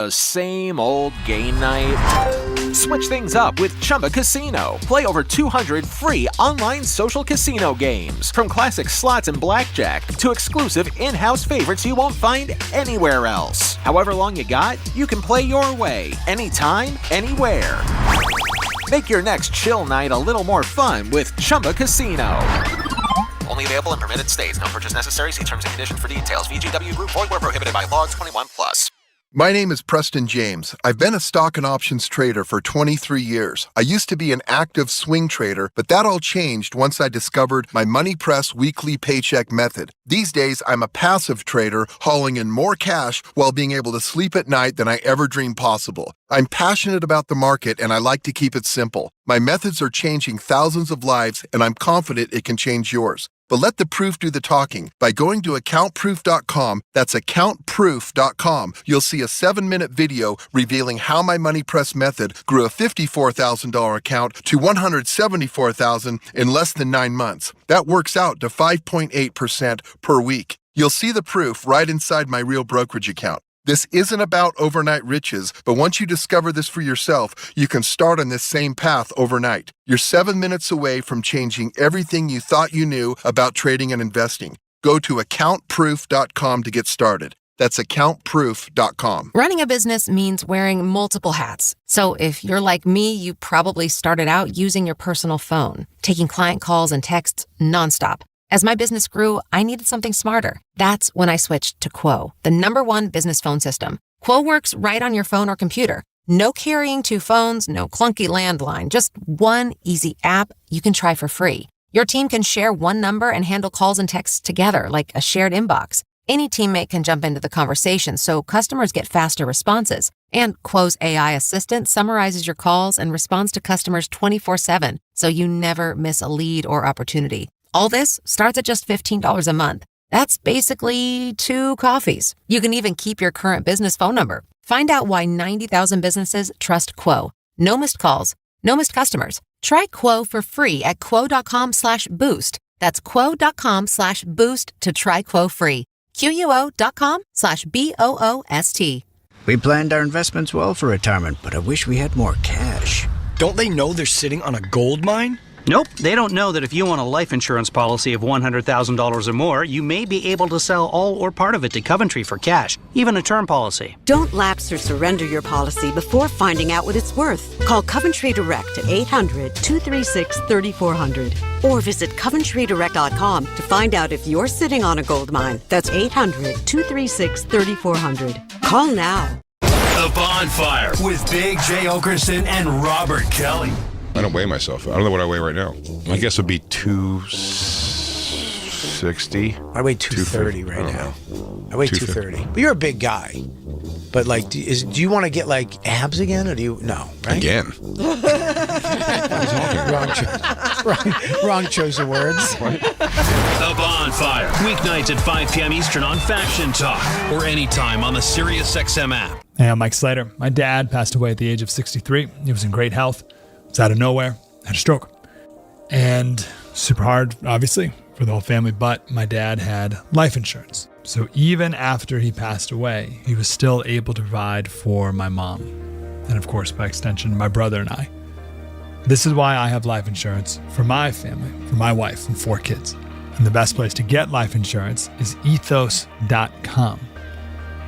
The same old game night? Switch things up with Chumba Casino. Play over 200 free online social casino games. From classic slots and blackjack to exclusive in-house favorites you won't find anywhere else. However long you got, you can play your way, anytime, anywhere. Make your next chill night a little more fun with Chumba Casino. Only available in permitted states. No purchase necessary. See terms and conditions for details. VGW Group. Void where prohibited by law. 21+. My name is Preston James. I've been a stock and options trader for 23 years. I used to be an active swing trader, but that all changed once I discovered my Money Press weekly paycheck method. These days, I'm a passive trader hauling in more cash while being able to sleep at night than I ever dreamed possible. I'm passionate about the market and I like to keep it simple. My methods are changing thousands of lives and I'm confident it can change yours. But let the proof do the talking. By going to accountproof.com, that's accountproof.com, you'll see a 7-minute video revealing how my Money Press method grew a $54,000 account to $174,000 in less than 9 months. That works out to 5.8% per week. You'll see the proof right inside my real brokerage account. This isn't about overnight riches, but once you discover this for yourself, you can start on this same path overnight. You're 7 minutes away from changing everything you thought you knew about trading and investing. Go to accountproof.com to get started. That's accountproof.com. Running a business means wearing multiple hats. So if you're like me, you probably started out using your personal phone, taking client calls and texts nonstop. As my business grew, I needed something smarter. That's when I switched to Quo, the #1 business phone system. Quo works right on your phone or computer. No carrying 2 phones, no clunky landline, just one easy app you can try for free. Your team can share one number and handle calls and texts together like a shared inbox. Any teammate can jump into the conversation so customers get faster responses. And Quo's AI assistant summarizes your calls and responds to customers 24/7, so you never miss a lead or opportunity. All this starts at just $15 a month. That's basically 2 coffees. You can even keep your current business phone number. Find out why 90,000 businesses trust Quo. No missed calls, no missed customers. Try Quo for free at quo.com/boost. That's quo.com/boost to try Quo free. QUO.com/BOOST. We planned our investments well for retirement, but I wish we had more cash. Don't they know they're sitting on a gold mine? Nope, they don't know that if you want a life insurance policy of $100,000 or more, you may be able to sell all or part of it to Coventry for cash, even a term policy. Don't lapse or surrender your policy before finding out what it's worth. Call Coventry Direct at 800-236-3400 or visit coventrydirect.com to find out if you're sitting on a gold mine. That's 800-236-3400. Call now. The Bonfire with Big J. Okerson and Robert Kelly. I don't weigh myself. I don't know what I weigh right now. My guess would be 260. I weigh 230 right now. I weigh 230. But you're a big guy. But like, do you want to get like abs again, or do you? No, right? Again. Wrong choice of words. The Bonfire, weeknights at 5 p.m. Eastern on Faction Talk or anytime on the SiriusXM app. Hey, I'm Mike Slater. My dad passed away at the age of 63. He was in great health. It was out of nowhere, had a stroke. And super hard, obviously, for the whole family, but my dad had life insurance. So even after he passed away, he was still able to provide for my mom. And of course, by extension, my brother and I. This is why I have life insurance for my family, for my wife and 4 kids. And the best place to get life insurance is ethos.com.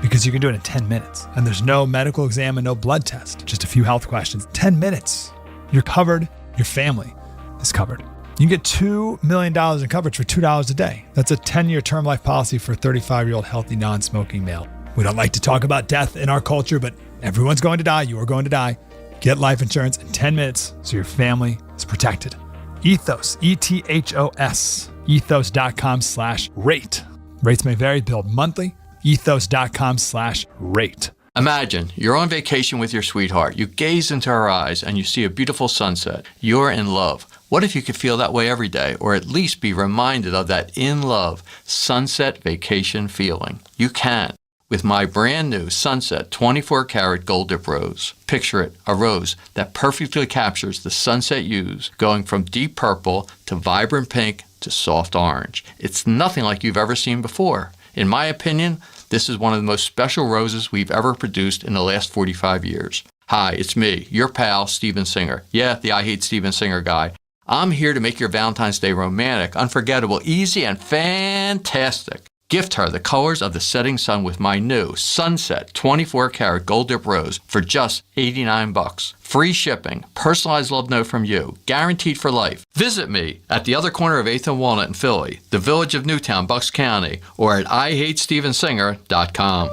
Because you can do it in 10 minutes. And there's no medical exam and no blood test, just a few health questions. 10 minutes. You're covered. Your family is covered. You can get $2 million in coverage for $2 a day. That's a 10-year term life policy for a 35-year-old healthy, non-smoking male. We don't like to talk about death in our culture, but everyone's going to die. You are going to die. Get life insurance in 10 minutes so your family is protected. Ethos, ETHOS, ethos.com/rate. Rates may vary, billed monthly. Ethos.com/rate. Imagine you're on vacation with your sweetheart. You gaze into her eyes and you see a beautiful sunset. You're in love. What if you could feel that way every day, or at least be reminded of that in love sunset vacation feeling? You can with my brand new Sunset 24-karat gold dip rose. Picture it, a rose that perfectly captures the sunset hues, going from deep purple to vibrant pink to soft orange. It's nothing like you've ever seen before. In my opinion, This is one of the most special roses we've ever produced in the last 45 years. Hi, it's me, your pal, Steven Singer. Yeah, the I Hate Steven Singer guy. I'm here to make your Valentine's Day romantic, unforgettable, easy, and fantastic. Gift her the colors of the setting sun with my new Sunset 24-karat gold dip rose for just $89. Free shipping, personalized love note from you, guaranteed for life. Visit me at the other corner of 8th and Walnut in Philly, the village of Newtown, Bucks County, or at IHateStevenSinger.com.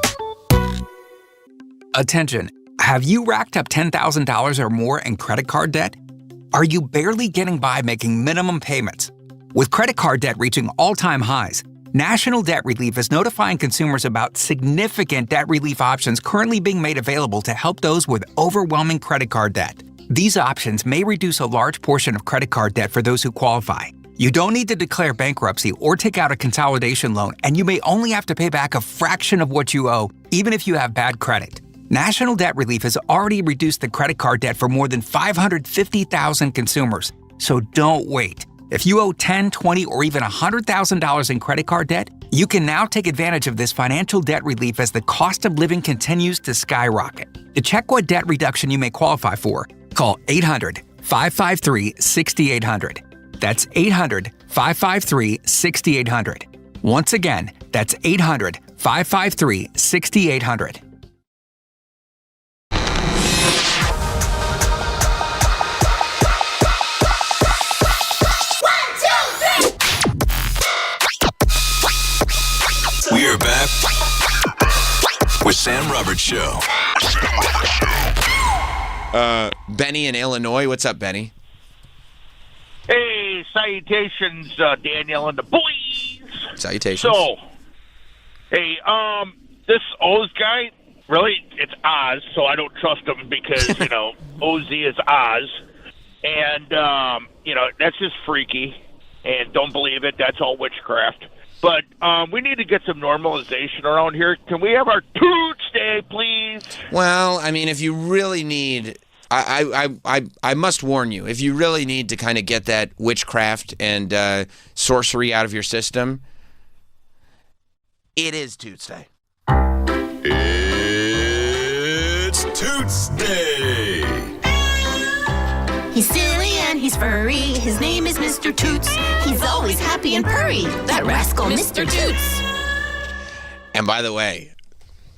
Attention, have you racked up $10,000 or more in credit card debt? Are you barely getting by making minimum payments? With credit card debt reaching all-time highs, National Debt Relief is notifying consumers about significant debt relief options currently being made available to help those with overwhelming credit card debt. These options may reduce a large portion of credit card debt for those who qualify. You don't need to declare bankruptcy or take out a consolidation loan, and you may only have to pay back a fraction of what you owe, even if you have bad credit. National Debt Relief has already reduced the credit card debt for more than 550,000 consumers. So don't wait. If you owe $10,000, $20,000, or even $100,000 in credit card debt, you can now take advantage of this financial debt relief as the cost of living continues to skyrocket. To check what debt reduction you may qualify for, call 800-553-6800. That's 800-553-6800. Once again, that's 800-553-6800. We are back with Sam Roberts Show. Benny in Illinois. What's up, Benny? Hey, salutations, Daniel and the boys. Salutations. So, hey, this Oz guy, really, it's Oz, so I don't trust him because, you know, OZ is Oz. And, you know, that's just freaky. And don't believe it. That's all witchcraft. But we need to get some normalization around here. Can we have our Toots Day, please? Well, I mean, if you really need, I must warn you, if you really need to kind of get that witchcraft and sorcery out of your system, it is Toots Day. It's Toots Day. He's silly and he's furry. His name is Mr. Toots. He's always happy and purry. That rascal, Mr. Toots. And by the way,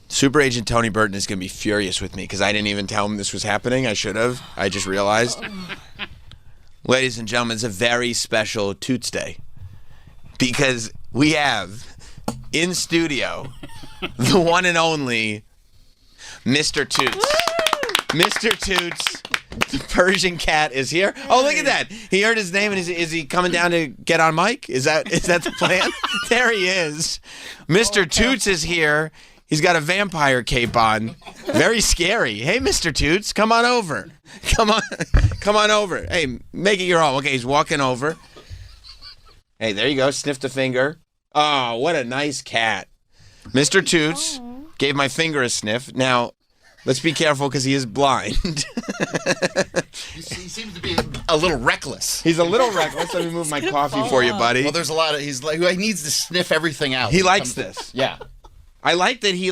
Super Agent Tony Burton is going to be furious with me because I didn't even tell him this was happening. I should have. I just realized. Ladies and gentlemen, it's a very special Toots Day because we have in studio the one and only Mr. Toots. Mr. Toots. The Persian cat is here. Oh, look at that. He heard his name, and is he coming down to get on mic? Is that the plan? There he is. Mr. Toots is here. He's got a vampire cape on. Very scary. Hey, Mr. Toots, come on over. Come on over. Hey, make it your own. Okay, he's walking over. Hey, there you go. Sniff the finger. Oh, what a nice cat. Mr. Toots gave my finger a sniff. Now, let's be careful because he is blind. He seems to be a little reckless. He's a little reckless. Let me move my coffee for you, buddy. Well, there's a lot of he needs to sniff everything out. He likes this. Yeah. I like that he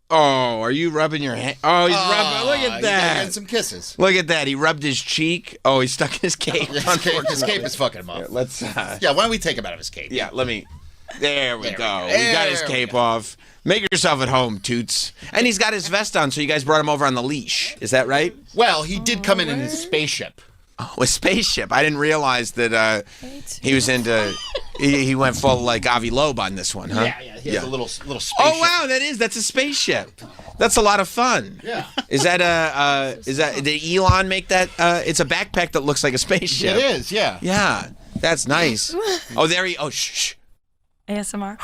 oh, are you rubbing your hand? Oh, he's rubbing. Look at that. And some kisses. Look at that. He rubbed his cheek. Oh, he stuck his cape. His cape is fucking him up. Here, let's. Yeah, why don't we take him out of his cape? Yeah, let me. There we go. He got his cape off. Make yourself at home, Toots. And he's got his vest on, so you guys brought him over on the leash. Is that right? Well, he did come in his spaceship. Oh, a spaceship. I didn't realize that he was into... He went full like Avi Loeb on this one, huh? Yeah. He has a little spaceship. Oh, wow, that's a spaceship. That's a lot of fun. Yeah. Is that did Elon make that? It's a backpack that looks like a spaceship. It is, yeah. Yeah, that's nice. Oh, shh. ASMR.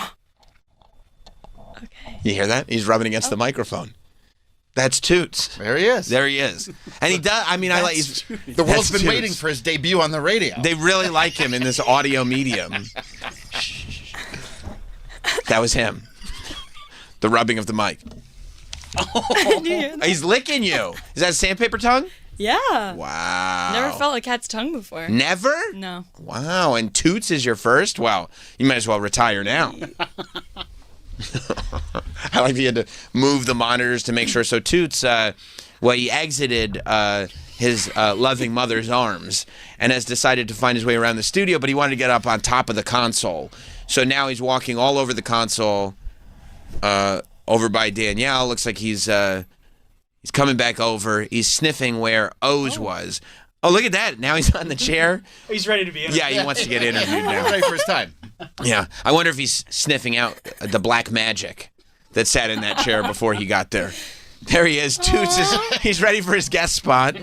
Okay. You hear that? He's rubbing against the microphone. That's Toots. There he is. And he does. I mean, the world's been waiting for his debut on the radio. They really like him in this audio medium. That was him. The rubbing of the mic. He's licking you. Is that sandpaper tongue? Yeah. Wow. Never felt a cat's tongue before. Never? No. Wow. And Toots is your first? Well, you might as well retire now. I like he had to move the monitors to make sure. So Toots, he exited his loving mother's arms and has decided to find his way around the studio, but he wanted to get up on top of the console. So now he's walking all over the console, over by Danielle. Looks like he's coming back over. He's sniffing where O's was. Oh, look at that. Now he's on the chair. He's ready to be interviewed. Yeah, he wants to get interviewed now. Ready for his time. Yeah. I wonder if he's sniffing out the black magic that sat in that chair before he got there. There he is. Toots he's ready for his guest spot.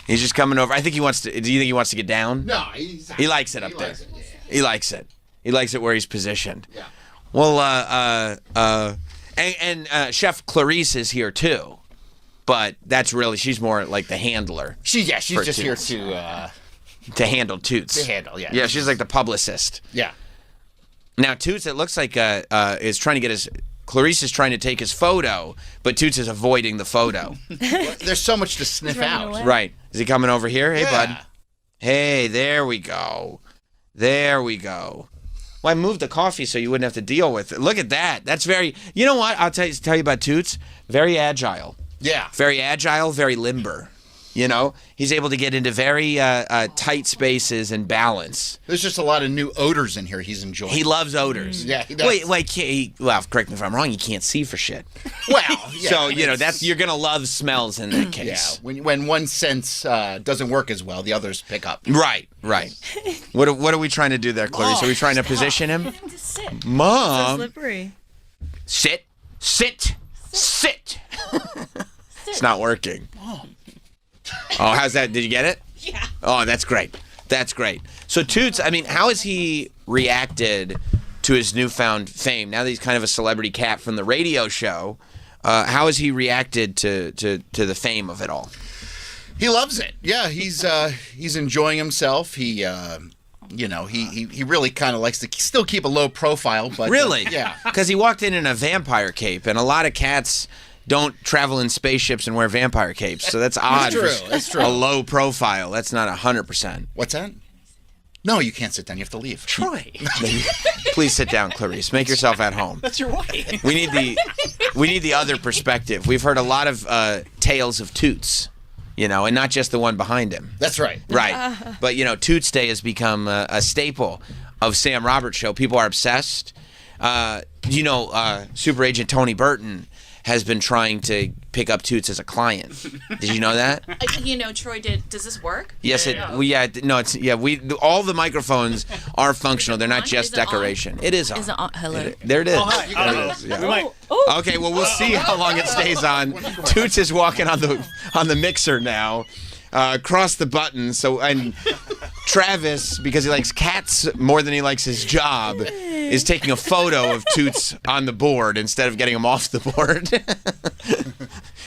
He's just coming over. I think he wants to. Do you think he wants to get down? No, he likes it up there. He likes it. He likes it where he's positioned. Yeah. Well, and Chef Clarice is here too, but she's more like the handler. She's just Toots. here to handle Toots. To handle, yeah. Yeah, she's like the publicist. Yeah. Now Toots, it looks like is trying to get his. Clarice is trying to take his photo, but Toots is avoiding the photo. There's so much to sniff out. Right. Is he coming over here? Hey, Yeah. bud. Hey, there we go. There we go. Well, I moved the coffee so you wouldn't have to deal with it. Look at that. That's very... You know what? I'll tell you about Toots. Very agile. Yeah. Very agile, very limber. You know? He's able to get into very tight spaces and balance. There's just a lot of new odors in here he's enjoying. He loves odors. Yeah, he does. Well, correct me if I'm wrong, he can't see for shit. Well, yeah. So, you're going to love smells in that case. Yeah, when one sense doesn't work as well, the others pick up. Right. What are we trying to do there, Clarice? Are we trying to position him? Mom. So slippery. Sit. It's not working. Oh, how's that? Did you get it? Yeah. Oh, that's great. So Toots, how has he reacted to his newfound fame? Now that he's kind of a celebrity cat from the radio show, how has he reacted to the fame of it all? He loves it. Yeah, he's enjoying himself. He really kind of likes to still keep a low profile, but really, yeah, because he walked in a vampire cape, and a lot of cats don't travel in spaceships and wear vampire capes, so that's odd. That's true. A low profile. That's not 100%. What's that? No, you can't sit down. You have to leave. Troy. Please sit down, Clarice. Make yourself at home. That's your wife. We need the other perspective. We've heard a lot of tales of Toots, and not just the one behind him. That's right. Right. But Toots Day has become a staple of Sam Roberts' show. People are obsessed. Super Agent Tony Burton has been trying to pick up Toots as a client. Did you know that? Troy did. Does this work? Yes, all the microphones are functional. They're not just decoration. It is on. Is it on? Hello. There it is. Oh, hi. There it is. Yeah. We might. Okay, well, we'll see how long it stays on. Toots is walking on the mixer now. Cross the button. And Travis, because he likes cats more than he likes his job, is taking a photo of Toots on the board instead of getting him off the board.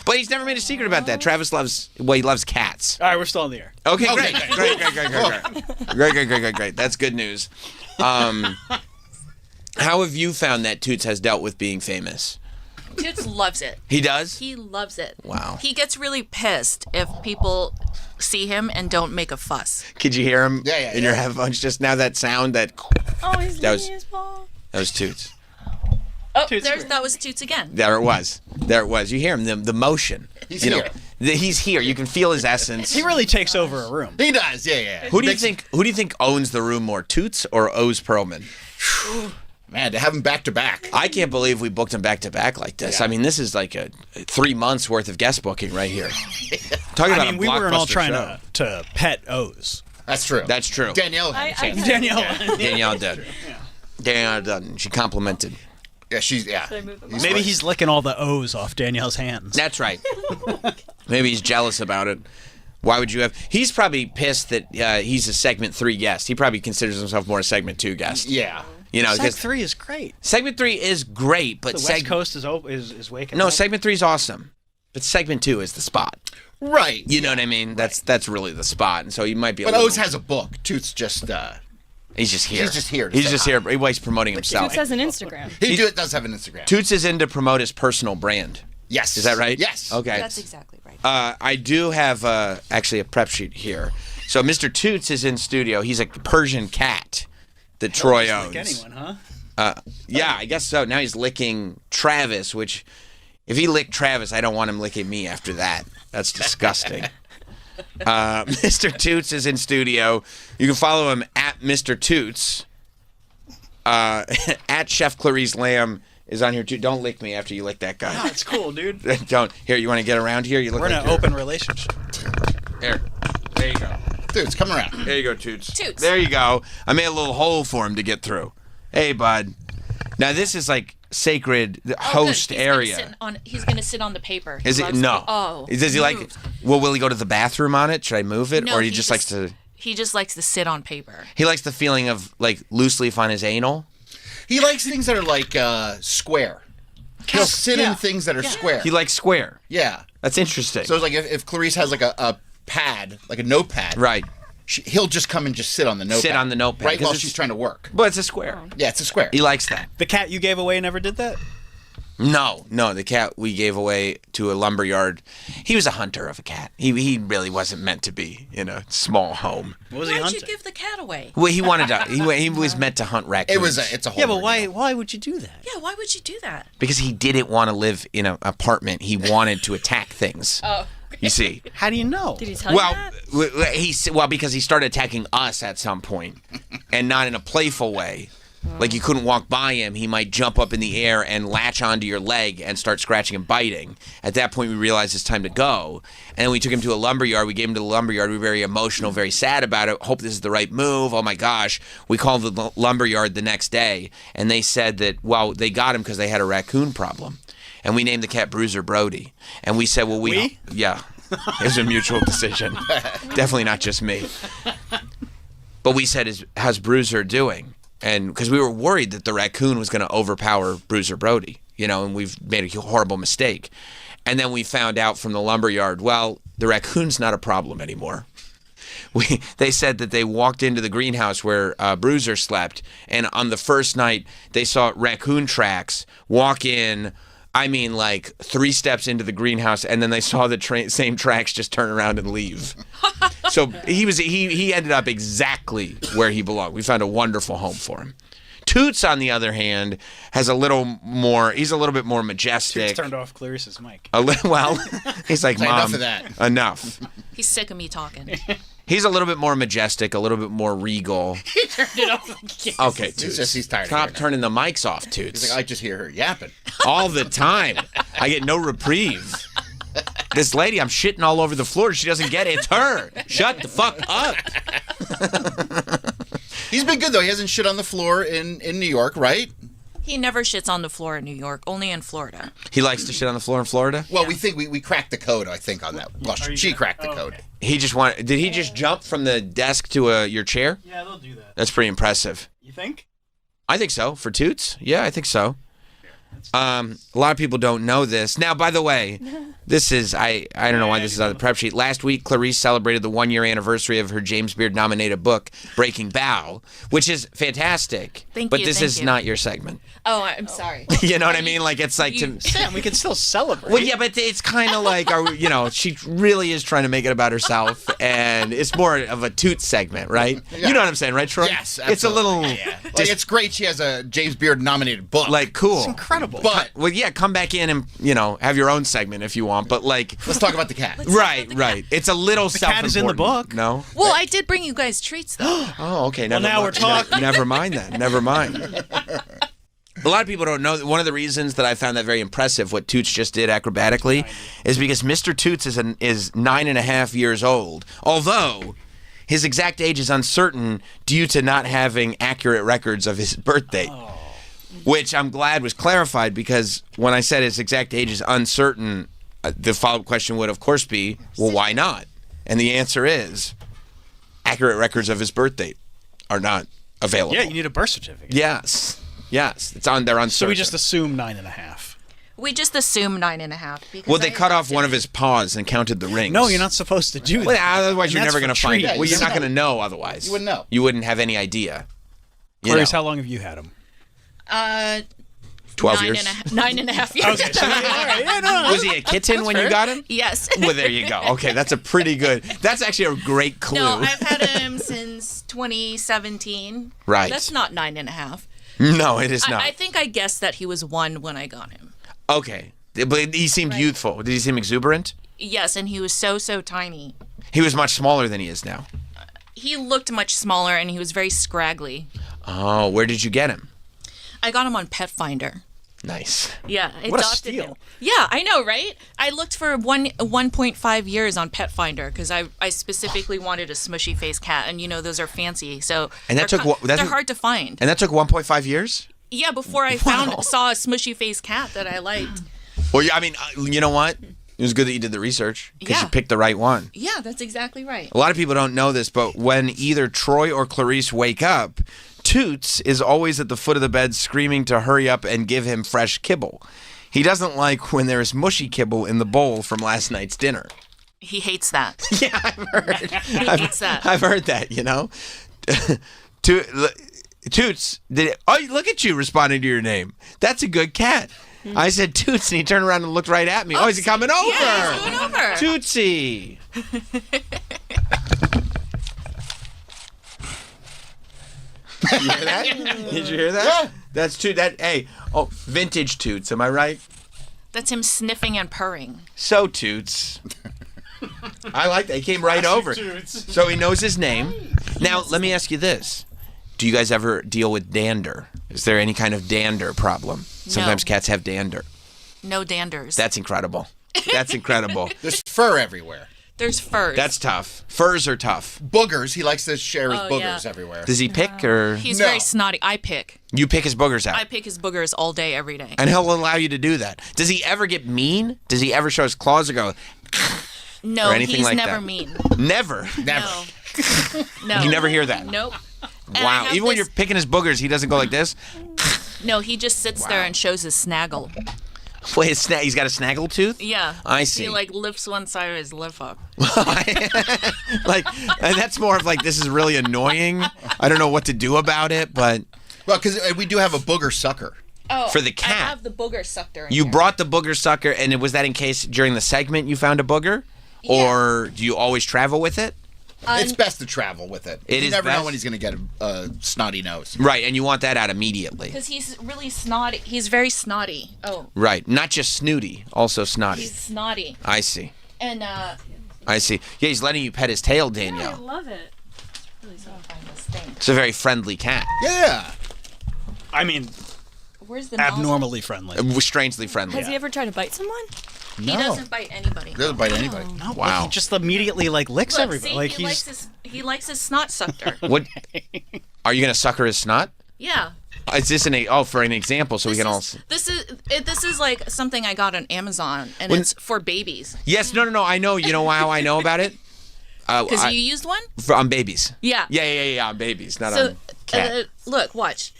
But he's never made a secret about that. Travis loves cats. All right, we're still on the air. Okay, great. That's good news. How have you found that Toots has dealt with being famous? Toots loves it. He does? He loves it. Wow. He gets really pissed if people see him and don't make a fuss. Could you hear him in your headphones just now? That sound that... Oh, he's licking his paw. That was Toots. Oh, that was Toots again. There it was. You hear him, the motion. He's here. He's here. You can feel his essence. He really takes over a room. He does, yeah. Who do you think owns the room more, Toots or Oz Perlman? Man, to have him back to back. I can't believe we booked him back to back like this. Yeah. This is like a 3 months worth of guest booking right here. Talking about we weren't all trying to pet O's. That's true. Danielle had Danielle did. Danielle did. She complimented. Yeah, Maybe he's licking all the O's off Danielle's hands. That's right. Maybe he's jealous about it. Why would you have... He's probably pissed that he's a segment 3 guest. He probably considers himself more a segment 2 guest. Yeah. Segment 3 is great. Segment 3 is great, but the West Coast is waking up. No, segment 3 is awesome, but segment 2 is the spot. Right. You know what I mean? That's really the spot, and so you might be. But Oz has a book. Toots just. He's just here. He's just here. He's promoting himself. Toots has an Instagram. He does have an Instagram. Toots is in to promote his personal brand. Yes. Is that right? Yes. Okay. That's exactly right. I do have actually a prep sheet here. So Mr. Toots is in studio. He's a Persian cat. that Troy He'll owns. lick anyone, huh? Yeah, I guess so. Now he's licking Travis, which if he licked Travis, I don't want him licking me after that. That's disgusting. Mr. Toots is in studio. You can follow him at Mr. Toots. At Chef Clarice Lamb is on here too. Don't lick me after you lick that guy. No, it's cool, dude. Don't. Here, you want to get around here? You look We're like in an open relationship. There you go. Toots, come around. There you go, Toots. Toots. There you go. I made a little hole for him to get through. Hey, bud. Now, this is like sacred host area. He's going to sit on the paper. Is it? No. Oh. Does he like? Well, will he go to the bathroom on it? Should I move it, No, or he just likes to? He just likes to sit on paper. He likes the feeling of like loose leaf on his anal. He likes things that are like square. He'll sit in things that are square. He likes square. Yeah. That's interesting. So it's like if Clarice has like a pad, like a notepad. Right. He'll just come and just sit on the notepad. Sit on the notepad. Right 'cause while it's- she's trying to work. But it's a square. Yeah, it's a square. He likes that. The cat you gave away never did that? No, the cat we gave away to a lumberyard. He was a hunter of a cat. He really wasn't meant to be in a small home. What was he Why'd hunting? you give the cat away? Well, he wanted to. He was meant to hunt raccoons. It's a whole. Yeah, but why would you do that? Yeah, why would you do that? Because he didn't want to live in an apartment. He wanted to attack things. Oh. You see. How do you know? Did he tell you that? Well, because he started attacking us at some point, and not in a playful way. Like you couldn't walk by him, he might jump up in the air and latch onto your leg and start scratching and biting. At that point, we realized it's time to go. And then we took him to a lumberyard. We gave him to the lumberyard. We were very emotional, very sad about it. Hope this is the right move. Oh, my gosh. We called the lumberyard the next day, and they said that, well, they got him because they had a raccoon problem. And we named the cat Bruiser Brody. And we said, well, we? Yeah. It was a mutual decision. Definitely not just me. But we said, how's Bruiser doing? And because we were worried that the raccoon was going to overpower Bruiser Brody, and we've made a horrible mistake. And then we found out from the lumberyard, well, the raccoon's not a problem anymore. They said that they walked into the greenhouse where Bruiser slept, and on the first night, they saw raccoon tracks walk in, I mean, like 3 steps into the greenhouse, and then they saw the same tracks just turn around and leave. So he ended up exactly where he belonged. We found a wonderful home for him. Toots, on the other hand, he's a little bit more majestic. Toots turned off Clarice's mic. Well, he's like, Mom, enough of that. Enough. He's sick of me talking. He's a little bit more majestic, a little bit more regal. He turned it off. Okay, Toots. He's tired. Stop turning the mics off, Toots. He's like, I just hear her yapping. All the time. I get no reprieve. This lady, I'm shitting all over the floor. She doesn't get it. It's her. Shut the fuck up. He's been good, though. He hasn't shit on the floor in New York, right? He never shits on the floor in New York, only in Florida. He likes to shit on the floor in Florida? Well, we think we cracked the code, I think, on that. Well, she cracked the code. He just did he just jump from the desk to your chair? Yeah, they'll do that. That's pretty impressive. You think? I think so. For Toots? Yeah, I think so. A lot of people don't know this. Now, by the way, this is, I don't know why this is on the prep sheet. Last week, Clarice celebrated the 1-year anniversary of her James Beard-nominated book, Breaking Bow, which is fantastic. But this is not your segment. Oh, I'm sorry. You know what I mean? Like, it's like Sam, we can still celebrate. Well, yeah, but it's kind of like, she really is trying to make it about herself, and it's more of a Toots segment, right? Yeah. You know what I'm saying, right, Troy? Yes, absolutely. It's a little... Yeah. Like, it's great she has a James Beard-nominated book. Like, cool. It's incredible. But, well, yeah, come back in and, have your own segment if you want, but, like... Let's talk about the cat. Right. It's a little the self-important. cat is in the book. No? Well, I did bring you guys treats, though. Oh, okay. Well, now we're talking. Never mind that. Never mind. A lot of people don't know that one of the reasons that I found that very impressive, what Toots just did acrobatically, is because Mr. Toots is 9.5 years old. Although his exact age is uncertain due to not having accurate records of his birth date. Which I'm glad was clarified, because when I said his exact age is uncertain, the follow-up question would, of course, be, well, why not? And the answer is, accurate records of his birth date are not available. Yeah, you need a birth certificate. Yes, it's on. They're uncertain. So we just assume 9.5. We just assume 9.5. Because Well, they cut off one of his paws and counted the rings. No, you're not supposed to do that. Well, otherwise, And you're that's never going to find trees. it. Well, you're not going to know otherwise. You wouldn't know. You wouldn't have any idea. Clarice, how long have you had him? 12 years. 9.5 years. Okay, so all right. Yeah, no, Was he a kitten when you got him? Yes. Well, there you go. Okay, that's a pretty good. That's actually a great clue. No, I've had him since 2017. Right. That's not 9.5. No, it is not. I think I guessed that he was 1 when I got him. Okay, but he seemed youthful. Did he seem exuberant? Yes, and he was so tiny. He was much smaller than he is now. He looked much smaller, and he was very scraggly. Oh, where did you get him? I got him on Pet Finder. Nice. Yeah, I What a adopted steal. him. Yeah, I know, right? I looked for 1.5 years on Pet Finder because I specifically wanted a smushy face cat, and those are fancy, so And that they're hard to find. And that took 1.5 years? Yeah, before I saw a smushy face cat that I liked. Well, yeah, I mean, you know what? It was good that you did the research because Yeah. you picked the right one. Yeah, that's exactly right. A lot of people don't know this, but when either Troy or Clarice wake up, Toots is always at the foot of the bed screaming to hurry up and give him fresh kibble. He doesn't like when there is mushy kibble in the bowl from last night's dinner. He hates that. Yeah, I've heard. He hates that. I've heard that, Toots, look at you responding to your name. That's a good cat. I said Toots, and he turned around and looked right at me. Oh, is he coming over? Yeah, he's coming over. Tootsie. Did you hear that? Did you hear that? Yeah. That's vintage Toots, am I right? That's him sniffing and purring. So Toots. I like that. He came right over. So he knows his name. Now, let me ask you this. Do you guys ever deal with dander? Is there any kind of dander problem? Sometimes cats have dander. No danders. That's incredible. That's incredible. There's fur everywhere. There's furs. That's tough. Furs are tough. Boogers. He likes to share his boogers everywhere. Does he pick or? He's very snotty. I pick. You pick his boogers out. I pick his boogers all day, every day. And he'll allow you to do that. Does he ever get mean? Does he ever show his claws or go? No, or anything he's like never that? mean. Never. No. You never hear that. Nope. Wow. Even when you're picking his boogers, he doesn't go like this. No, he just sits there and shows his snaggle. Wait, he's got a snaggle tooth? Yeah. I see. He lifts one side of his lip up. And that's more of this is really annoying. I don't know what to do about it, but. Well, because we do have a booger sucker. Oh, for the cat. I have the booger sucker. You brought the booger sucker, and was that in case during the segment you found a booger? Yeah. Or do you always travel with it? It's best to travel with it. You never know when he's going to get a snotty nose. Right, and you want that out immediately. Because he's really snotty. He's very snotty. Oh. Right, not just snooty, also snotty. He's snotty. I see. And, I see. Yeah, he's letting you pet his tail, Danielle. Yeah, I love it. It's really so find this thing. It's a very friendly cat. Yeah. I mean, where's the abnormally friendly. Strangely friendly. Has he ever tried to bite someone? He doesn't bite anybody. He doesn't bite anybody. No, wow. He just immediately licks everybody. See, he likes his snot sucked. What? Are you gonna sucker his snot? Yeah. Is this for an example so we can all? This is like something I got on Amazon, and it's for babies. Yes, no. I know. You know how I know about it? Because you used one? On babies. Yeah. Yeah, on babies, not on cat. Look, watch.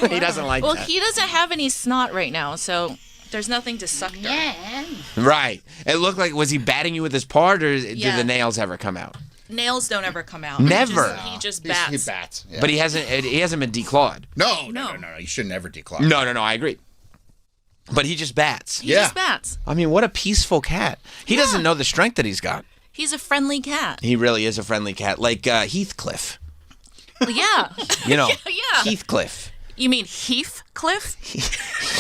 He doesn't like that. Well, he doesn't have any snot right now, so there's nothing to suck there. Right. It looked like, was he batting you with his paw, or do the nails ever come out? Nails don't ever come out. Never. He just bats. He bats. Yeah. But he hasn't been declawed. No. You should never declaw. No, I agree. But he just bats. He just bats. I mean, what a peaceful cat. He doesn't know the strength that he's got. He's a friendly cat. He really is a friendly cat. Like Heathcliff. Yeah. Yeah. Heathcliff. You mean Heathcliff?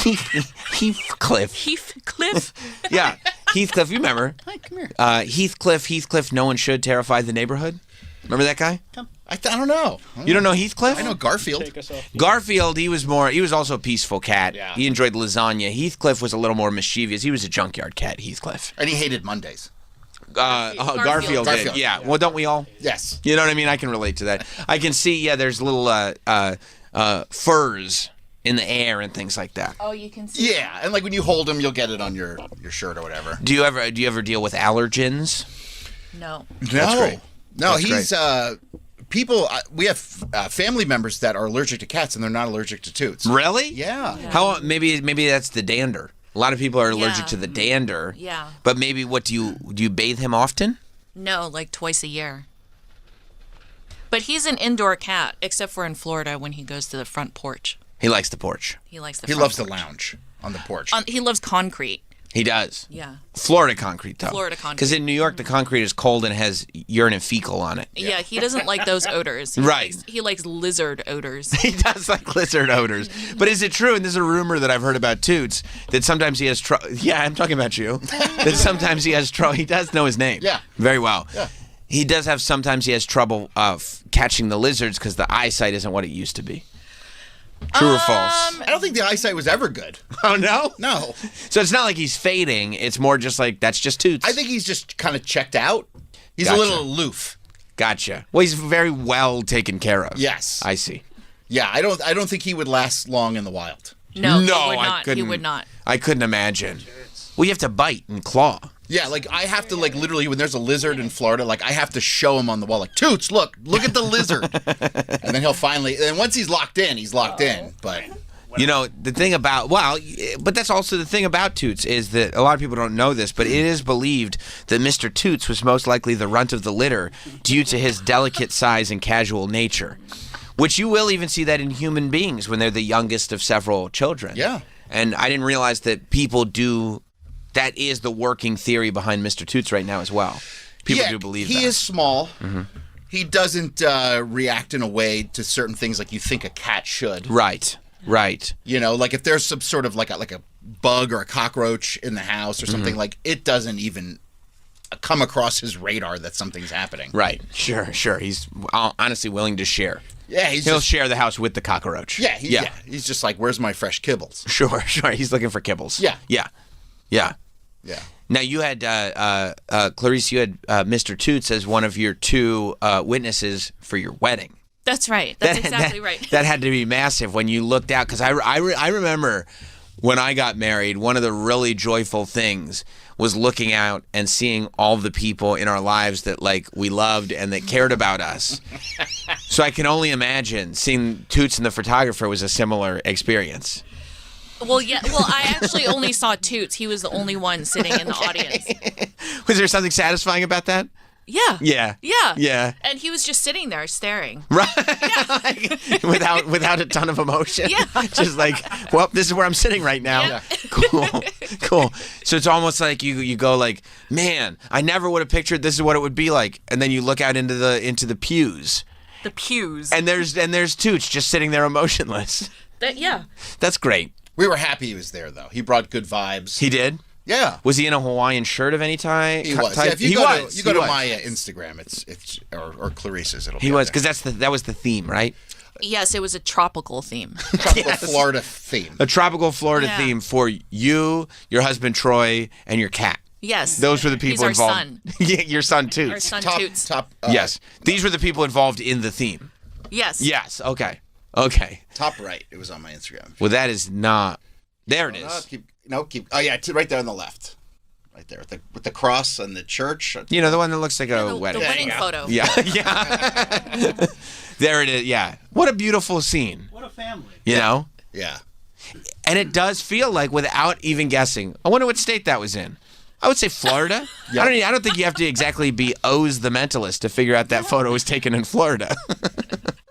Heathcliff. Heathcliff? Yeah. Heathcliff, you remember? Hi, come here. Heathcliff, no one should terrify the neighborhood. Remember that guy? I don't know. You don't know Heathcliff? I know Garfield. Garfield, he was also a peaceful cat. Yeah. He enjoyed lasagna. Heathcliff was a little more mischievous. He was a junkyard cat, Heathcliff. And he hated Mondays. Garfield did. Yeah. Well, don't we all? Yes. You know what I mean? I can relate to that. I can see, there's little furs in the air and things like that. Oh, you can see. Yeah, and when you hold him, you'll get it on your shirt or whatever. Do you ever deal with allergens? No. That's great. No, That's he's great. people. We have family members that are allergic to cats, and they're not allergic to Toots. Really? Yeah. How maybe that's the dander. A lot of people are allergic to the dander. Yeah. But maybe do you bathe him often? No, like twice a year. But he's an indoor cat, except for in Florida when he goes to the front porch. He likes the porch. He likes the He front loves porch. to lounge on the porch. He loves concrete. He does. Yeah. Florida concrete, though. Florida concrete. Because in New York, the concrete is cold and has urine and fecal on it. Yeah, he doesn't like those odors. He likes lizard odors. He does like lizard odors. But is it true, and this is a rumor that I've heard about Toots, that sometimes he has trouble. Yeah, I'm talking about you. That sometimes he has trouble. He does know his name. Yeah. Very well. Yeah. He does have sometimes he has trouble catching the lizards because the eyesight isn't what it used to be. True or false? I don't think the eyesight was ever good. Oh, no? No. So it's not like he's fading. It's more just like, that's just Toots. I think he's just kind of checked out. He's Gotcha. a little aloof. Gotcha. Well, he's very well taken care of. Yes. I see. Yeah, I don't think he would last long in the wild. No, he would I not. He couldn't. would not. I couldn't imagine. Well, you have to bite and claw. Yeah, like I have to like literally when there's a lizard in Florida, like I have to show him on the wall, like Toots, look at the lizard, and then he'll finally. And once he's locked in, he's locked in. But you know the thing about but that's also the thing about Toots is that a lot of people don't know this, but it is believed that Mr. Toots was most likely the runt of the litter due to his delicate size and casual nature, which you will even see that in human beings when they're the youngest of several children. Yeah, and I didn't realize that people do. That is the working theory behind Mr. Toots right now as well. People do believe that. He is small. Mm-hmm. He doesn't react in a way to certain things like you think a cat should. Right. You know, like if there's some sort of like a bug or a cockroach in the house or something, like it doesn't even come across his radar that something's happening. Right. Sure. He's honestly willing to share. Yeah, he'll share the house with the cockroach. Yeah, he's just like, where's my fresh kibbles? Sure. He's looking for kibbles. Yeah. Now you had Clarice. You had Mr. Toots as one of your two witnesses for your wedding. That's right. That's exactly right. That had to be massive when you looked out, because I remember when I got married, one of the really joyful things was looking out and seeing all the people in our lives that like we loved and that cared about us. So I can only imagine seeing Toots and the photographer was a similar experience. Well, yeah. Well, I actually only saw Toots. He was the only one sitting in the audience. Was there something satisfying about that? Yeah. Yeah. And he was just sitting there staring. Right. without a ton of emotion. Yeah. Just like, well, this is where I'm sitting right now. Yeah. Cool. So it's almost like you go like, man, I never would have pictured this is what it would be like. And then you look out into the pews. The pews. And there's Toots just sitting there emotionless. That's great. We were happy he was there, though. He brought good vibes. He did? Yeah. Was he in a Hawaiian shirt of any type? He was. Yeah, if you go to my Instagram, it's or Clarice's, it'll be He was, because that was the theme, right? Yes, it was a tropical theme. Tropical Florida theme. A tropical Florida theme for you, your husband Troy, and your cat. Yes. Those were the people He's our involved. son. Your son Toots. Our son Toots. Yes. These were the people involved in the theme. Yes. Yes. Okay. Top right. It was on my Instagram. Well, that is not. There it is. Keep. Oh yeah, right there on the left. Right there with the cross and the church. You know, the one that looks like a wedding. The wedding photo. Yeah. There it is. Yeah. What a beautiful scene. What a family. You know? Yeah. And it does feel like, without even guessing, I wonder what state that was in. I would say Florida. Yeah. I don't think you have to exactly be Oz the Mentalist to figure out that photo was taken in Florida.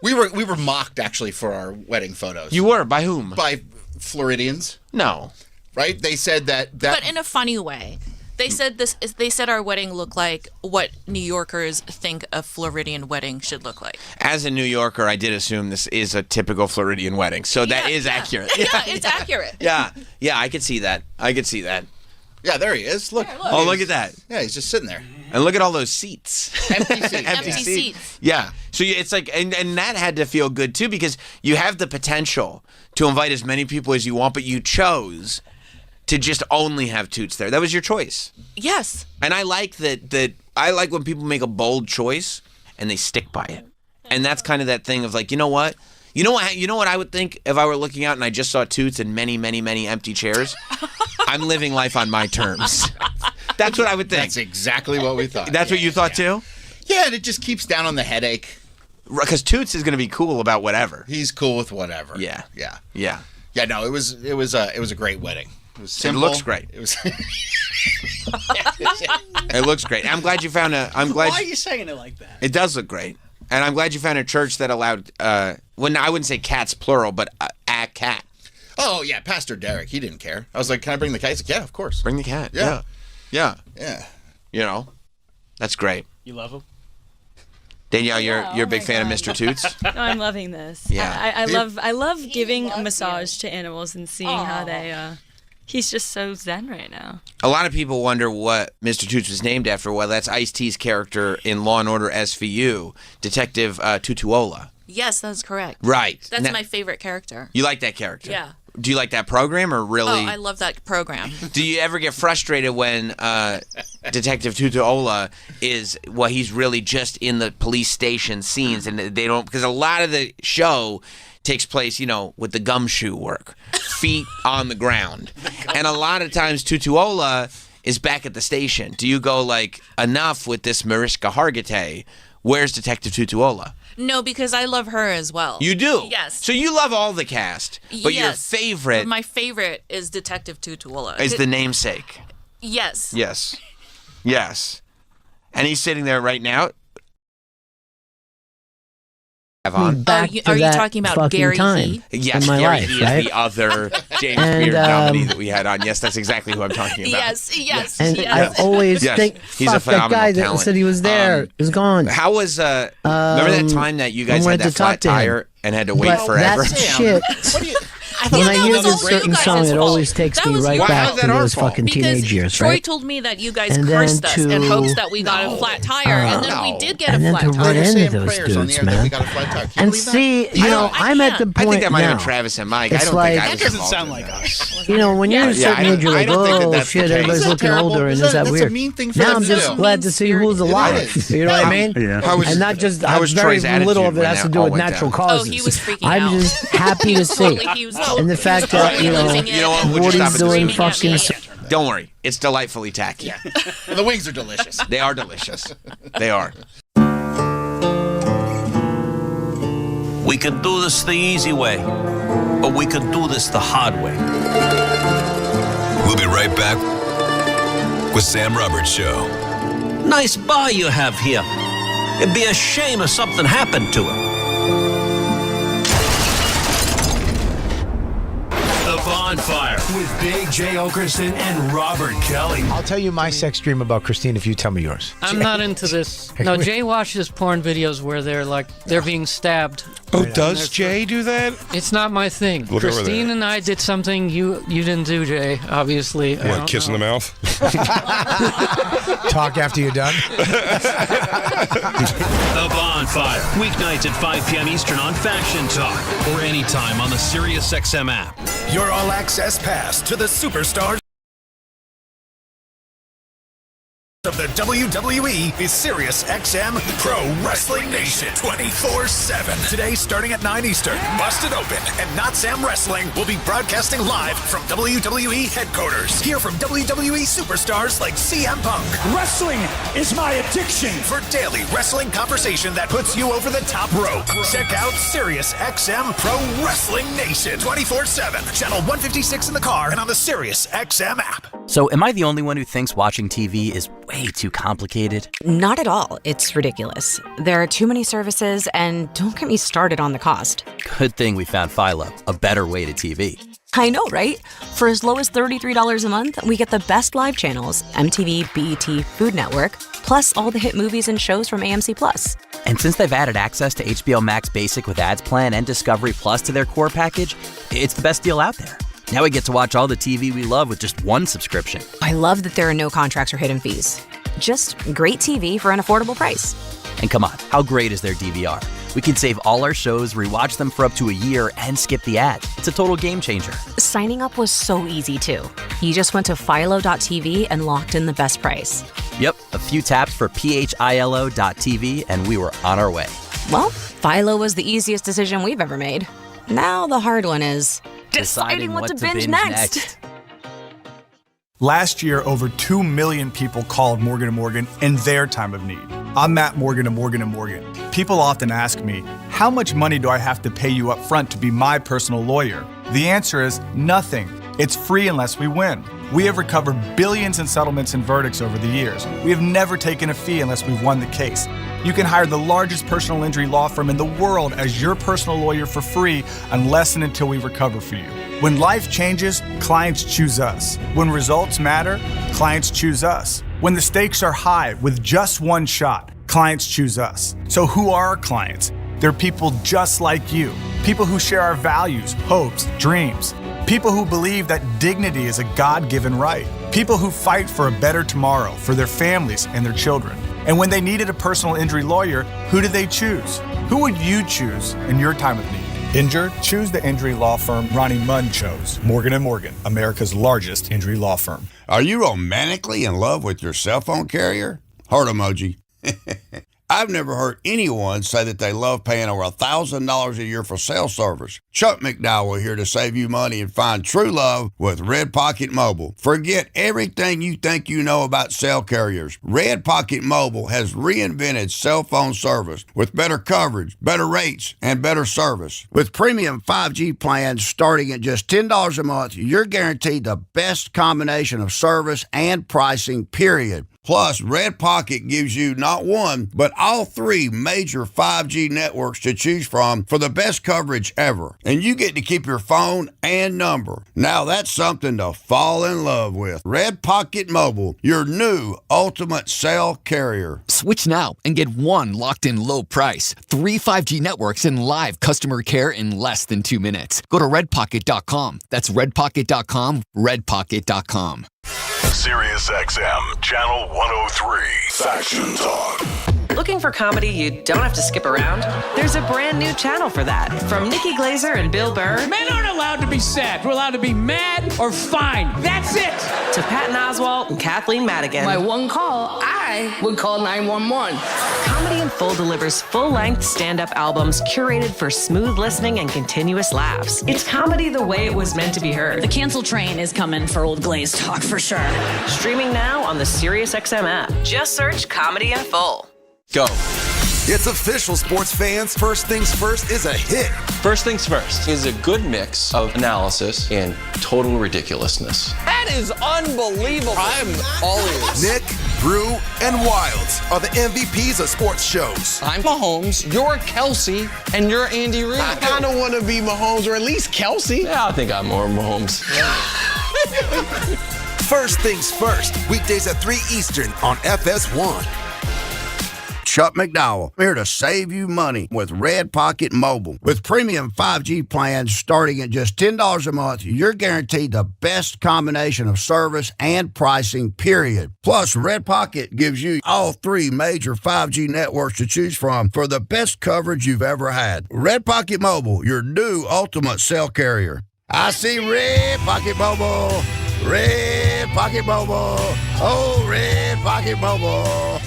We were mocked actually for our wedding photos. You were? By whom? By Floridians. No. Right? They said that But in a funny way. They said They said our wedding looked like what New Yorkers think a Floridian wedding should look like. As a New Yorker, I did assume this is a typical Floridian wedding, so that is accurate. Yeah, it's accurate. Yeah, I could see that. Yeah, there he is. Look. Oh, look at that. Yeah, he's just sitting there. And look at all those seats. Empty seats. Empty seats. Yeah. So it's like, and that had to feel good too, because you have the potential to invite as many people as you want, but you chose to just only have Toots there. That was your choice. Yes. And I like that. I like when people make a bold choice and they stick by it. And that's kind of that thing of like, you know what? You know what I would think if I were looking out and I just saw Toots and many, many, many empty chairs? I'm living life on my terms. That's what I would think. That's exactly what we thought. That's what you thought too? Yeah, and it just keeps down on the headache. Because Toots is going to be cool about whatever. He's cool with whatever. Yeah. Yeah, no, it was a great wedding. It was simple. It looks great. It was. It looks great. I'm glad you found Why are you saying it like that? It does look great. And I'm glad you found a church that allowed, I wouldn't say cats plural, but cat. Oh, yeah, Pastor Derek, he didn't care. I was like, can I bring the cat? He's like, yeah, of course. Bring the cat. Yeah. Yeah. Yeah. You know, that's great. You love him? Danielle, you're a big fan of Mr. Toots? No, I'm loving this. Yeah. I love giving a massage to animals and seeing how they. He's just so zen right now. A lot of people wonder what Mr. Toots was named after. Well, that's Ice-T's character in Law & Order SVU, Detective Tutuola. Yes, that's correct. Right. That's my favorite character. You like that character? Yeah. Do you like that program or really? Oh, I love that program. Do you ever get frustrated when Detective Tutuola he's really just in the police station scenes and they don't, because a lot of the show takes place, with the gumshoe work, feet on the ground. And a lot of times Tutuola is back at the station. Do you go enough with this Mariska Hargitay? Where's Detective Tutuola? No, because I love her as well. You do? Yes. So you love all the cast, but your favorite... My favorite is Detective Tutuola. Is the namesake. Yes. Yes. Yes. And he's sitting there right now. Are you talking about Gary He? Yes, my Gary life, He right? is the other James Beard nominee that we had on. Yes, that's exactly who I'm talking about. Yes. And I always think, he's a fuck, that guy phenomenal that said he was there is gone. How was, remember that time that you guys had that flat tire and had to wait forever? That shit. When I hear this certain song, it always takes me right back to those fucking teenage years, Troy right? told me that you guys cursed us in hopes that we got a flat tire, and then we did get a flat tire. And then to run into those dudes, man. And see, I'm at the point I think that might have now. been Travis and Mike. It's I don't like, think I was That doesn't involved sound in like that. us. when you're a certain age, you're like, oh shit, everybody's looking older, and is that weird? Now I'm just glad to see who's alive. You know what I mean? And not just very little of it has to do with natural causes. Oh, he was freaking out. I'm just happy to see, and the fact that You know what? We'll just Woody's stop at doing this. fucking. Don't worry, it's delightfully tacky. Yeah. And the wings are delicious. They are delicious. They are. We could do this the easy way, or we could do this the hard way. We'll be right back with Sam Roberts Show. Nice bar you have here. It'd be a shame if something happened to it. The Bonfire with Big J. Okerson and Robert Kelly. I'll tell you my sex dream about Christine if you tell me yours. I'm not into this. No, Jay watches porn videos where they're being stabbed. Oh, does Jay do that? It's not my thing. Look over Christine there. and I did something you didn't do, Jay, obviously. What, kiss in the mouth? Talk after you're done. The Bonfire. Weeknights at 5 p.m. Eastern on Faction Talk or anytime on the SiriusXM app. Your all-access pass to the superstars of the WWE is SiriusXM Pro Wrestling Nation 24/7. Today, starting at 9 Eastern, Busted Open and Not Sam Wrestling will be broadcasting live from WWE headquarters. Hear from WWE superstars like CM Punk. Wrestling is my addiction. For daily wrestling conversation that puts you over the top rope. Check out SiriusXM Pro Wrestling Nation 24/7. Channel 156 in the car and on the SiriusXM app. So am I the only one who thinks watching TV is way too complicated? Not at all. It's ridiculous. There are too many services, and don't get me started on the cost. Good thing we found Philo, a better way to TV. I know, right? For as low as $33 a month, we get the best live channels, MTV, BET, Food Network, plus all the hit movies and shows from AMC+. And since they've added access to HBO Max Basic with ads plan and Discovery Plus to their core package, it's the best deal out there. Now we get to watch all the TV we love with just one subscription. I love that there are no contracts or hidden fees. Just great TV for an affordable price. And come on, how great is their DVR? We can save all our shows, rewatch them for up to a year, and skip the ads. It's a total game changer. Signing up was so easy, too. You just went to philo.tv and locked in the best price. Yep, a few taps for philo.tv, and we were on our way. Well, Philo was the easiest decision we've ever made. Now the hard one is deciding what to binge next. Last year, over 2 million people called Morgan & Morgan in their time of need. I'm Matt Morgan of Morgan & Morgan. People often ask me, how much money do I have to pay you up front to be my personal lawyer? The answer is nothing. It's free unless we win. We have recovered billions in settlements and verdicts over the years. We have never taken a fee unless we've won the case. You can hire the largest personal injury law firm in the world as your personal lawyer for free unless and until we recover for you. When life changes, clients choose us. When results matter, clients choose us. When the stakes are high with just one shot, clients choose us. So who are our clients? They're people just like you. People who share our values, hopes, dreams. People who believe that dignity is a God-given right. People who fight for a better tomorrow for their families and their children. And when they needed a personal injury lawyer, who did they choose? Who would you choose in your time of need? Injured? Choose the injury law firm Ronnie Munn chose. Morgan & Morgan, America's largest injury law firm. Are you romantically in love with your cell phone carrier? Heart emoji. I've never heard anyone say that they love paying over $1,000 a year for cell service. Chuck McDowell here to save you money and find true love with Red Pocket Mobile. Forget everything you think you know about cell carriers. Red Pocket Mobile has reinvented cell phone service with better coverage, better rates, and better service. With premium 5G plans starting at just $10 a month, you're guaranteed the best combination of service and pricing, period. Plus, Red Pocket gives you not one, but all three major 5G networks to choose from for the best coverage ever. And you get to keep your phone and number. Now that's something to fall in love with. Red Pocket Mobile, your new ultimate cell carrier. Switch now and get one locked-in low price. 3 5G networks and live customer care in less than 2 minutes. Go to redpocket.com. That's redpocket.com, redpocket.com. SiriusXM, Channel 103. Faction Talk. Looking for comedy you don't have to skip around? There's a brand new channel for that. From Nikki Glazer and Bill Burr. Men aren't allowed to be sad. We're allowed to be mad or fine. That's it. To Patton Oswalt and Kathleen Madigan. My one call, I would call 911. Comedy in Full delivers full-length stand-up albums curated for smooth listening and continuous laughs. It's comedy the way it was meant to be heard. The cancel train is coming for old Glaze talk for sure. Streaming now on the SiriusXM app. Just search Comedy in Full. Go. It's official, sports fans. First Things First is a hit. First Things First is a good mix of analysis and total ridiculousness. That is unbelievable. I'm all ears. Nick, Drew, and Wilds are the MVPs of sports shows. I'm Mahomes, you're Kelsey, and you're Andy Reid. I kind of want to be Mahomes, or at least Kelsey. Yeah, I think I'm more Mahomes. First Things First, weekdays at 3 Eastern on FS1. Chuck McDowell here to save you money with Red Pocket Mobile. With premium 5G plans starting at just $10 a month, you're guaranteed the best combination of service and pricing, period. Plus, Red Pocket gives you all three major 5G networks to choose from for the best coverage you've ever had. Red Pocket Mobile, your new ultimate cell carrier. I see Red Pocket Mobile. Red Pocket Mobile. Oh, Red Pocket Mobile.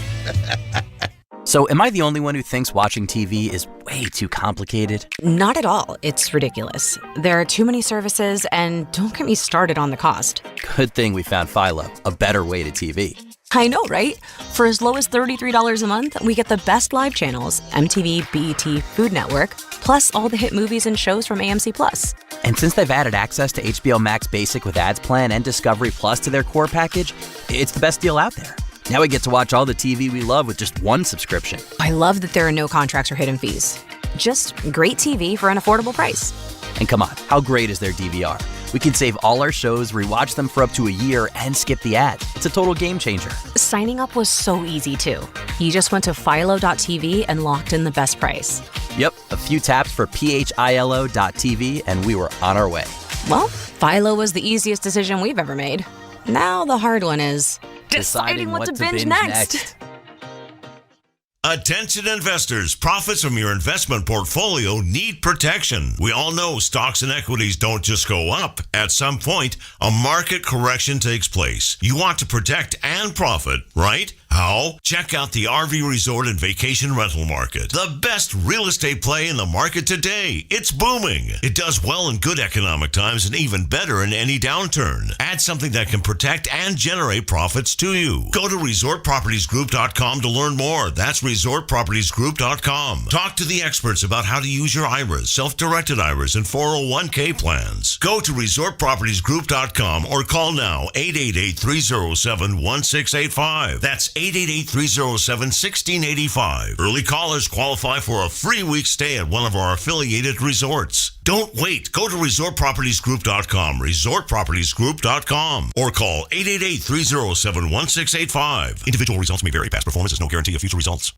So am I the only one who thinks watching TV is way too complicated? Not at all. It's ridiculous. There are too many services, and don't get me started on the cost. Good thing we found Philo, a better way to TV. I know, right? For as low as $33 a month, we get the best live channels, MTV, BET, Food Network, plus all the hit movies and shows from AMC+. And since they've added access to HBO Max Basic with ads plan and Discovery Plus to their core package, it's the best deal out there. Now we get to watch all the TV we love with just one subscription. I love that there are no contracts or hidden fees. Just great TV for an affordable price. And come on, how great is their DVR? We can save all our shows, rewatch them for up to a year, and skip the ads. It's a total game changer. Signing up was so easy, too. You just went to philo.tv and locked in the best price. Yep, a few taps for philo.tv, and we were on our way. Well, Philo was the easiest decision we've ever made. Now the hard one is deciding what to binge next. Attention investors, profits from your investment portfolio need protection. We all know stocks and equities don't just go up. At some point, a market correction takes place. You want to protect and profit, right? How? Check out the RV resort and vacation rental market. The best real estate play in the market today. It's booming. It does well in good economic times and even better in any downturn. Add something that can protect and generate profits to you. Go to resortpropertiesgroup.com to learn more. That's resortpropertiesgroup.com. Talk to the experts about how to use your IRAs, self-directed IRAs, and 401k plans. Go to resortpropertiesgroup.com or call now 888-307-1685. That's 888-307-1685. Early callers qualify for a free week stay at one of our affiliated resorts. Don't wait. Go to resortpropertiesgroup.com, resortpropertiesgroup.com, or call 888-307-1685. Individual results may vary. Past performance is no guarantee of future results.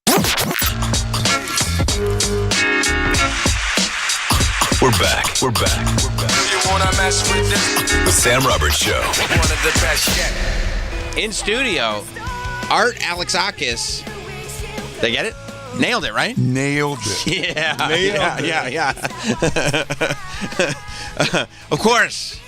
We're back. You wanna mess with this? The Sam Roberts Show. One of the best yet. In studio, Art Alexakis. They get it? Nailed it, right? Nailed it. Yeah. Of course,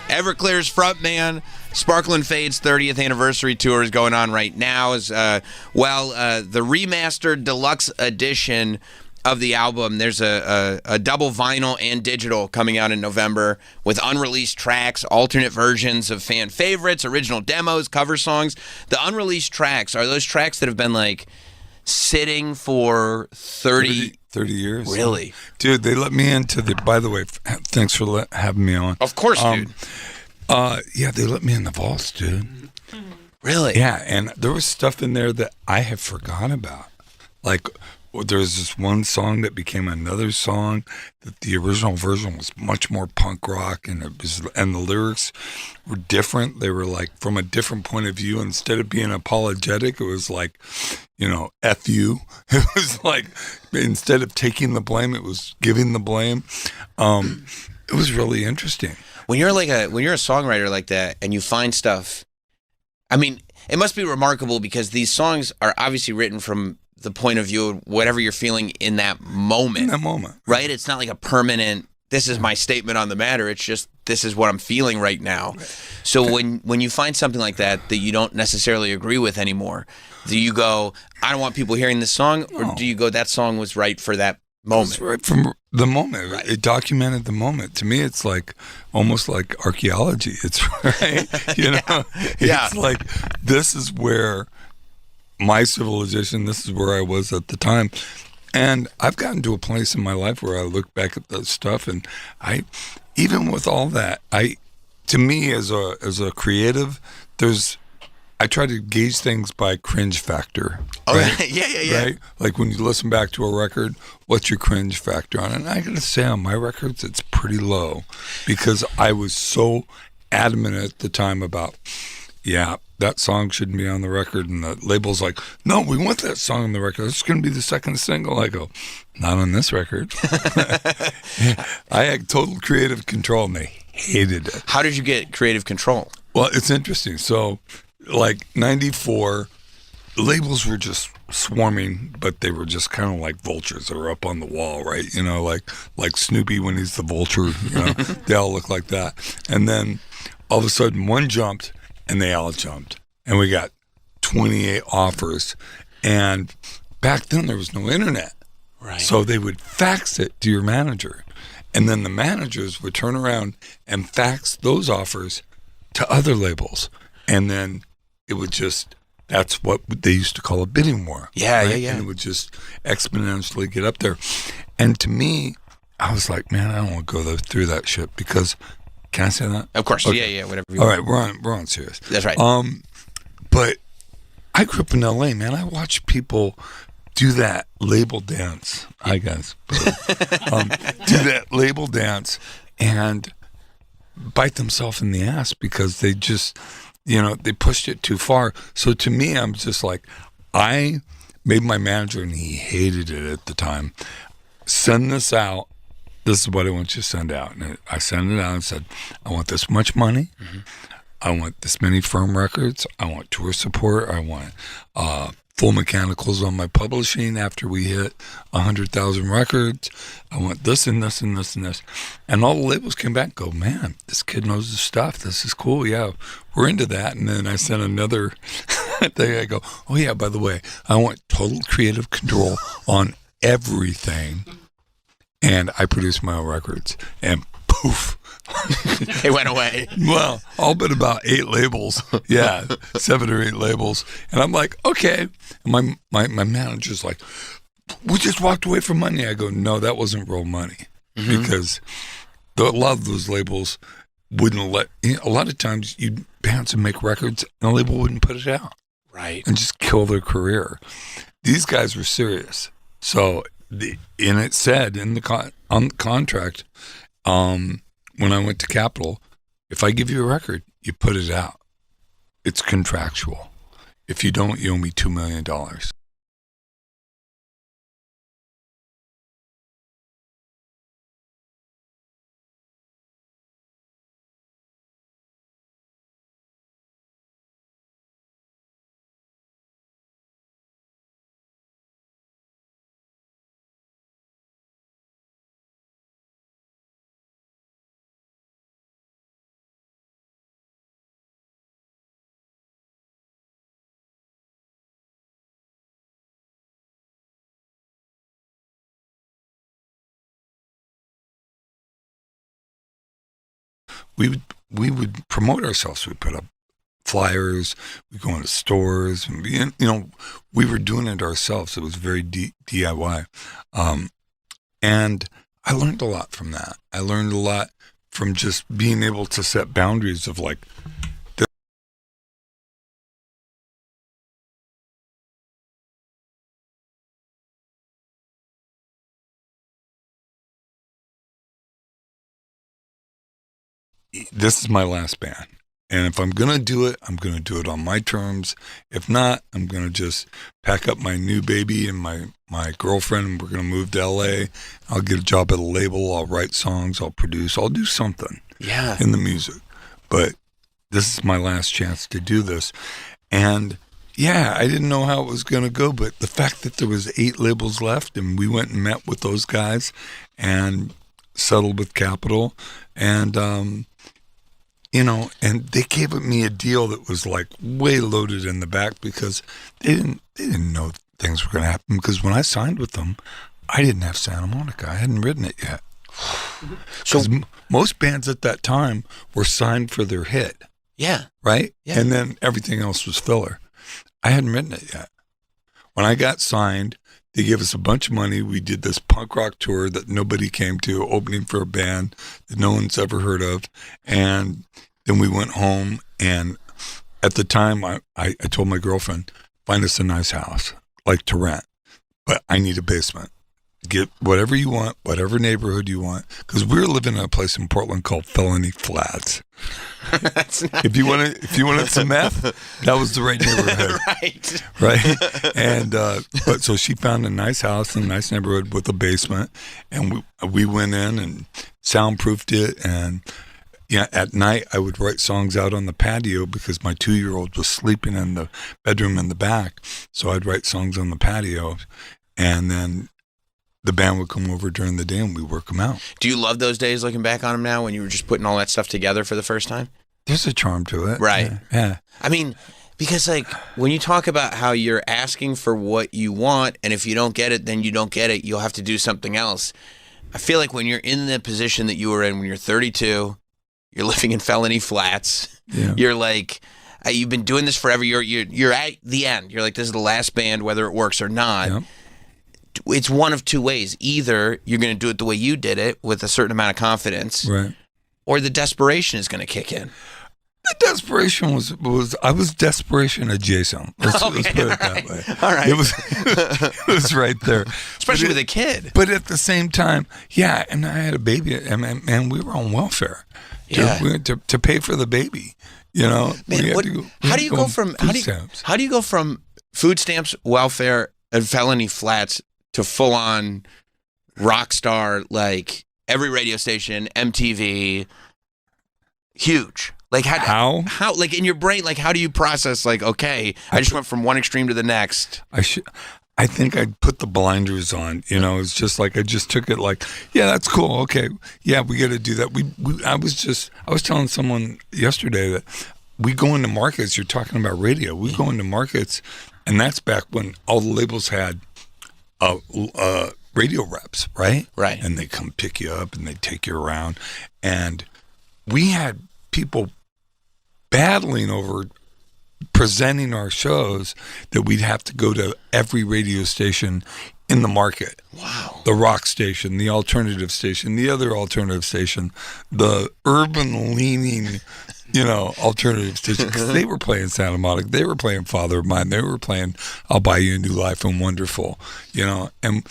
Everclear's frontman. Sparkle and Fade's 30th anniversary tour is going on right now. The remastered deluxe edition of the album, there's a double vinyl and digital coming out in November with unreleased tracks, alternate versions of fan favorites, original demos, cover songs. The unreleased tracks are those tracks that have been like sitting for 30 years. Really? Dude, they let me into the, by the way, thanks for having me on. Of course, dude. Yeah, they let me in the vaults, dude. Really? Yeah, and there was stuff in there that I had forgotten about. Like, there was this one song that became another song that the original version was much more punk rock, and the lyrics were different. They were like from a different point of view. Instead of being apologetic, it was like, F you. It was like, instead of taking the blame, it was giving the blame. It was really interesting. When you're a songwriter like that and you find stuff, I mean, it must be remarkable because these songs are obviously written from the point of view of whatever you're feeling in that moment. Right? It's not like a permanent, this is my statement on the matter. It's just, this is what I'm feeling right now. Right. So when you find something like that you don't necessarily agree with anymore, do you go, I don't want people hearing this song? Or do you go, that song was right for that moment? It's right from the moment. Right. It documented the moment. To me, it's like almost like archaeology. It's right. It's like, this is where my civilization, this is where I was at the time. And I've gotten to a place in my life where I look back at that stuff, and even with all that, to me as a creative, I try to gauge things by cringe factor. Right? Oh, yeah. Right? Like when you listen back to a record, what's your cringe factor on it? And I gotta say, on my records, it's pretty low because I was so adamant at the time about, that song shouldn't be on the record, and the label's like, no, we want that song on the record. It's going to be the second single. I go, not on this record. I had total creative control, and they hated it. How did you get creative control? Well, it's interesting. So, like 94, labels were just swarming, but they were just kind of like vultures. They were up on the wall, right? Like Snoopy when he's the vulture. They all look like that. And then all of a sudden, one jumped, and they all jumped. And we got 28 offers. And back then, there was no internet. Right. So they would fax it to your manager. And then the managers would turn around and fax those offers to other labels. And then it would just, that's what they used to call a bidding war. Yeah. And it would just exponentially get up there. And to me, I was like, man, I don't want to go through that shit because... Can I say that? Of course. Okay. Yeah, whatever you All want. right, we're on serious. That's right. But I grew up in LA, man. I watched people do that label dance. Hi, guys. Do that label dance and bite themselves in the ass because they just, they pushed it too far. So to me, I'm just like, I made my manager, and he hated it at the time, send this out. This is what I want you to send out. And I sent it out and said, I want this much money. Mm-hmm. I want this many firm records. I want tour support. I want full mechanicals on my publishing after we hit 100,000 records. I want this and this and this and this. And all the labels came back and go, man, this kid knows his stuff. This is cool. Yeah, we're into that. And then I sent another thing. I go, oh, yeah, by the way, I want total creative control on everything. And I produced my own records, and poof. They went away. Well, all but about 8 labels. Yeah, 7 or 8 labels. And I'm like, okay. And my manager's like, we just walked away from money. I go, no, that wasn't real money. Mm-hmm. Because a lot of those labels wouldn't let, a lot of times you'd bounce and make records, and the label wouldn't put it out. Right. And just kill their career. These guys were serious. So, and it said on the contract, when I went to Capitol, if I give you a record, you put it out. It's contractual. If you don't, you owe me $2 million. We would promote ourselves. We put up flyers. We go into stores, and we were doing it ourselves. It was very DIY, and I learned a lot from that. I learned a lot from just being able to set boundaries of like. This is my last band. And if I'm going to do it, I'm going to do it on my terms. If not, I'm going to just pack up my new baby and my girlfriend, and we're going to move to LA. I'll get a job at a label. I'll write songs. I'll produce. I'll do something in the music. But this is my last chance to do this. And yeah, I didn't know how it was going to go, but the fact that there was 8 labels left, and we went and met with those guys and settled with Capitol, and and they gave me a deal that was like way loaded in the back because they didn't know things were going to happen. Because when I signed with them, I didn't have Santa Monica. I hadn't written it yet. So most bands at that time were signed for their hit. Yeah. Right? Yeah. And then everything else was filler. I hadn't written it yet. When I got signed, they gave us a bunch of money. We did this punk rock tour that nobody came to, opening for a band that no one's ever heard of. And then we went home, and at the time, I told my girlfriend, find us a nice house, like to rent, but I need a basement. Get whatever you want, whatever neighborhood you want, because we were living in a place in Portland called Felony Flats. That's not if you wanted some meth, that was the right neighborhood. Right. And but so she found a nice house in a nice neighborhood with a basement, and we went in and soundproofed it. And at night I would write songs out on the patio because my 2-year-old was sleeping in the bedroom in the back. So I'd write songs on the patio, and then the band would come over during the day and we work them out. Do you love those days looking back on them now when you were just putting all that stuff together for the first time? There's a charm to it. Right. Yeah. I mean, because like when you talk about how you're asking for what you want, and if you don't get it, then you don't get it, you'll have to do something else. I feel like when you're in the position that you were in when you're 32, you're living in Felony Flats, you're like, you've been doing this forever, you're at the end. You're like, this is the last band, whether it works or not. Yep. It's one of two ways. Either you're going to do it the way you did it with a certain amount of confidence, right, or the desperation is going to kick in. The desperation was I was desperation adjacent. Let's put it that way. All right. It was right there. Especially with a kid. But at the same time, yeah, and I had a baby, and we were on welfare. To pay for the baby. Man, how do you go from food stamps, welfare, and Felony Flats to full on rock star, like every radio station, MTV, huge? Like how like in your brain, like how do you process like, okay, I just went from one extreme to the next? I think I put the blinders on, it's just like I just took it like, yeah, that's cool. Okay. Yeah, we got to do that. I was telling someone yesterday that we go into markets, you're talking about radio. We go into markets, and that's back when all the labels had radio reps, right? Right. And they come pick you up and they take you around. And we had people battling over presenting our shows that we'd have to go to every radio station in the market. Wow. The rock station, the alternative station, the other alternative station, the urban leaning alternative stations, because they were playing Santa Monica, they were playing Father of Mine, they were playing I'll Buy You a New Life and Wonderful, and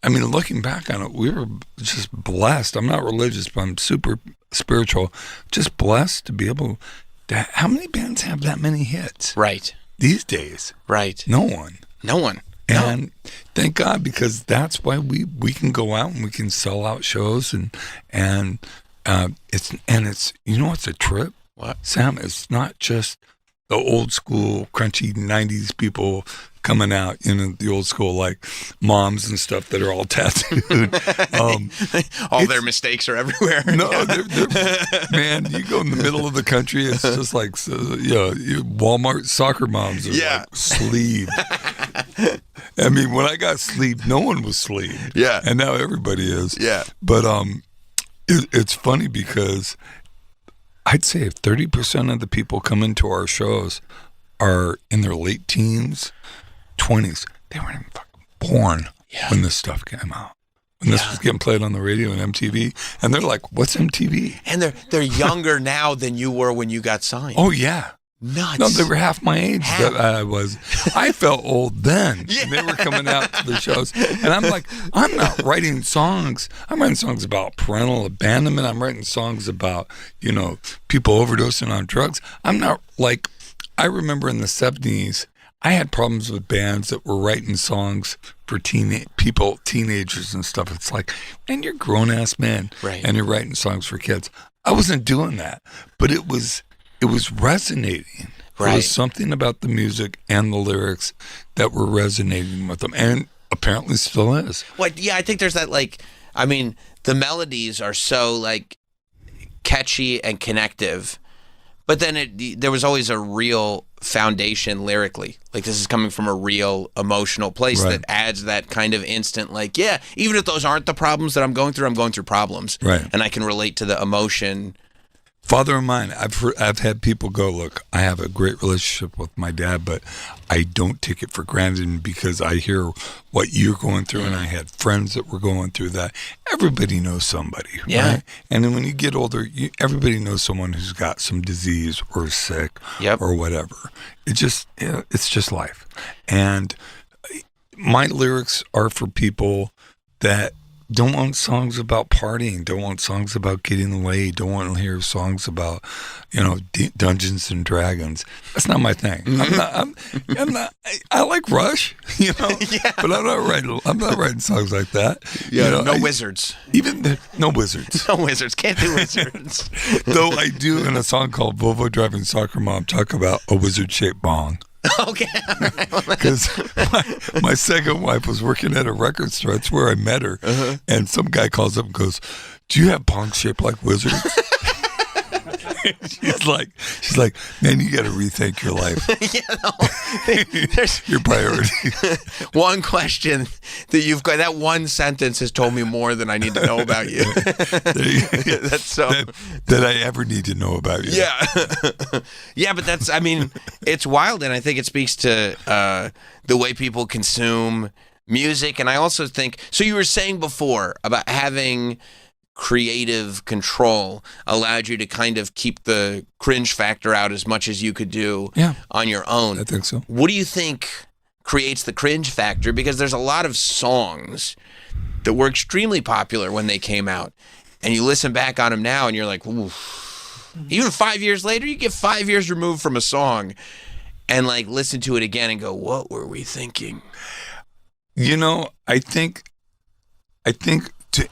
I mean, looking back on it, we were just blessed. I'm not religious, but I'm super spiritual. Just blessed to be able to. How many bands have that many hits? Right. These days. Right. No one. And thank God, because that's why we can go out and we can sell out shows and it's it's a trip. What? Sam, it's not just the old school crunchy 90s people coming out, the old school like moms and stuff that are all tattooed. All their mistakes are everywhere. No, they're, man, you go in the middle of the country, it's just like Walmart soccer moms are like sleeved. I mean, when I got sleeved, no one was sleeved. Yeah. And now everybody is. Yeah. But it's funny because I'd say if 30% of the people come into our shows are in their late teens, 20s, they weren't even fucking born when this stuff came out. When this was getting played on the radio and MTV, and they're like, "What's MTV?" And they're younger now than you were when you got signed. Oh yeah, nuts. No, they were half my age that I was. I felt old then. And they were coming out to the shows, and I'm like, I'm not writing songs. I'm writing songs about parental abandonment. I'm writing songs about people overdosing on drugs. I'm not like. I remember in the 70s. I had problems with bands that were writing songs for teenagers and stuff. It's like, man, you're grown-ass men, right, and you're writing songs for kids. I wasn't doing that, but it was resonating. Right. There was something about the music and the lyrics that were resonating with them, and apparently still is. Well, yeah, I think there's that, the melodies are so, catchy and connective. But then there was always a real foundation lyrically. Like, this is coming from a real emotional place that adds that kind of instant, even if those aren't the problems that I'm going through problems. Right. And I can relate to the emotion. Father of Mine, I've had people go, look, I have a great relationship with my dad, but I don't take it for granted because I hear what you're going through, and I had friends that were going through that. Everybody knows somebody, right? And then when you get older, everybody knows someone who's got some disease or sick or whatever. It's just life. And my lyrics are for people that don't want songs about partying, don't want songs about getting laid, don't want to hear songs about, Dungeons and Dragons. That's not my thing. I'm not. I like Rush, but I'm not writing songs like that. Yeah, no wizards. No wizards. No wizards. Can't do wizards. Though I do in a song called Volvo Driving Soccer Mom talk about a wizard-shaped bong. Okay. Because my second wife was working at a record store. That's where I met her. And some guy calls up and goes, "Do you have bongs shaped like wizards?" She's like, man, you got to rethink your life. There's your priority. One question that you've got, that one sentence has told me more than I need to know about you. That's so that I ever need to know about you. Yeah. Yeah, but it's wild, and I think it speaks to the way people consume music. And I also think, so you were saying before about having creative control allowed you to kind of keep the cringe factor out as much as you could do on your own. I think so. What do you think creates the cringe factor? Because there's a lot of songs that were extremely popular when they came out, and you listen back on them now and you're like, ooh. Even 5 years later, you get 5 years removed from a song and listen to it again and go, what were we thinking? I think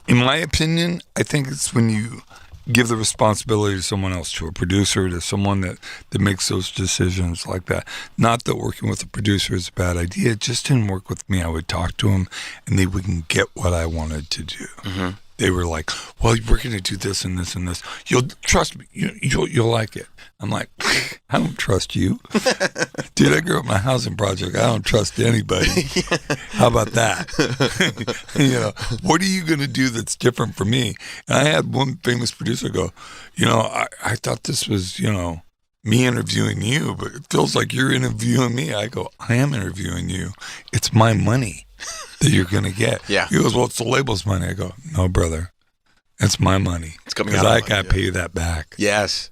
in my opinion, I think it's when you give the responsibility to someone else, to a producer, to someone that makes those decisions like that. Not that working with a producer is a bad idea. It just didn't work with me. I would talk to them, and they wouldn't get what I wanted to do. Mm-hmm. They were like, well, we're going to do this and this and this. You'll trust me. You'll like it. I'm like, I don't trust you. Dude, I grew up in a housing project. I don't trust anybody. How about that? What are you going to do that's different from me? And I had one famous producer go, I thought this was, me interviewing you, but it feels like you're interviewing me. I go, I am interviewing you. It's my money that you're going to get. Yeah. He goes, well, it's the label's money. I go, no, brother. It's my money. It's coming out. Because I got to pay you that back. Yes.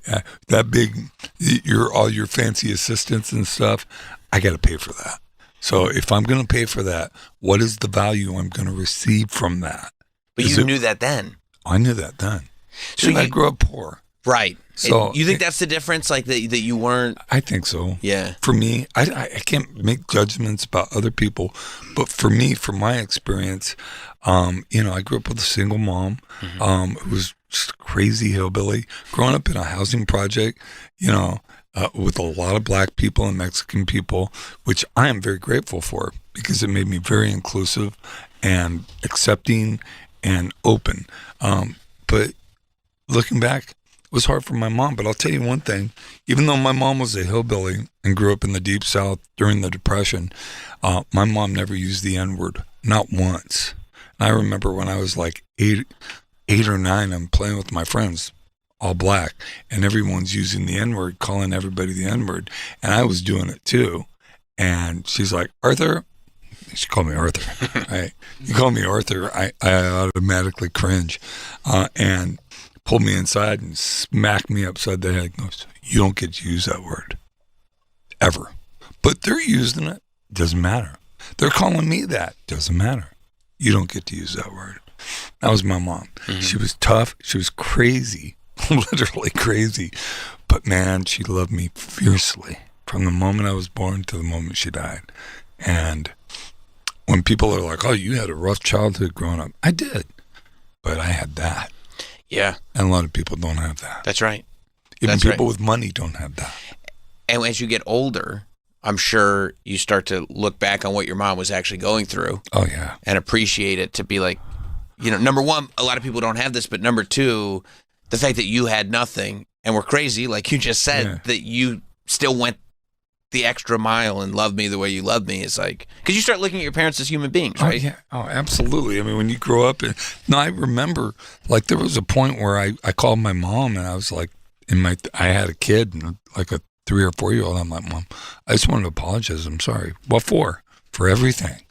That big, all your fancy assistants and stuff, I got to pay for that. So if I'm going to pay for that, what is the value I'm going to receive from that? But you knew that then. I knew that then. So I grew up poor. Right. So you think that's the difference, like that you weren't? I think so. Yeah. For me, I can't make judgments about other people, but for me, from my experience, I grew up with a single mom who was just a crazy hillbilly, growing up in a housing project, with a lot of black people and Mexican people, which I am very grateful for because it made me very inclusive and accepting and open. But looking back, it was hard for my mom, but I'll tell you one thing. Even though my mom was a hillbilly and grew up in the Deep South during the Depression, my mom never used the N-word, not once. And I remember when I was like eight or nine, I'm playing with my friends, all black, and everyone's using the N-word, calling everybody the N-word, and I was doing it too. And she's like, Arthur, she called me Arthur, right? You call me Arthur, I automatically cringe, and pulled me inside and smacked me upside the head and goes, you don't get to use that word, ever. But they're using it, doesn't matter. They're calling me that, doesn't matter. You don't get to use that word. That was my mom. Mm-hmm. She was tough, she was crazy, literally crazy. But man, she loved me fiercely from the moment I was born to the moment she died. And when people are like, oh, you had a rough childhood growing up, I did. But I had that. Yeah. And a lot of people don't have that. That's right. Even people with money don't have that. And as you get older, I'm sure you start to look back on what your mom was actually going through. Oh, yeah. And appreciate it, to be like, number one, a lot of people don't have this, but number two, the fact that you had nothing and were crazy, like you just said, that you still went the extra mile and loved me the way you loved me, is like, because you start looking at your parents as human beings, right? Oh, yeah. Oh, absolutely. I mean, when you grow up, I remember, like, there was a point where I called my mom and I was like, I had a kid, and like a 3 or 4 year old. I'm like, Mom, I just wanted to apologize. I'm sorry. What for? For everything.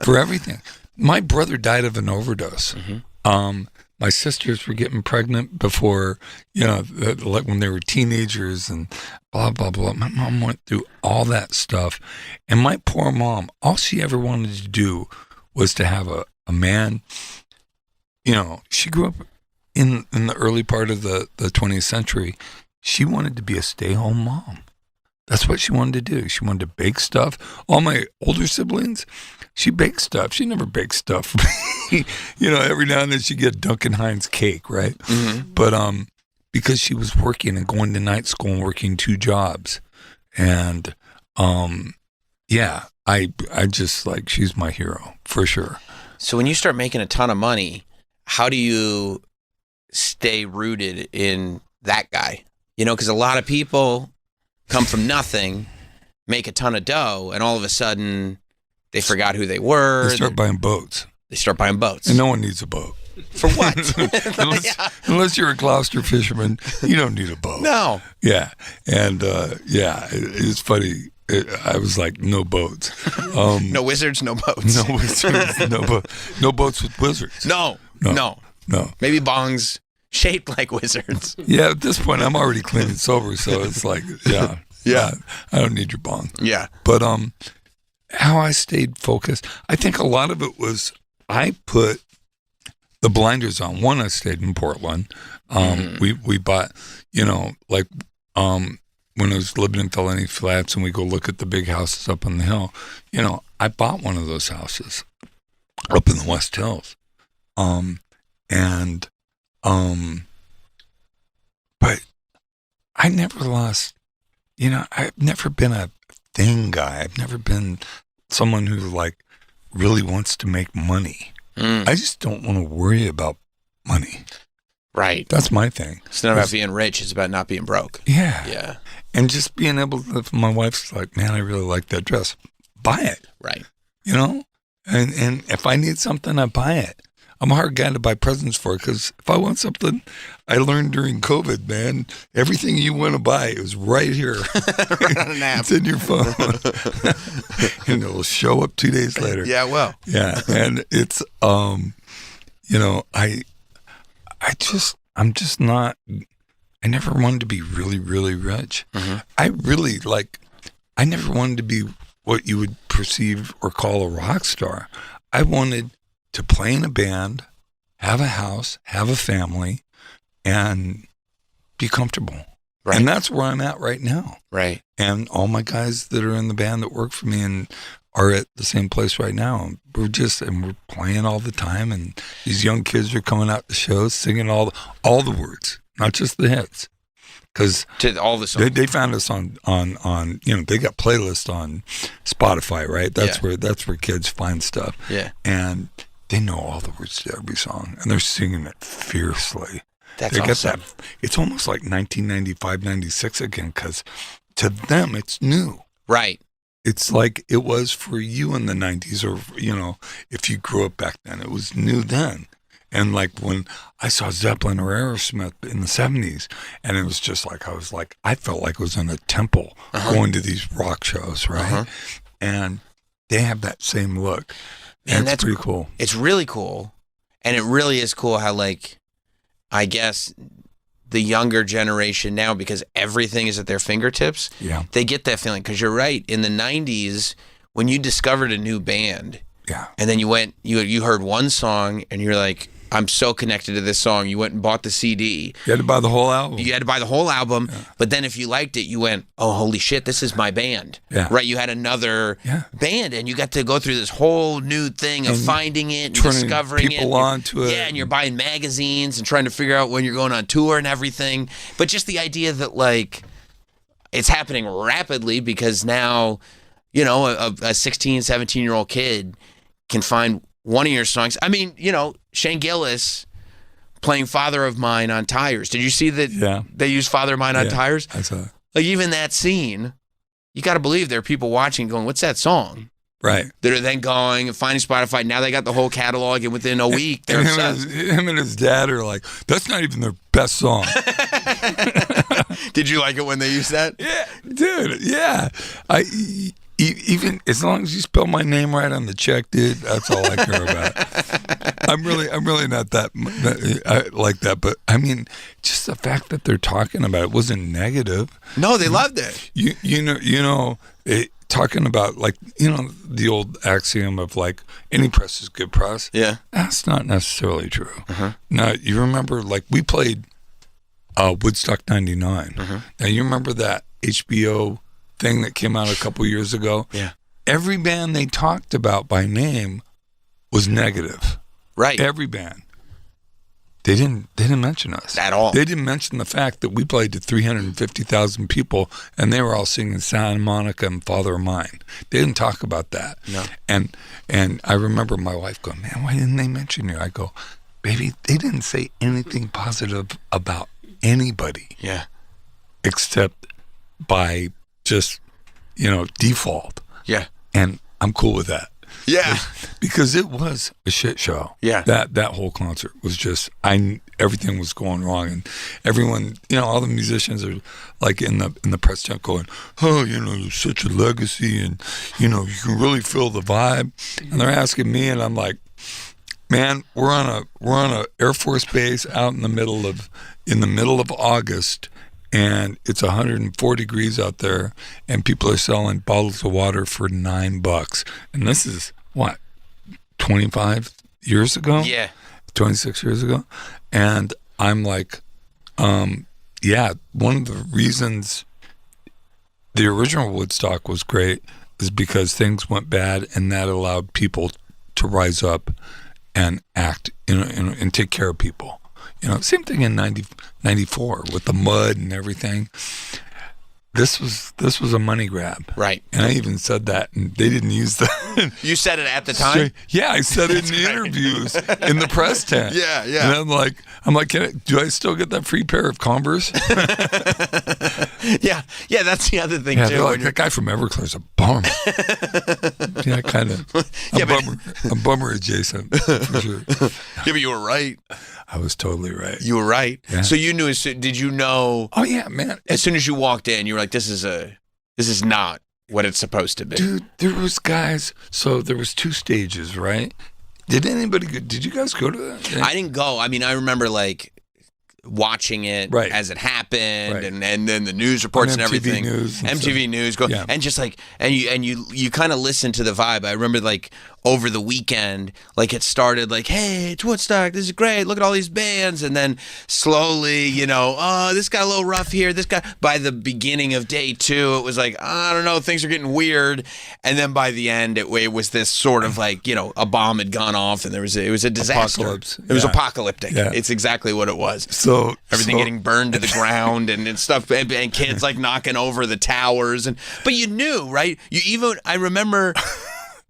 For everything. My brother died of an overdose. Mm-hmm. My sisters were getting pregnant before, like when they were teenagers and blah, blah, blah. My mom went through all that stuff. And my poor mom, all she ever wanted to do was to have a man. She grew up in the early part of the 20th century. She wanted to be a stay-home mom. That's what she wanted to do. She wanted to bake stuff. All my older siblings, she baked stuff. She never baked stuff for me. Every now and then she'd get Duncan Hines cake, right? Mm-hmm. But because she was working and going to night school and working 2 jobs. And, I just, like, she's my hero, for sure. So when you start making a ton of money, how do you stay rooted in that guy? Because a lot of people come from nothing, make a ton of dough, and all of a sudden they forgot who they were. They start buying boats. And no one needs a boat. For what? unless you're a Gloucester fisherman, you don't need a boat. No. Yeah. And, it's funny. I was like, no boats. No wizards, no boats. No wizards, no boats with wizards. No. Maybe bongs shaped like wizards. Yeah, at this point, I'm already clean and sober, so it's like, yeah. I don't need your bong. Yeah. But how I stayed focused, I think a lot of it was I put the blinders on. One, I stayed in Portland. We bought, when I was living in Felony Flats and we go look at the big houses up on the hill, I bought one of those houses up in the West Hills. But I never lost, I've never been a thing guy. I've never been someone who like really wants to make money. I just don't want to worry about money. Right. That's my thing. It's not about being rich. It's about not being broke. Yeah. Yeah. And just being able to, if my wife's like, man, I really like that dress, buy it. Right. And if I need something, I buy it. I'm a hard guy to buy presents for, because if I want something, I learned during COVID, man, everything you want to buy is right here. Right on an app. It's in your phone. And it'll show up 2 days later. Yeah, well. Yeah. And it's, I'm just not. I never wanted to be really, really rich. I never wanted to be what you would perceive or call a rock star. I wanted to play in a band, have a house, have a family, and be comfortable. Right. And that's where I'm at right now. Right. And all my guys that are in the band that work for me and are at the same place right now. We're playing all the time, and these young kids are coming out to shows singing all the words, not just the hits. Because all the songs. They found us on they got playlists on Spotify, right? That's where kids find stuff. Yeah. And they know all the words to every song, and they're singing it fiercely. That's awesome. It's almost like 1995, 96 again, because to them it's new. Right. It's like it was for you in the 90s, or if you grew up back then, it was new then. And like when I saw Zeppelin or Aerosmith in the 70s, and it was just like, I felt like I was in a temple going to these rock shows, right? And they have that same look. And that's pretty cool. It's really cool. And it really is cool how, like, I guess the younger generation now, because everything is at their fingertips, they get that feeling. Because you're right. In the 90s, when you discovered a new band, and then you heard one song, and you're like, I'm so connected to this song. You went and bought the CD. You had to buy the whole album. You had to buy the whole album. Yeah. But then if you liked it, you went, oh, holy shit, this is my band. Yeah. Right? You had another band, and you got to go through this whole new thing of finding it and discovering people onto it. Yeah, and you're buying magazines and trying to figure out when you're going on tour and everything. But just the idea that, like, it's happening rapidly because now, a 16, 17-year-old kid can find one of your songs. I mean, Shane Gillis playing Father of Mine on Tires. Did you see that they used Father of Mine on Tires? I saw it. Like, even that scene, you got to believe there are people watching going, what's that song? Right. That are then going and finding Spotify. Now they got the whole catalog, and within a week, they're obsessed. Him and his dad are like, that's not even their best song. Did you like it when they used that? Yeah, dude, yeah. Even as long as you spell my name right on the check, dude, that's all I care about. I'm really not that like that, but I mean, just the fact that they're talking about it wasn't negative. No, they loved it. Talking about, like, the old axiom of, like, any press is good press. Yeah, that's not necessarily true. Now, you remember, like, we played Woodstock '99. Now, you remember that HBO thing that came out a couple years ago? Yeah. Every band they talked about by name was negative. Right. Every band. They didn't mention us at all. They didn't mention the fact that we played to 350,000 people, and they were all singing Santa Monica and Father of Mine. They didn't talk about that. No. And I remember my wife going, man, why didn't they mention you? I go, baby, they didn't say anything positive about anybody. Yeah. Except by just, default. Yeah. And I'm cool with that. Yeah. Because it was a shit show. Yeah. That whole concert was just, everything was going wrong, and everyone, all the musicians are like in the press tent going, oh, there's such a legacy, and you can really feel the vibe. And they're asking me, and I'm like, man, we're on a Air Force base out in the middle of August, and it's 104 degrees out there, and people are selling bottles of water for $9. And this is, what, 25 years ago? Yeah. 26 years ago? And I'm like, one of the reasons the original Woodstock was great is because things went bad, and that allowed people to rise up and act, and take care of people. Same thing in 94 with the mud and everything. This was a money grab. Right. And I even said that, and they didn't use that. You said it at the time? Yeah, I said it in the interviews in the press tent. Yeah, yeah. And I'm like, do I still get that free pair of Converse? Yeah, that's the other thing, too. They're like, that guy from Everclear's a bummer. Yeah, kind of. I'm bummer adjacent, for sure. Yeah, but you were right. I was totally right. You were right. Yeah. So you knew. Did you know? Oh yeah, man. As soon as you walked in, you were like, "This is not what it's supposed to be." Dude, there was guys. So there was two stages, right? Did anybody go? Did you guys go to that? I didn't go. I mean, I remember like watching it as it happened, and then the news reports and everything. MTV News, and just like and you kind of listen to the vibe. I remember like over the weekend, like it started like, hey, it's Woodstock, this is great, look at all these bands, and then slowly, this got a little rough here, this got. By the beginning of day 2, it was like, I don't know, things are getting weird, and then by the end, it was this sort of like, a bomb had gone off, and it was a disaster. Apocalypse. It was apocalyptic. Yeah. It's exactly what it was. So everything getting burned to the ground and stuff, and kids like knocking over the towers, but you knew, right? I remember.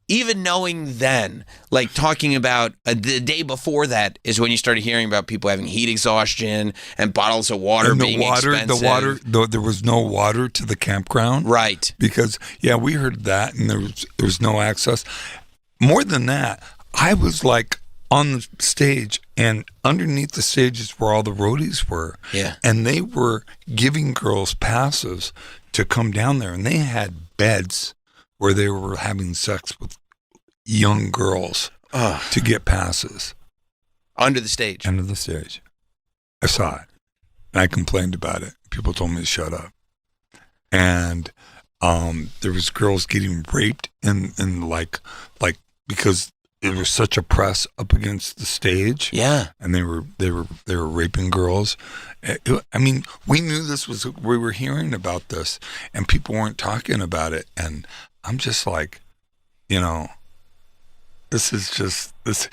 Even knowing then, like talking about the day before that is when you started hearing about people having heat exhaustion and bottles of water being expensive. There was no water to the campground. Right. Because, we heard that, and there was no access. More than that, I was like on the stage, and underneath the stage is where all the roadies were. Yeah. And they were giving girls passes to come down there, and they had beds where they were having sex with young girls to get passes. Under the stage. Under the stage. I saw it. And I complained about it. People told me to shut up. And there was girls getting raped and like because it was such a press up against the stage. Yeah. And they were raping girls. I mean, we knew we were hearing about this, and people weren't talking about it. And I'm just like, this is just this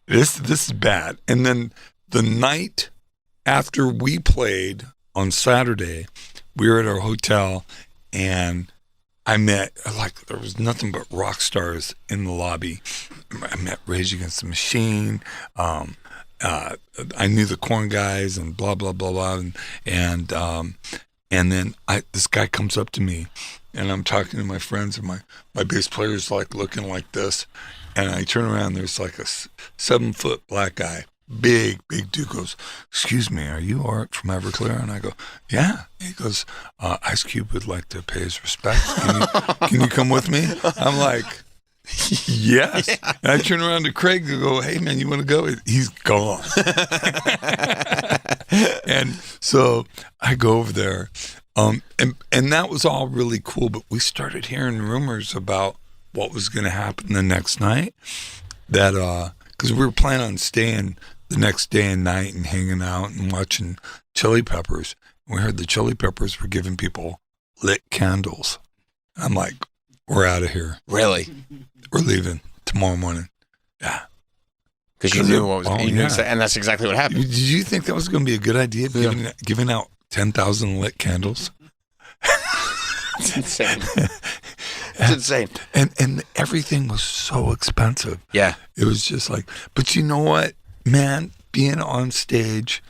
is bad. And then the night after we played on Saturday, we were at our hotel, and I met, like, there was nothing but rock stars in the lobby. I met Rage Against the Machine. I knew the Korn guys and blah blah blah blah, and then this guy comes up to me, and I'm talking to my friends, and my bass player's like looking like this, and I turn around, there's like a 7-foot black guy, big dude, goes, "Excuse me, are you Art from Everclear?" And I go, "Yeah." He goes, "Ice Cube would like to pay his respects. Can you come with me?" I'm like, yes. Yeah. And I turn around to Craig and go, "Hey man, you want to go?" He's gone. And so I go over there, and that was all really cool. But we started hearing rumors about what was going to happen the next night. That because we were planning on staying the next day and night and hanging out and watching Chili Peppers. We heard the Chili Peppers were giving people lit candles. I'm like, we're out of here. Really? We're leaving tomorrow morning. Yeah. Because you knew what was going to happen. And that's exactly what happened. Did you think that was going to be a good idea, giving out 10,000 lit candles? It's insane. It's insane. And everything was so expensive. Yeah. It was just like, but you know what, man? Being on stage,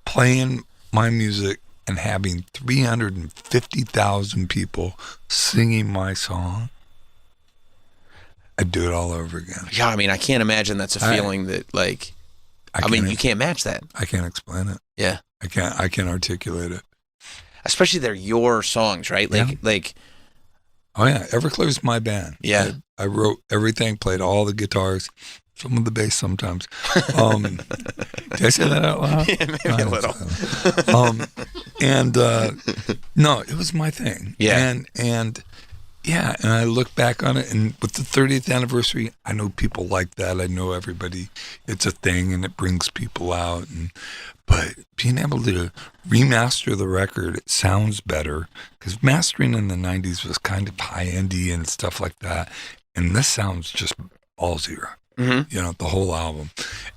playing my music, and having 350,000 people singing my song, I'd do it all over again. Yeah, I mean, I can't imagine that's a feeling that, like, you can't match that. I can't explain it. Yeah. I can't articulate it. Especially they're your songs, right? Like. Oh yeah, Everclear's my band. Yeah. I wrote everything, played all the guitars, some of the bass sometimes. Did I say that out loud? Yeah, maybe a little. No, it was my thing. Yeah. And I look back on it, and with the 30th anniversary, I know people like that. I know everybody, it's a thing, and it brings people out. But being able to remaster the record, it sounds better, because mastering in the 90s was kind of high-endy and stuff like that. And this sounds just ballsier. Mm-hmm. The whole album,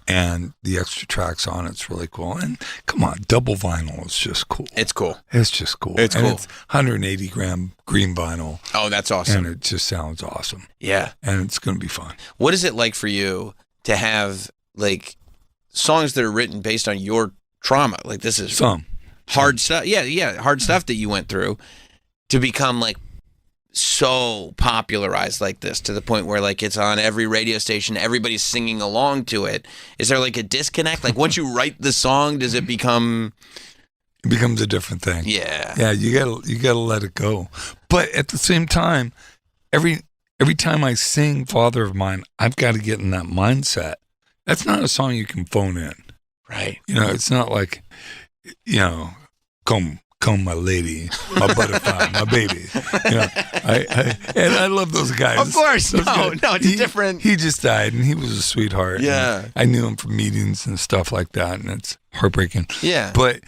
and the extra tracks on it's really cool. And come on, double vinyl is just cool. It's cool. It's just cool. It's cool. It's 180 gram green vinyl. Oh, that's awesome. And it just sounds awesome. Yeah. And it's going to be fun. What is it like for you to have like songs that are written based on your trauma? Like this is hard stuff. Yeah, hard stuff that you went through to become like so popularized like this, to the point where like it's on every radio station, everybody's singing along to it. Is there like a disconnect? Like once you write the song, does it become? It becomes a different thing. Yeah. Yeah, you gotta let it go. But at the same time, every every time I sing Father of Mine, I've got to get in that mindset. That's not a song you can phone in. Right. It's not like, come my lady, my butterfly, my baby. And I love those guys. Of course. No, it's different. He just died, and he was a sweetheart. Yeah. I knew him from meetings and stuff like that, and it's heartbreaking. Yeah. But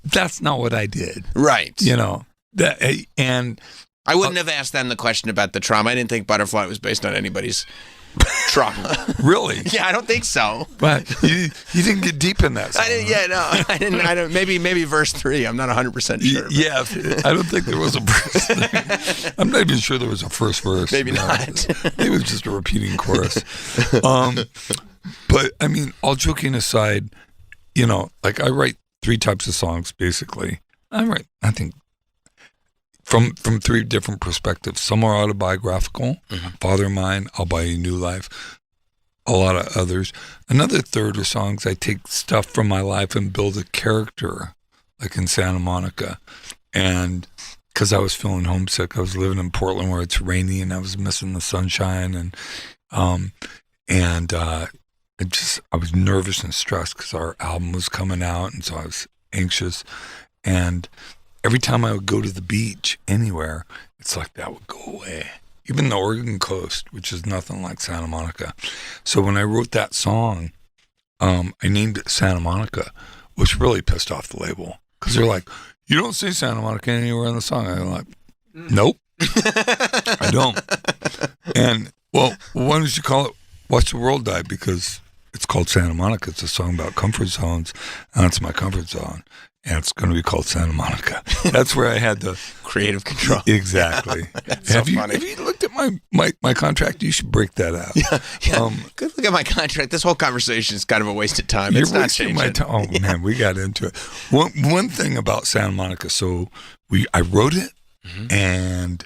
that's not what I did. Right. And I wouldn't have asked them the question about the trauma. I didn't think Butterfly was based on anybody's trauma. Really? Yeah, I don't think so. But you didn't get deep in that song. I didn't. Maybe verse 3. I'm not 100% sure. Yeah, I don't think there was a verse. I'm not even sure there was a first verse. Maybe not. It was just a repeating chorus. But I mean, all joking aside, like I write 3 types of songs basically. I think from 3 different perspectives. Some are autobiographical. Father of Mine, I'll Buy You New Life. A lot of others. Another third are songs I take stuff from my life and build a character, like in Santa Monica. And because I was feeling homesick, I was living in Portland where it's rainy and I was missing the sunshine. And I was nervous and stressed because our album was coming out. And so I was anxious. And every time I would go to the beach anywhere, it's like that would go away. Even the Oregon coast, which is nothing like Santa Monica. So when I wrote that song, I named it Santa Monica, which really pissed off the label. Because they're like, you don't say Santa Monica anywhere in the song. I'm like, nope, I don't. And, well, why don't you call it Watch the World Die? Because it's called Santa Monica. It's a song about comfort zones, and it's my comfort zone. And it's going to be called Santa Monica. That's where I had the creative control. Exactly. Have you looked at my contract? You should break that out. Yeah. Good look at my contract. This whole conversation is kind of a waste of time. It's not changing. My time. Oh man, we got into it. One thing about Santa Monica. So I wrote it, and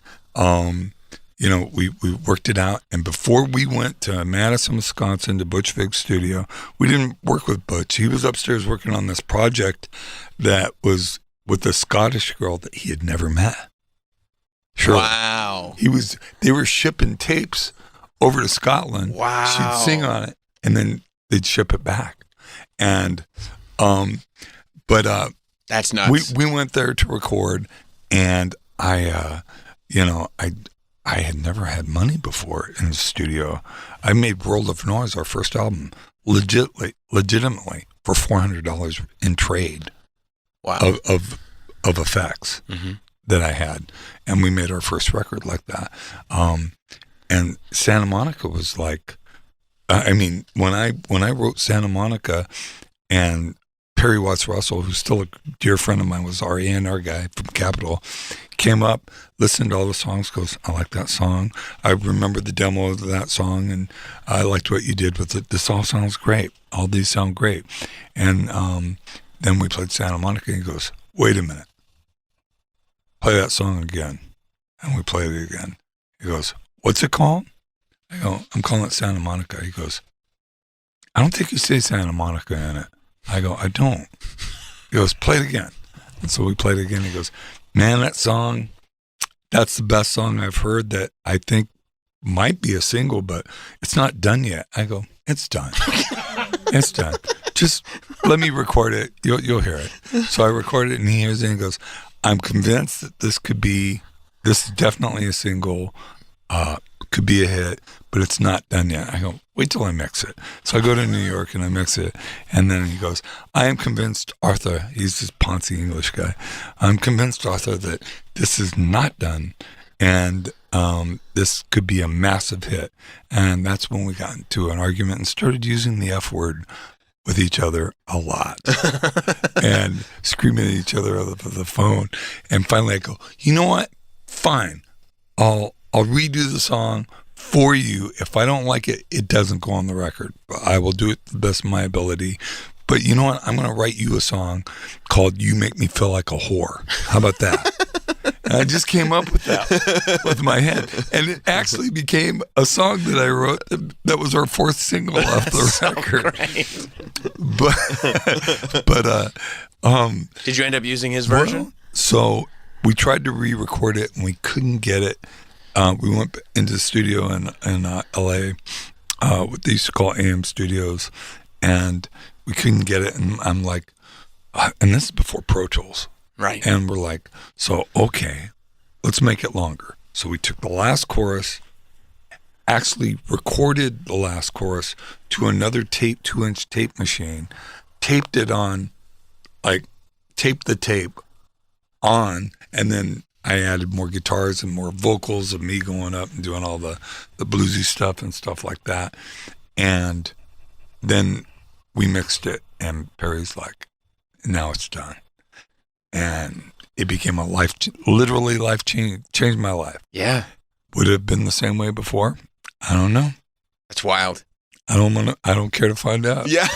we worked it out. And before we went to Madison, Wisconsin, to Butch Vig's studio, we didn't work with Butch. He was upstairs working on this project that was with a Scottish girl that he had never met. Sure. Wow. They were shipping tapes over to Scotland. Wow. She'd sing on it, and then they'd ship it back. And, that's nuts. We went there to record, and I had never had money before in the studio. I made World of Noise, our first album, legitimately for $400 in trade. Wow. Of effects that I had. And we made our first record like that. And Santa Monica was like, when I wrote Santa Monica, and Perry Watts Russell, who's still a dear friend of mine, was our A&R guy from Capitol, came up, listened to all the songs, goes, I like that song. I remember the demo of that song, and I liked what you did with it. This all sounds great. All these sound great. And then we played Santa Monica, and he goes, wait a minute. Play that song again. And we played it again. He goes, what's it called? I go, I'm calling it Santa Monica. He goes, I don't think you say Santa Monica in it. I go, I don't. He goes, play it again. And so we played it again. He goes, man, that song, that's the best song I've heard that I think might be a single, but it's not done yet. I go, it's done. It's done. Just let me record it. You'll hear it. So I recorded it, and he hears it, and he goes, I'm convinced that this is definitely a single, could be a hit, but it's not done yet. I go, wait till I mix it. So I go to New York and I mix it. And then he goes, I am convinced, Arthur, he's this Ponzi English guy. I'm convinced, Arthur, that this is not done. And this could be a massive hit. And that's when we got into an argument and started using the F word with each other a lot and screaming at each other over the phone. And finally I go, you know what? Fine. I'll redo the song for you. If I don't like it, it doesn't go on the record. I will do it to the best of my ability. But you know what? I'm going to write you a song called You Make Me Feel Like a Whore. How about that? And I just came up with that with my head. And it actually became a song that I wrote that was our 4th single off the record. Did you end up using his version? Well, so we tried to re-record it, and we couldn't get it we went into the studio in L.A., what they used to call AM Studios, and we couldn't get it. And I'm like, and this is before Pro Tools. Right. And we're like, so, okay, let's make it longer. So we took the last chorus, actually recorded the last chorus to another 2-inch tape machine, taped it on, like, taped the tape on, and then I added more guitars and more vocals of me going up and doing all the bluesy stuff and stuff like that. And then we mixed it, and Perry's like, now it's done. And it became literally life change, changed my life. Yeah. Would it have been the same way before? I don't know. That's wild. I don't care to find out. Yeah.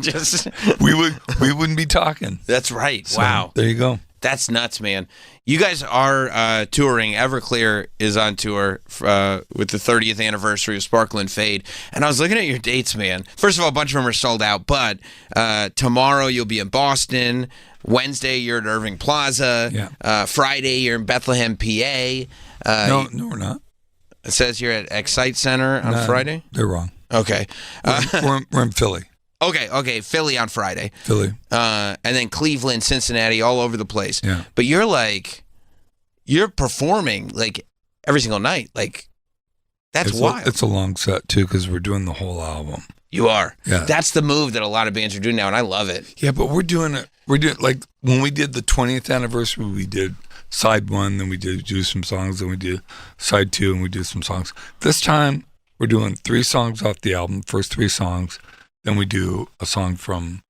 Just we wouldn't be talking. That's right. So, wow. There you go. That's nuts, man. You guys are touring. Everclear is on tour with the 30th anniversary of Sparkle and Fade. And I was looking at your dates, man. First of all, a bunch of them are sold out. But tomorrow you'll be in Boston. Wednesday you're at Irving Plaza. Yeah. Friday you're in Bethlehem, PA. No, we're not. It says you're at Excite Center on Friday. They're wrong. Okay. We're in Philly. Okay, Philly on Friday. Philly. And then Cleveland, Cincinnati, all over the place. Yeah. But you're performing like every single night. Like, that's wild. It's a long set, too, because we're doing the whole album. You are. Yeah. That's the move that a lot of bands are doing now, and I love it. Yeah, but we're doing it. Like, when we did the 20th anniversary, we did side 1, then we do some songs, then we did side 2, and we do some songs. This time, we're doing 3 songs off the album, first 3 songs. Then we do a song from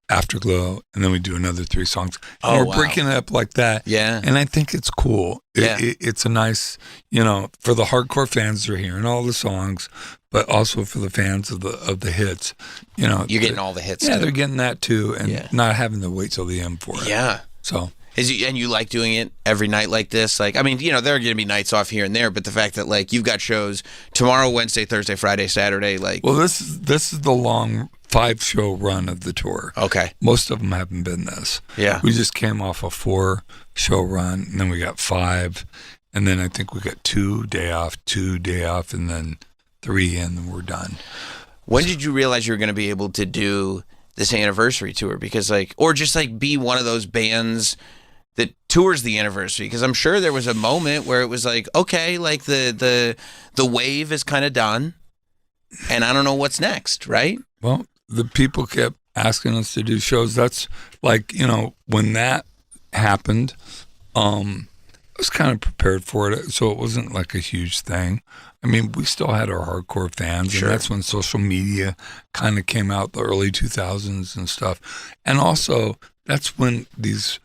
Afterglow, and then we do another 3 songs. And we're breaking it up like that. Yeah. And I think it's cool. Yeah. It's a nice, for the hardcore fans that are hearing all the songs, but also for the fans of the hits. You're getting all the hits. Yeah, too. they're getting that too, and not having to wait till the end for it. Yeah. So. And you like doing it every night like this? Like, I mean, there are going to be nights off here and there, but the fact that like you've got shows tomorrow, Wednesday, Thursday, Friday, Saturday, like. Well, this is the long 5-show run of the tour. Okay. Most of them haven't been this. Yeah. We just came off a 4-show run, and then we got 5, and then I think we got 2 day off, and then 3, and then we're done. When did you realize you were going to be able to do this anniversary tour? Because or just be one of those bands that tours the anniversary, because I'm sure there was a moment where it was like, okay, like the wave is kind of done, and I don't know what's next, right? Well, the people kept asking us to do shows. That's like, when that happened, I was kind of prepared for it, so it wasn't like a huge thing. I mean, we still had our hardcore fans, Sure. and that's when social media kind of came out, the early 2000s and stuff. And also, that's when these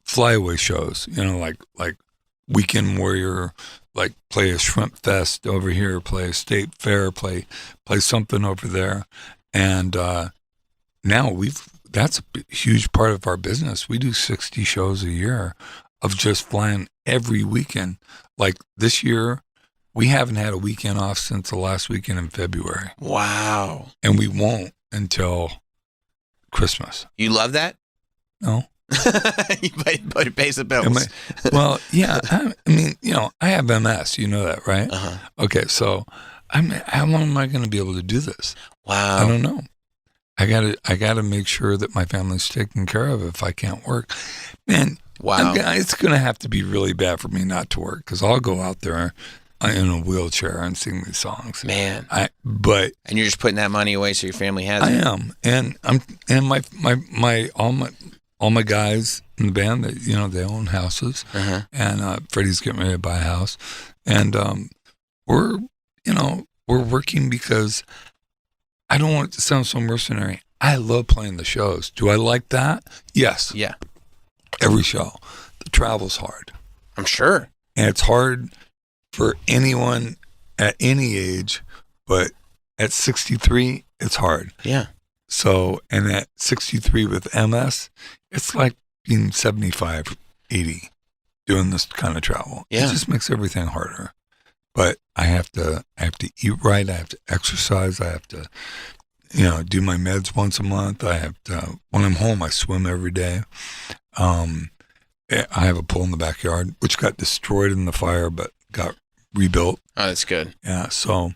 flyaway shows, like Weekend Warrior, like play a Shrimp Fest over here, play a State Fair, play something over there. And now that's a huge part of our business. We do 60 shows a year of just flying every weekend. Like this year, we haven't had a weekend off since the last weekend in February. Wow. And we won't until Christmas. You love that? No. But it pays the bills. Well, yeah. I mean, I have MS. You know that, right? Uh-huh. Okay, so how long am I going to be able to do this? Wow. I don't know. I gotta make sure that my family's taken care of if I can't work. Man, wow. It's going to have to be really bad for me not to work, because I'll go out there in a wheelchair and sing these songs. Man. And you're just putting that money away so your family has I it. am. And my all my guys in the band, they own houses. Uh-huh. And Freddie's getting ready to buy a house. And we're working because I don't want it to sound so mercenary. I love playing the shows. Do I like that? Yes. Yeah. Every show. The travel's hard. I'm sure. And it's hard for anyone at any age, but at 63, it's hard. Yeah. So, and at 63 with MS, it's like being 75, 80, doing this kind of travel. Yeah. It just makes everything harder. But I have to eat right. I have to exercise. I have to, do my meds once a month. I have to, when I'm home, I swim every day. I have a pool in the backyard, which got destroyed in the fire, but got rebuilt. Oh, that's good. Yeah. So,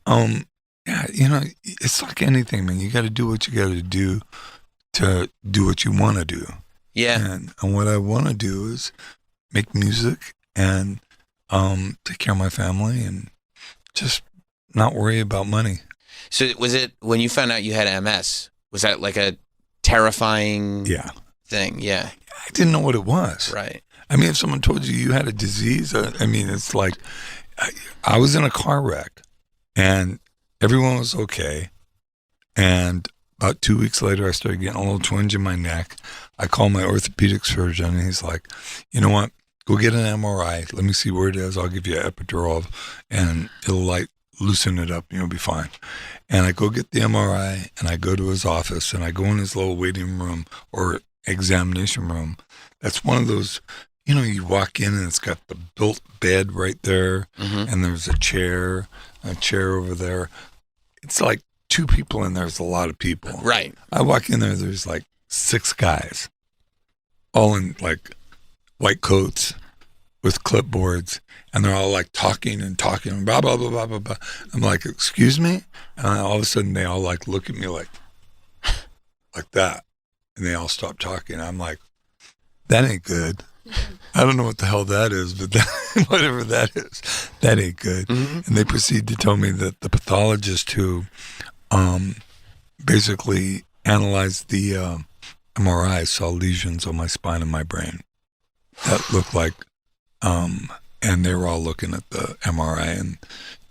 yeah, you know, it's like anything, man. You got to do what you got to do what you want to do. Yeah. And what I want to do is make music and take care of my family and just not worry about money. So was it, when you found out you had MS, was that like a terrifying thing? Yeah. I didn't know what it was. Right. I mean, if someone told you had a disease, I mean, it's like, I was in a car wreck and everyone was okay. And about 2 weeks later, I started getting a little twinge in my neck. I called my orthopedic surgeon and he's like, you know what? Go get an MRI. Let me see where it is. I'll give you an epidural and it'll like loosen it up and you'll be fine. And I go get the MRI and I go to his office and I go in his little waiting room or examination room. That's one of those, you know, you walk in and it's got the built bed right there and there's a chair over there. It's like 2 people in there. There's a lot of people. Right. I walk in there, there's like 6 guys, all in like white coats with clipboards, and they're all like talking, blah, blah, blah, blah, blah, blah. I'm like, excuse me? And all of a sudden they all like look at me like that. And they all stop talking. I'm like, that ain't good. I don't know what the hell that is, but whatever that is, that ain't good. And they proceed to tell me that the pathologist who basically analyzed the MRI saw lesions on my spine and my brain that looked like, and they were all looking at the MRI, and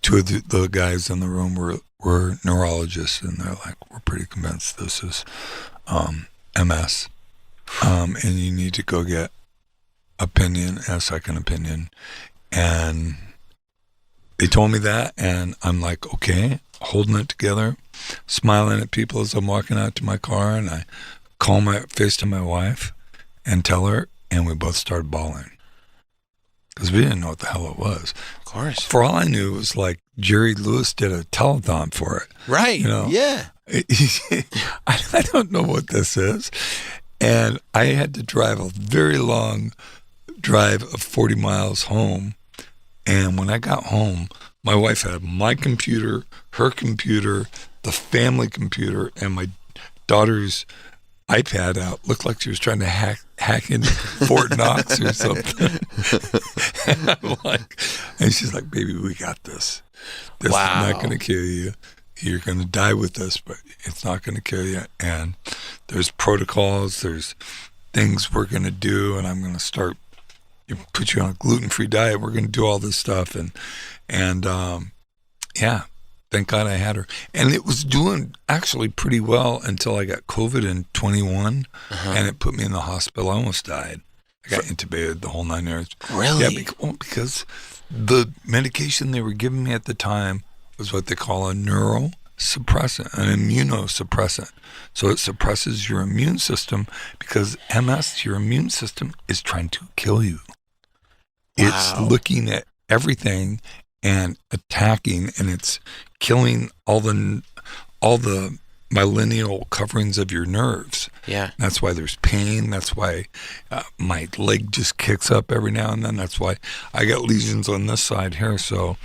2 of the guys in the room were neurologists, and they're like, we're pretty convinced this is MS, and you need to go get a second opinion. And they told me that, and I'm like, okay, holding it together, smiling at people as I'm walking out to my car, and I call FaceTime my wife and tell her, and we both started bawling because we didn't know what the hell it was. Of course. For all I knew, it was like Jerry Lewis did a telethon for it. Right. You know? Yeah. I don't know what this is. And I had to drive a very long drive of 40 miles home. And when I got home, my wife had my computer, her computer, the family computer, and my daughter's iPad out. Looked like she was trying to hack into Fort Knox or something. And she's like, baby, we got this. This is not going to kill you. You're going to die with this, but it's not going to kill you. And there's protocols, there's things we're going to do, and I'm going to start, put you on a gluten-free diet. We're going to do all this stuff. And yeah, thank God I had her. And it was doing actually pretty well until I got COVID in 21, and it put me in the hospital. I almost died. I got intubated, the whole 9 yards. Really? Yeah, because the medication they were giving me at the time was what they call a neurosuppressant, an immunosuppressant. So it suppresses your immune system because MS, your immune system, is trying to kill you. Wow. It's looking at everything and attacking, and it's killing all the myelinial coverings of your nerves. Yeah. That's why there's pain. That's why my leg just kicks up every now and then. That's why I got lesions on this side here. So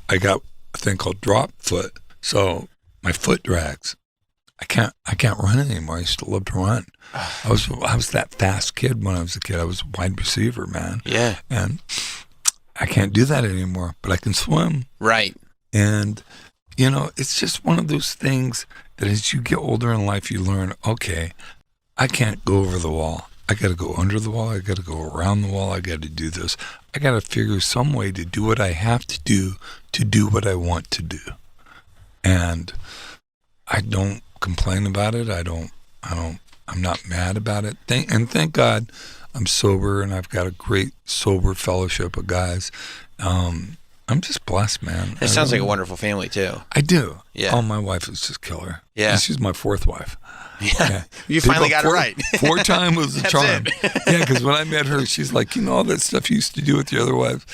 I got a thing called drop foot. So my foot drags. I can't run anymore. I used to love to run. I was that fast kid when I was a kid. I was a wide receiver, man. Yeah. And I can't do that anymore, but I can swim. Right. And, you know, it's just one of those things that as you get older in life, you learn, okay, I can't go over the wall. I got to go under the wall. I got to go around the wall. I got to do this. I got to figure some way to do what I have to do what I want to do. And I don't complain about it. I'm not mad about it. Thank God I'm sober and I've got a great sober fellowship of guys. I'm just blessed, man. It sounds like a wonderful family too. I do. Yeah. Oh, my wife is just killer. Yeah. And she's my 4th wife. Yeah. You finally got it right. 4 time was a That's charm. it. Yeah, because when I met her, she's like, you know, all that stuff you used to do with the other wives,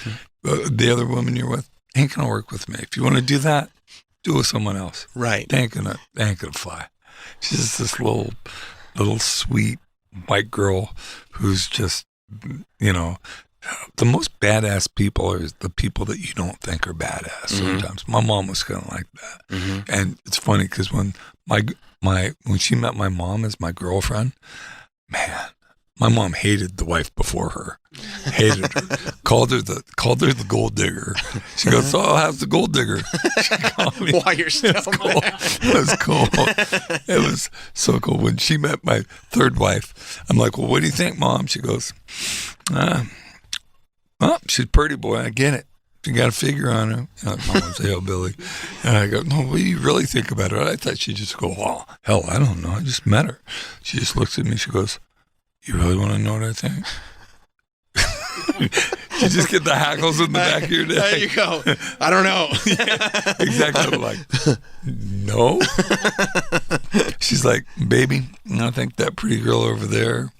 the other woman you're with, ain't gonna work with me. If you want to do that, do it with someone else. Right. They ain't gonna fly. She's just this little sweet white girl who's just you know, the most badass people are the people that you don't think are badass. Sometimes my mom was kind of like that, and it's funny because when when she met my mom as my girlfriend, man, my mom hated the wife before her, hated her, called her the gold digger. She goes, "Oh, how's the gold digger?" She called me. While you're still cool. It was cool. It was so cool. When she met my third wife, I'm like, "Well, what do you think, Mom?" She goes, "Well, she's pretty, boy. I get it. You got a figure on her." Mom's a hillbilly. And I go, "No, what do you really think about her?" I thought she'd just go, "Oh, hell, I don't know. I just met her." She just looks at me. She goes, "You really want to know what I think?" You just get the hackles in the back of your neck. There you go. I don't know. Yeah, exactly. I'm like, no. She's like, "Baby, I think that pretty girl over there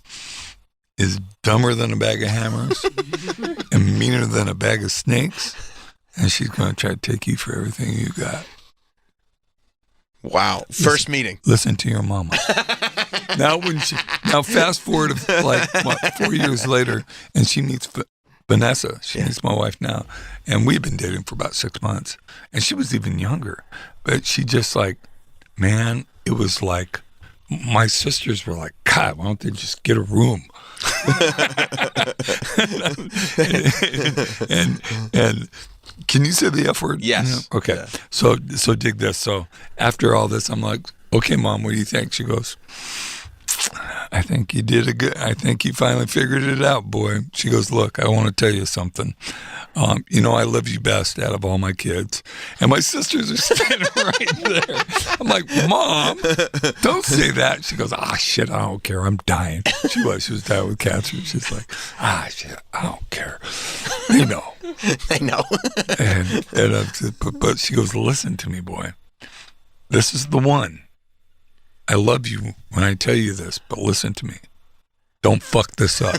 is dumber than a bag of hammers and meaner than a bag of snakes, and she's going to try to take you for everything you got." Wow. First meeting. Listen to your mama. Now fast forward like 4 years later, and she meets Vanessa. She meets my wife now, and we've been dating for about 6 months, and she was even younger, but she just like, man, it was like my sisters were like, "God, why don't they just get a room?" and can you say the F word? Yes. Okay. Yeah. So dig this. So after all this, I'm like, "Okay, Mom, what do you think?" She goes, "I think you did I think you finally figured it out, boy." She goes, "Look, I want to tell you something. I love you best out of all my kids." And my sisters are standing right there. I'm like, "Mom, don't say that." She goes, "Shit, I don't care. I'm dying." She was dying with cancer. She's like, "Shit, I don't care." They know. They know. and I said, but she goes, "Listen to me, boy. This is the one. I love you when I tell you this, but listen to me. Don't fuck this up."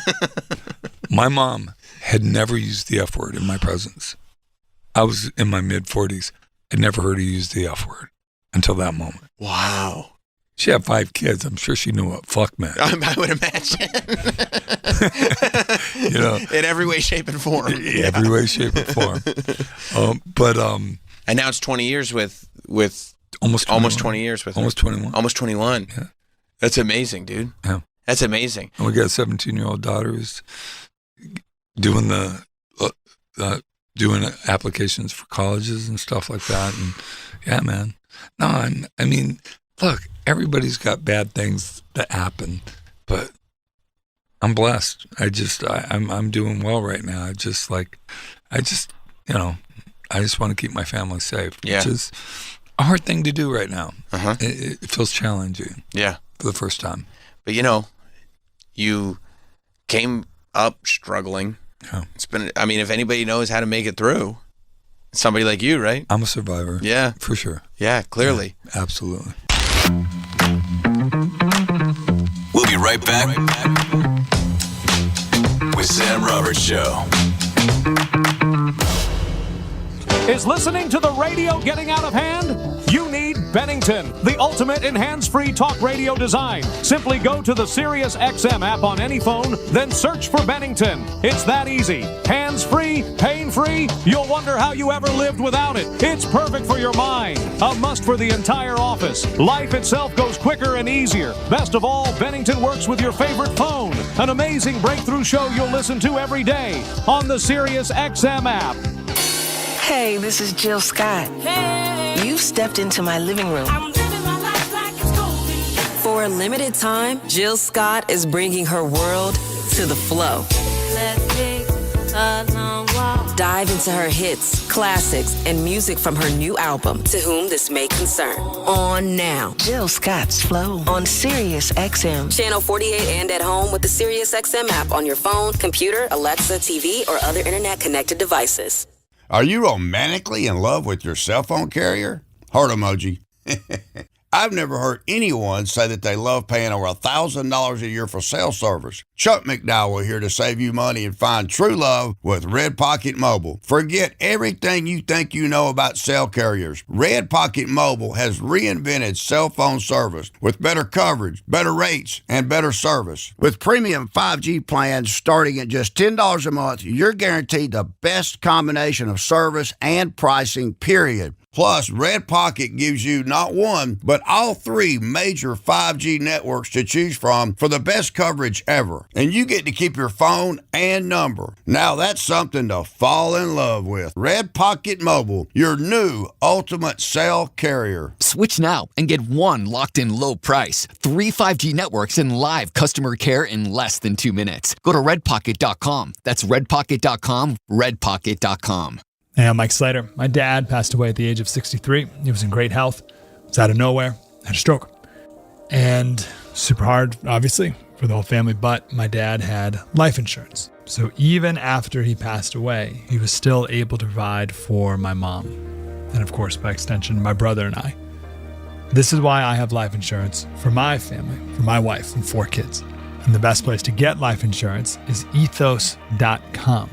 My mom had never used the F word in my presence. I was in my mid-40s. I'd never heard her use the F word until that moment. Wow. She had 5 kids. I'm sure she knew what fuck meant. I would imagine. In every way, shape, and form. Every way, shape, and form. And now it's 20 years with almost 20 years with almost her. 21. Almost 21. Yeah. That's amazing, dude. Yeah. That's amazing. And we got a 17-year-old daughter who's doing doing applications for colleges and stuff like that. And yeah, man. No, I mean, look, everybody's got bad things that happen, but I'm blessed. I'm doing well right now. I just want to keep my family safe, which is a hard thing to do right now. It feels challenging. Yeah. For the first time. But you came up struggling. Yeah. It's been, if anybody knows how to make it through, it's somebody like you, right? I'm a survivor. Yeah. For sure. Yeah, clearly. Yeah, absolutely. We'll be right back with Sam Roberts Show. Is listening to the radio getting out of hand? You need Bennington, the ultimate in hands-free talk radio design. Simply go to the SiriusXM app on any phone, then search for Bennington. It's that easy. Hands-free, pain-free. You'll wonder how you ever lived without it. It's perfect for your mind. A must for the entire office. Life itself goes quicker and easier. Best of all, Bennington works with your favorite phone. An amazing breakthrough show you'll listen to every day on the SiriusXM app. Hey, this is Jill Scott. Hey. You've stepped into my living room. I'm living my life like it's golden. For a limited time, Jill Scott is bringing her world to the flow. Let's take a long walk. Dive into her hits, classics, and music from her new album, To Whom This May Concern. On now, Jill Scott's Flow on SiriusXM. Channel 48 and at home with the SiriusXM app on your phone, computer, Alexa, TV, or other internet-connected devices. Are you romantically in love with your cell phone carrier? Heart emoji. I've never heard anyone say that they love paying over $1,000 a year for cell service. Chuck McDowell here to save you money and find true love with Red Pocket Mobile. Forget everything you think you know about cell carriers. Red Pocket Mobile has reinvented cell phone service with better coverage, better rates, and better service. With premium 5G plans starting at just $10 a month, you're guaranteed the best combination of service and pricing, period. Plus, Red Pocket gives you not one, but all three major 5G networks to choose from for the best coverage ever. And you get to keep your phone and number. Now that's something to fall in love with. Red Pocket Mobile, your new ultimate cell carrier. Switch now and get one locked-in low price, 3 5G networks, and live customer care in less than 2 minutes. Go to redpocket.com. That's redpocket.com, redpocket.com. Hey, I'm Mike Slater. My dad passed away at the age of 63. He was in great health. It was out of nowhere. Had a stroke. And super hard, obviously, for the whole family. But my dad had life insurance. So even after he passed away, he was still able to provide for my mom. And of course, by extension, my brother and I. This is why I have life insurance for my family, for my wife and 4 kids. And the best place to get life insurance is ethos.com.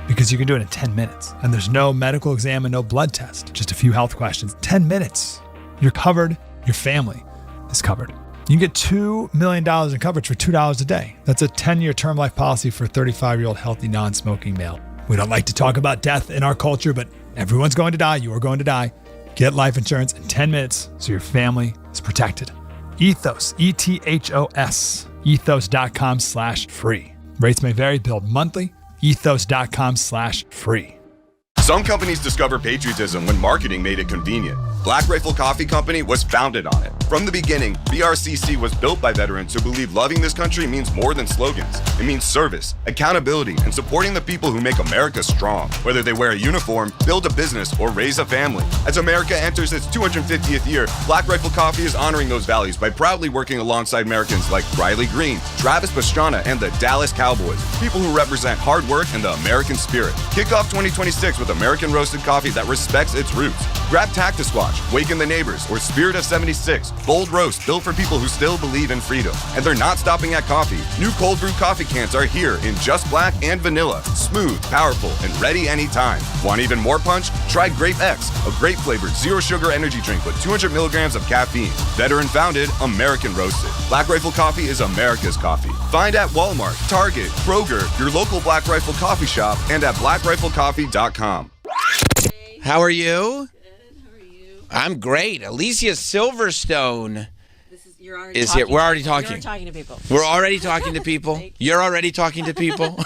Because you can do it in 10 minutes. And there's no medical exam and no blood test. Just a few health questions. 10 minutes. You're covered. Your family is covered. You can get $2 million in coverage for $2 a day. That's a 10-year term life policy for a 35-year-old healthy, non-smoking male. We don't like to talk about death in our culture, but everyone's going to die. You are going to die. Get life insurance in 10 minutes so your family is protected. Ethos, ETHOS, ethos.com/free. Rates may vary, billed monthly. ethos.com/free. Some companies discover patriotism when marketing made it convenient. Black Rifle Coffee Company was founded on it. From the beginning, BRCC was built by veterans who believe loving this country means more than slogans. It means service, accountability, and supporting the people who make America strong. Whether they wear a uniform, build a business, or raise a family. As America enters its 250th year, Black Rifle Coffee is honoring those values by proudly working alongside Americans like Riley Green, Travis Pastrana, and the Dallas Cowboys. People who represent hard work and the American spirit. Kick off 2026 with American roasted coffee that respects its roots. Grab Tactus Squatch, Waken the Neighbors, or Spirit of 76. Bold roast built for people who still believe in freedom. And they're not stopping at coffee. New cold brew coffee cans are here in just black and vanilla. Smooth, powerful, and ready anytime. Want even more punch? Try Grape X, a grape-flavored zero-sugar energy drink with 200 milligrams of caffeine. Veteran-founded, American roasted. Black Rifle Coffee is America's coffee. Find at Walmart, Target, Kroger, your local Black Rifle coffee shop, and at blackriflecoffee.com. How are you? Good. How are you? I'm great. Alicia Silverstone is here. We're already talking. You're talking to people. We're already talking to people. You're already talking to people.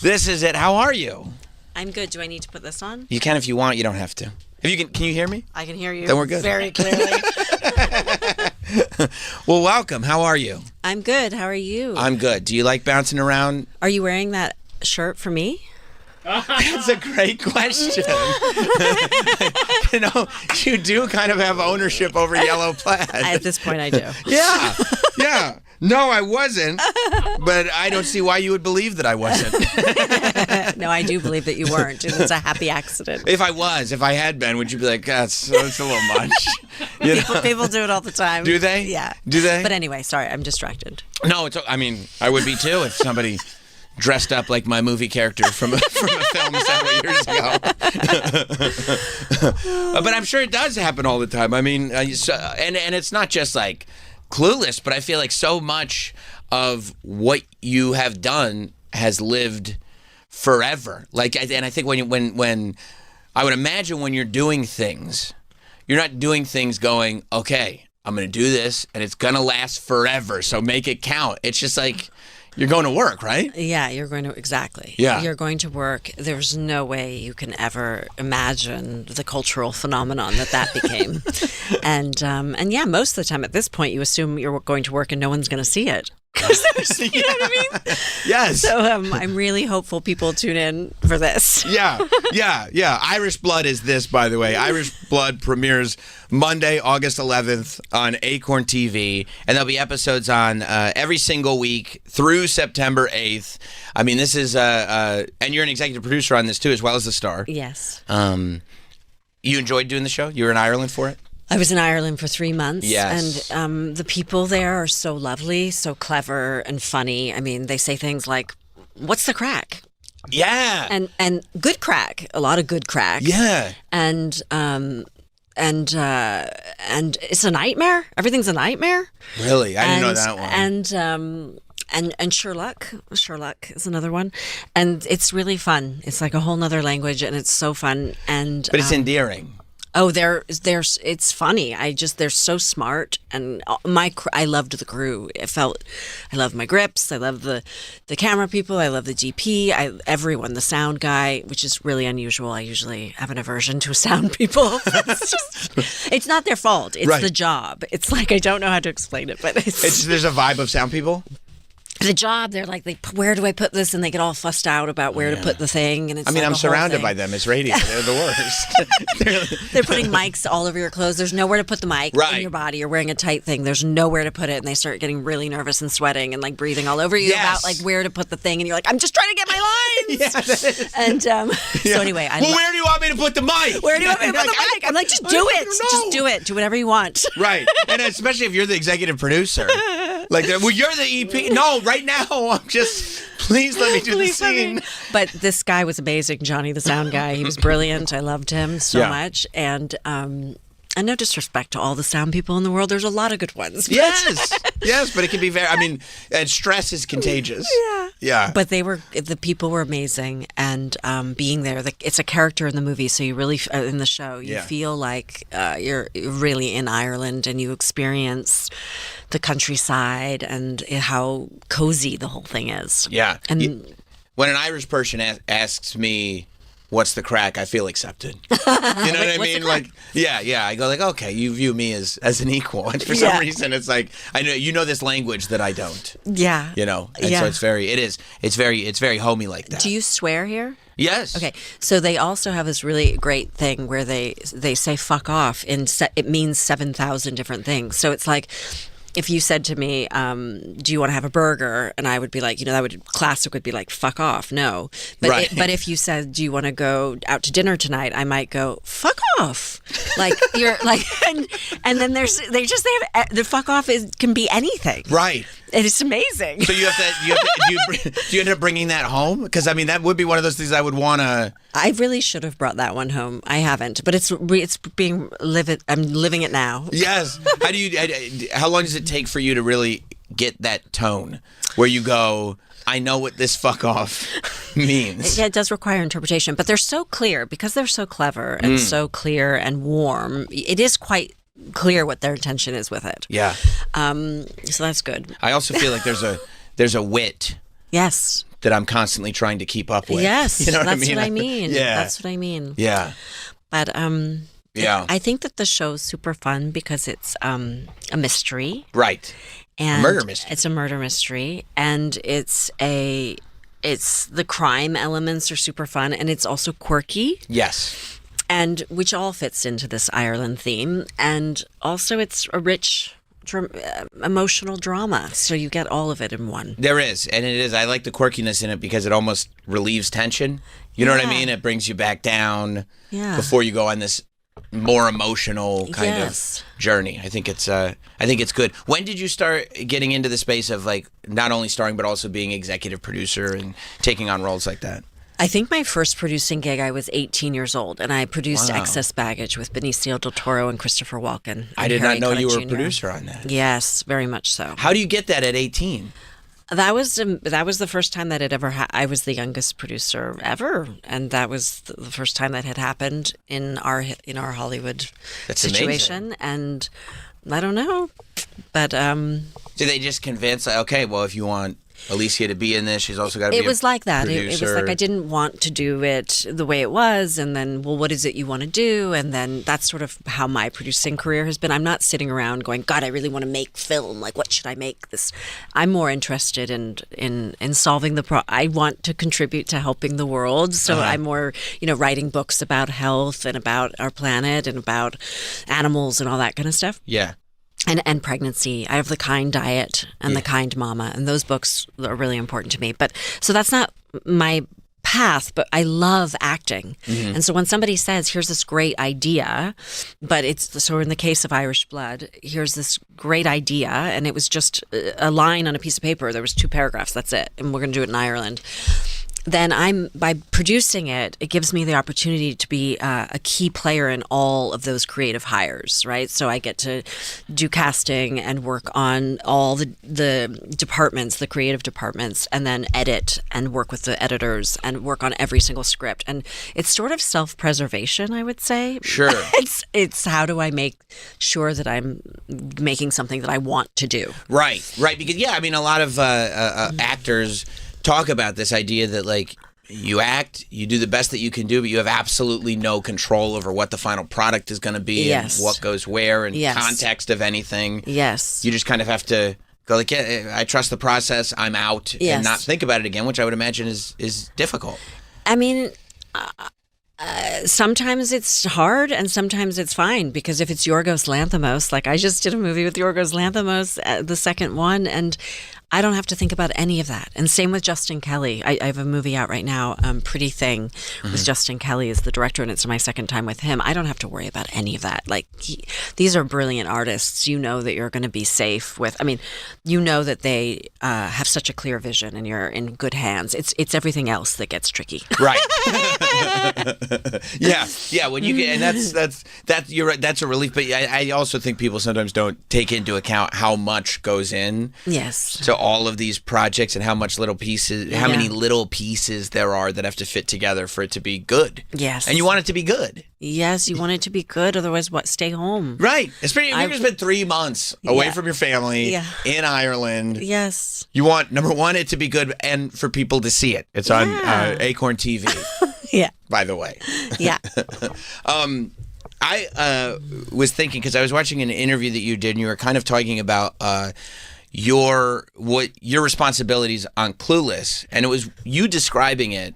This is it. How are you? I'm good. Do I need to put this on? You can if you want. You don't have to. If you can you hear me? I can hear you. Then we're good. Very clearly. Well, welcome. How are you? I'm good. How are you? I'm good. Do you like bouncing around? Are you wearing that shirt for me? That's a great question. You know, you do kind of have ownership over yellow plaid. At this point, I do. Yeah. No, I wasn't. But I don't see why you would believe that I wasn't. No, I do believe that you weren't. It's a happy accident. If I had been, would you be like, that's a little much? People do it all the time. Do they? Yeah. Do they? But anyway, sorry, I'm distracted. No, I would be too if somebody dressed up like my movie character from a film several years ago. But I'm sure it does happen all the time. I mean, and it's not just like Clueless, but I feel like so much of what you have done has lived forever. Like, and I think when I would imagine when you're doing things, you're not doing things going, okay, I'm going to do this and it's going to last forever, so make it count. It's just like, you're going to work, right? Yeah, you're going to, exactly. Yeah. You're going to work. There's no way you can ever imagine the cultural phenomenon that became. And yeah, most of the time at this point, you assume you're going to work and no one's going to see it. You know what I mean? Yes. So I'm really hopeful people tune in for this. Yeah. Irish Blood is this, by the way. Irish Blood premieres Monday, August 11th on Acorn TV, and there'll be episodes on every single week through September 8th. I mean, this is, and you're an executive producer on this too, as well as the star. Yes. You enjoyed doing the show? You were in Ireland for it? I was in Ireland for 3 months. Yes. And the people there are so lovely, so clever and funny. I mean, they say things like, "What's the crack?" Yeah. And good crack. A lot of good crack. Yeah. And it's a nightmare. Everything's a nightmare. Really? I didn't know that one. And Sherlock is another one, and it's really fun. It's like a whole nother language, and it's so fun. And But it's endearing. Oh, it's funny. They're so smart, and I loved the crew. I loved my grips. I love the camera people. I love the DP. Everyone, the sound guy, which is really unusual. I usually have an aversion to sound people. It's not their fault. It's the job. It's like I don't know how to explain it, but There's a vibe of sound people. The job, they're like, where do I put this? And they get all fussed out about where to put the thing. And it's I'm a whole surrounded thing. by them. It's radio. They're the worst. They're putting mics all over your clothes. There's nowhere to put the mic in your body. You're wearing a tight thing. There's nowhere to put it. And they start getting really nervous and sweating and like breathing all over you about like where to put the thing. And you're like, I'm just trying to get my lines. And so anyway. Where do you want me to put the mic? Where do you want me to put the mic? I'm like, just do it. Just do it. Do whatever you want. Right. And especially if you're the executive producer. Like, well, you're the EP. No, right now, I'm just, please let me do the scene. But this guy was amazing, Johnny, the sound guy. He was brilliant. I loved him so much. And no disrespect to all the sound people in the world. There's a lot of good ones. Yes, but it can be and stress is contagious. Yeah. But the people were amazing, and being there, it's a character in the movie, so you really, in the show, you feel like you're really in Ireland, and you experience the countryside and how cozy the whole thing is. Yeah. And when an Irish person asks me, what's the crack? I feel accepted. You know what I mean? Like, yeah. I go like, okay, you view me as an equal. And for some reason, it's like, I know you know this language that I don't. Yeah. You know, and so it's very homey like that. Do you swear here? Yes. Okay. So they also have this really great thing where they say "fuck off" it means 7,000 different things. So it's like, if you said to me, do you want to have a burger? And I would be like, classic would be like, fuck off, no. But but if you said, do you want to go out to dinner tonight? I might go, fuck off. Like, you're like, and then the fuck off can be anything. Right. And it's amazing. So do you end up bringing that home? Because I mean, that would be one of those things I would want to. I really should have brought that one home. I haven't, but I'm living it now. Yes. How long does it take for you to really get that tone where you go, I know what this fuck off means? Yeah, it does require interpretation, but they're so clear because they're so clever and so clear and warm. It is quite clear what their intention is with it. Yeah. So that's good. I also feel like there's a wit. Yes. That I'm constantly trying to keep up with. Yes, you know that's what I mean. Yeah, that's what I mean. Yeah. But yeah, I think that the show's super fun because it's a mystery. Right. And a murder mystery. It's a murder mystery, and it's the crime elements are super fun, and it's also quirky. Yes. And which all fits into this Ireland theme, and also it's a rich emotional drama, so you get all of it in one. There is, and it is. I like the quirkiness in it because it almost relieves tension. You know what I mean? It brings you back down before you go on this more emotional kind of journey. I think it's good. When did you start getting into the space of like not only starring but also being executive producer and taking on roles like that? I think my first producing gig, I was 18 years old, and I produced Excess Baggage with Benicio del Toro and Christopher Walken. I did not know you were a producer on that. Yes, very much so. How do you get that at 18? That was the first time that it ever I was the youngest producer ever, and that was the first time that had happened in our Hollywood situation. Amazing. And I don't know, but did they just convince? Okay, well, if you want Alicia to be in this, she's also got to be a producer. It was like that. It was like I didn't want to do it the way it was, and then, well, what is it you want to do? And then that's sort of how my producing career has been. I'm not sitting around going, God, I really want to make film. Like, what should I make this? I'm more interested in solving the I want to contribute to helping the world. So I'm more, writing books about health and about our planet and about animals and all that kind of stuff. Yeah. And pregnancy. I have The Kind Diet and The Kind Mama, and those books are really important to me. But so that's not my path, but I love acting. And so when somebody says, here's this great idea, but so in the case of Irish Blood, here's this great idea, and it was just a line on a piece of paper. There was 2 paragraphs, that's it, and we're going to do it in Ireland. Then by producing it, it gives me the opportunity to be a key player in all of those creative hires, right? So I get to do casting and work on all the departments, the creative departments, and then edit and work with the editors and work on every single script. And it's sort of self-preservation, I would say. Sure. It's how do I make sure that I'm making something that I want to do. Right. Because, a lot of actors talk about this idea that, like, you act, you do the best that you can do, but you have absolutely no control over what the final product is going to be and what goes where and context of anything. Yes. You just kind of have to go like, I trust the process, I'm out, and not think about it again, which I would imagine is difficult. I mean, sometimes it's hard and sometimes it's fine, because if it's Yorgos Lanthimos, like I just did a movie with Yorgos Lanthimos, the second one, and I don't have to think about any of that. And same with Justin Kelly. I have a movie out right now, Pretty Thing, with Justin Kelly as the director, and it's my second time with him. I don't have to worry about any of that. Like, these are brilliant artists. You know that you're going to be safe with. I mean, you know that they have such a clear vision, and you're in good hands. It's everything else that gets tricky. Right. Yeah. When you get, and that's you're right. That's a relief. But I also think people sometimes don't take into account how much goes in. Yes. To all of these projects and how many little pieces there are that have to fit together for it to be good. Yes. And you want it to be good. Yes, you want it to be good. Otherwise, what? Stay home. Right. Especially if you're going to spend 3 months away from your family in Ireland. Yes. You want, number one, it to be good and for people to see it. It's on Acorn TV. Yeah. By the way. Yeah. I was thinking, because I was watching an interview that you did, and you were kind of talking about your responsibilities on Clueless, and it was you describing it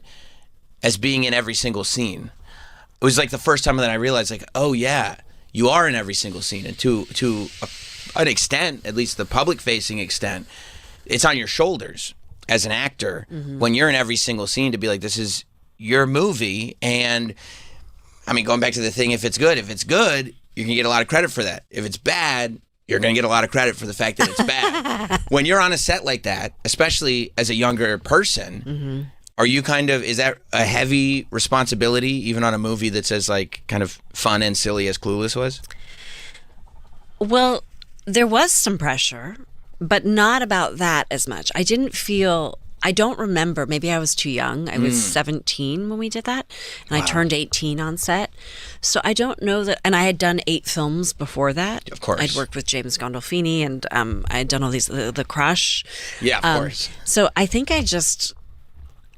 as being in every single scene. It was like the first time that I realized, like, oh yeah, you are in every single scene, and to an extent, at least the public-facing extent, it's on your shoulders as an actor when you're in every single scene to be like, this is your movie. And I mean, going back to the thing, if it's good, you're gonna get a lot of credit for that. If it's bad, you're going to get a lot of credit for the fact that it's bad. When you're on a set like that, especially as a younger person, are you is that a heavy responsibility, even on a movie that's as like kind of fun and silly as Clueless was? Well, there was some pressure, but not about that as much. I don't remember. Maybe I was too young. I was 17 when we did that, and I turned 18 on set. So I don't know that. And I had done 8 films before that. Of course. I'd worked with James Gandolfini, and I had done all these, The Crush. Yeah, of course. So I think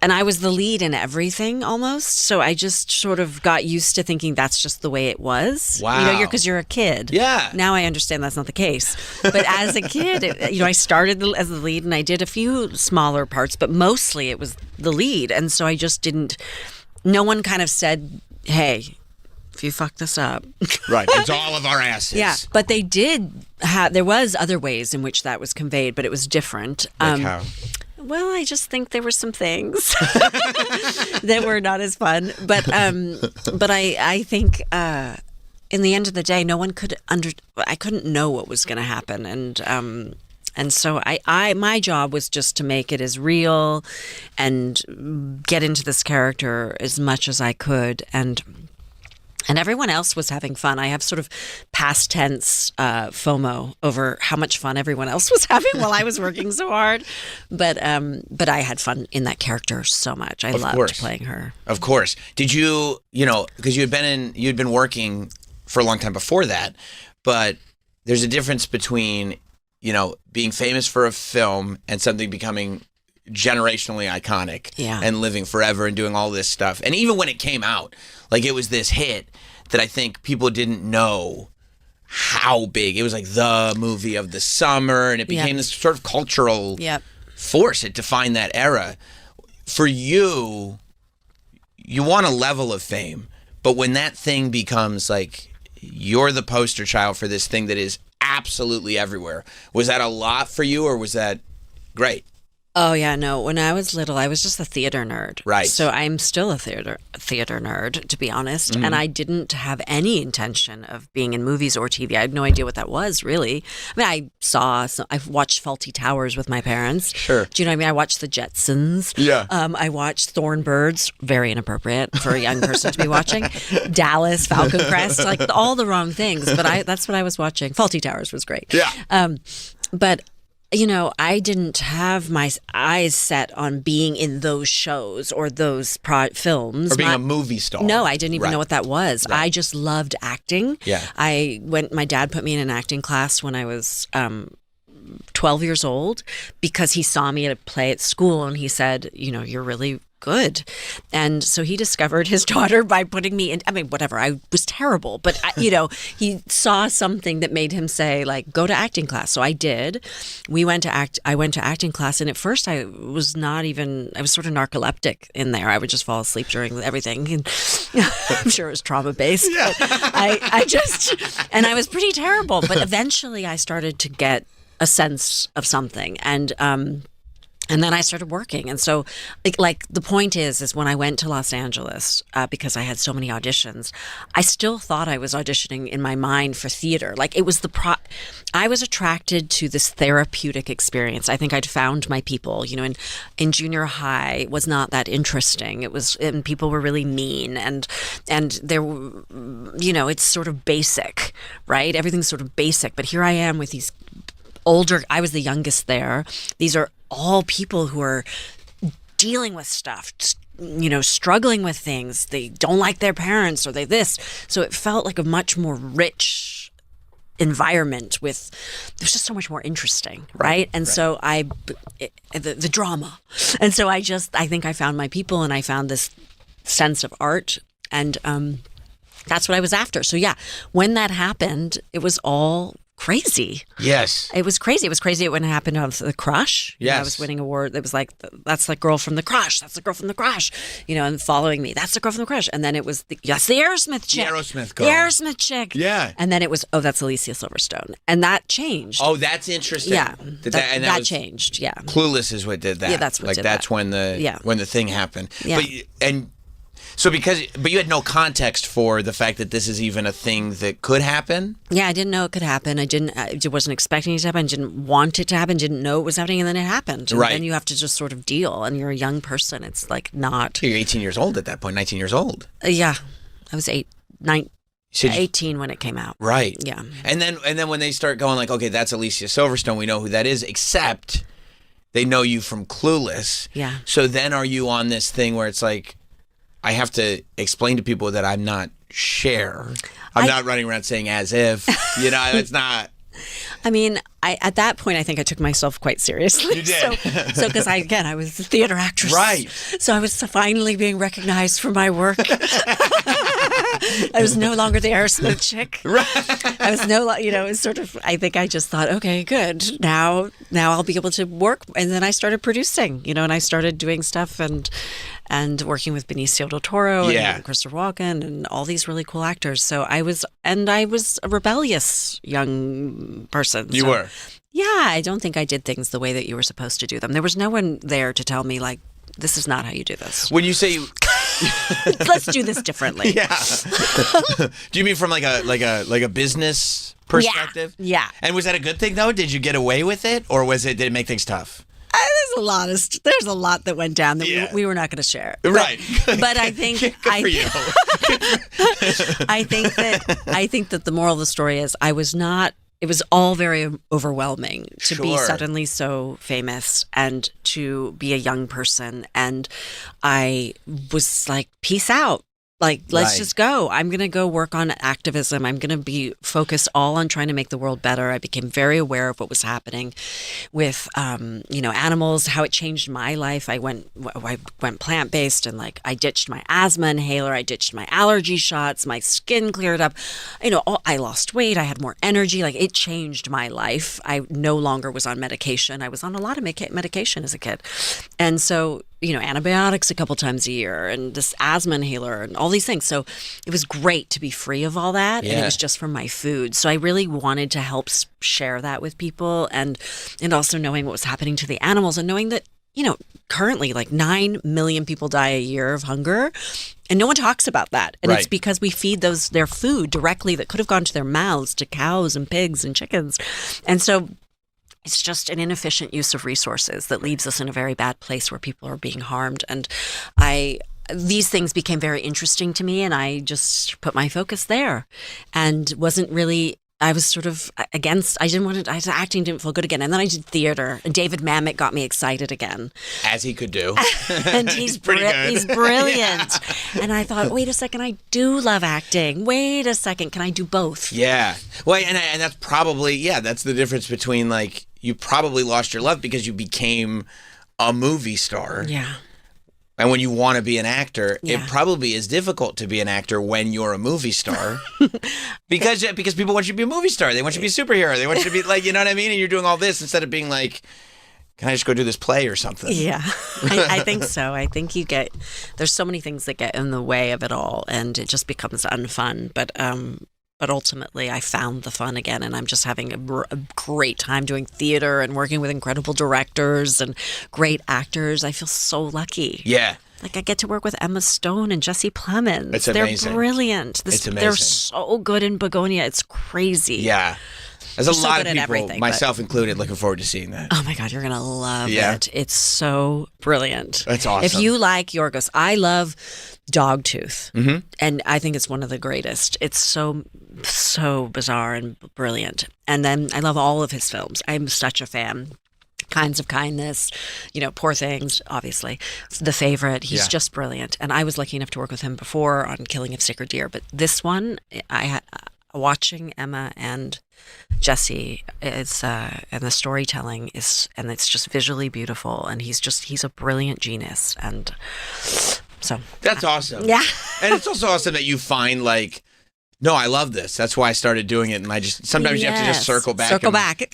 and I was the lead in everything almost. So I just sort of got used to thinking that's just the way it was. Wow. Because you're a kid. Yeah. Now I understand that's not the case. But as a kid, I started as the lead, and I did a few smaller parts, but mostly it was the lead. And so I just no one kind of said, hey, if you fuck this up. Right. It's all of our asses. Yeah. But they did there was other ways in which that was conveyed, but it was different. Like how? Well, I just think there were some things that were not as fun. But I think in the end of the day, no one I couldn't know what was going to happen. And so my job was just to make it as real and get into this character as much as I could. And everyone else was having fun. I have sort of past tense FOMO over how much fun everyone else was having while I was working so hard. But I had fun in that character so much. I loved playing her. Of course. Did you, because you'd been working for a long time before that, but there's a difference between, being famous for a film and something becoming generationally iconic and living forever and doing all this stuff. And even when it came out, like it was this hit that I think people didn't know how big. It was like the movie of the summer, and it became this sort of cultural force. It defined that era. For you, you want a level of fame, but when that thing becomes like you're the poster child for this thing that is absolutely everywhere, was that a lot for you, or was that great? Oh yeah, no. When I was little, I was just a theater nerd. Right. So I'm still a theater nerd, to be honest. Mhm. And I didn't have any intention of being in movies or TV. I had no idea what that was, really. I mean, I've watched Fawlty Towers with my parents. Sure. Do you know what I mean? I watched The Jetsons. Yeah. I watched Thornbirds. Very inappropriate for a young person to be watching. Dallas, Falcon Crest, like all the wrong things. But that's what I was watching. Fawlty Towers was great. Yeah. But you know, I didn't have my eyes set on being in those shows or those films. Or being a movie star. No, I didn't even Right. know what that was. Right. I just loved acting. Yeah. My dad put me in an acting class when I was 12 years old because he saw me at a play at school and he said, you know, you're really good. And so he discovered his daughter by putting me in, I mean, whatever, I was terrible, but you know, he saw something that made him say like, go to acting class. So I did. I went to acting class and at first I was sort of narcoleptic in there. I would just fall asleep during everything. And I'm sure it was trauma based. Yeah. And I was pretty terrible, but eventually I started to get a sense of something. And then I started working. And so, like the point is when I went to Los Angeles, because I had so many auditions, I still thought I was auditioning in my mind for theater. Like it was I was attracted to this therapeutic experience. I think I'd found my people, you know, in junior high it was not that interesting. And people were really mean and there were, you know, it's sort of basic, right? Everything's sort of basic. But here I am with these I was the youngest there. These are all people who are dealing with stuff, you know, struggling with things. They don't like their parents or they this. So it felt like a much more rich environment it was just so much more interesting, right? And so the drama. And so I think I found my people and I found this sense of art and that's what I was after. So yeah, when that happened, it was all crazy. Yes. It was crazy. It was crazy when it happened on The Crush. Yes. I was winning award. It was like, that's the girl from The Crush. That's the girl from The Crush. You know, and following me. That's the girl from The Crush. And then it was, the Aerosmith chick. The Aerosmith girl. The Aerosmith chick. Yeah. And then it was, that's Alicia Silverstone. And that changed. Oh, that's interesting. Yeah. That was changed. Yeah. Clueless is what did that. Yeah, that's what did that's that. when the thing happened. Yeah. But you had no context for the fact that this is even a thing that could happen? Yeah, I didn't know it could happen. I wasn't expecting it to happen. I didn't want it to happen. Didn't know it was happening, and then it happened. And then you have to just sort of deal, and you're a young person. It's like not... You're 18 years old at that point, 19 years old. Yeah, I was 18 when it came out. Right. Yeah. And then when they start going like, okay, that's Alicia Silverstone, we know who that is, except they know you from Clueless. Yeah. So then are you on this thing where it's like, I have to explain to people that I'm not Cher. I'm not running around saying as if, you know, it's not. I mean, at that point, I think I took myself quite seriously. You did. So because I was a theater actress. Right. So I was finally being recognized for my work. I was no longer the Aerosmith chick. Right. I was it's sort of, I think I just thought, okay, good. Now I'll be able to work. And then I started producing, you know, and I started doing stuff and working with Benicio del Toro and Christopher Walken and all these really cool actors. So I was a rebellious young person. You were? Yeah, I don't think I did things the way that you were supposed to do them. There was no one there to tell me, like, this is not how you do this. When you say... Let's do this differently. Yeah. Do you mean from like a business perspective? Yeah. And was that a good thing though? Did you get away with it, or did it make things tough? There's a lot that went down that we were not going to share. Right. But I think Good for you. I think that the moral of the story is it was all very overwhelming to be suddenly so famous and to be a young person. And I was like, peace out. Like, let's just go. I'm going to go work on activism. I'm going to be focused all on trying to make the world better. I became very aware of what was happening with, animals, how it changed my life. I went plant-based and like I ditched my asthma inhaler. I ditched my allergy shots. My skin cleared up. I lost weight. I had more energy. Like it changed my life. I no longer was on medication. I was on a lot of medication as a kid. And so, antibiotics a couple times a year and this asthma inhaler and all these things. So it was great to be free of all that. Yeah. And it was just from my food. So I really wanted to help share that with people and also knowing what was happening to the animals and knowing that, currently like 9 million people die a year of hunger, and no one talks about that. And it's because we feed their food directly that could have gone to their mouths to cows and pigs and chickens. And so it's just an inefficient use of resources that leaves us in a very bad place where people are being harmed. And these things became very interesting to me, and I just put my focus there and wasn't really... I was sort of against, acting didn't feel good again. And then I did theater, and David Mamet got me excited again. As he could do. And he's brilliant. Yeah. And I thought, wait a second, I do love acting. Wait a second, can I do both? Yeah. Well, and that's probably, that's the difference between, like, you probably lost your love because you became a movie star. Yeah. And when you want to be an actor, it probably is difficult to be an actor when you're a movie star because people want you to be a movie star. They want you to be a superhero. They want you to be like, you know what I mean? And you're doing all this instead of being like, can I just go do this play or something? Yeah, I think so. I think there's so many things that get in the way of it all, and it just becomes unfun. But ultimately, I found the fun again, and I'm just having a great time doing theater and working with incredible directors and great actors. I feel so lucky. Yeah. Like, I get to work with Emma Stone and Jesse Plemons. It's amazing. They're brilliant. It's amazing. They're so good in Begonia. It's crazy. Yeah. There's a lot of people, everything, myself included, looking forward to seeing that. Oh my God, you're going to love it. It's so brilliant. That's awesome. If you like Yorgos, I love Dogtooth. Mm-hmm. And I think it's one of the greatest. It's so bizarre and brilliant. And then I love all of his films. I'm such a fan. Kinds of Kindness, Poor Things, obviously. The Favorite, he's just brilliant. And I was lucky enough to work with him before on Killing of Sacred Deer. But this one, watching Emma and Jesse and the storytelling and it's just visually beautiful, and he's a brilliant genius, and so that's awesome. Yeah. And it's also awesome that you find like, no, I love this. That's why I started doing it, and I just sometimes you have to just circle back,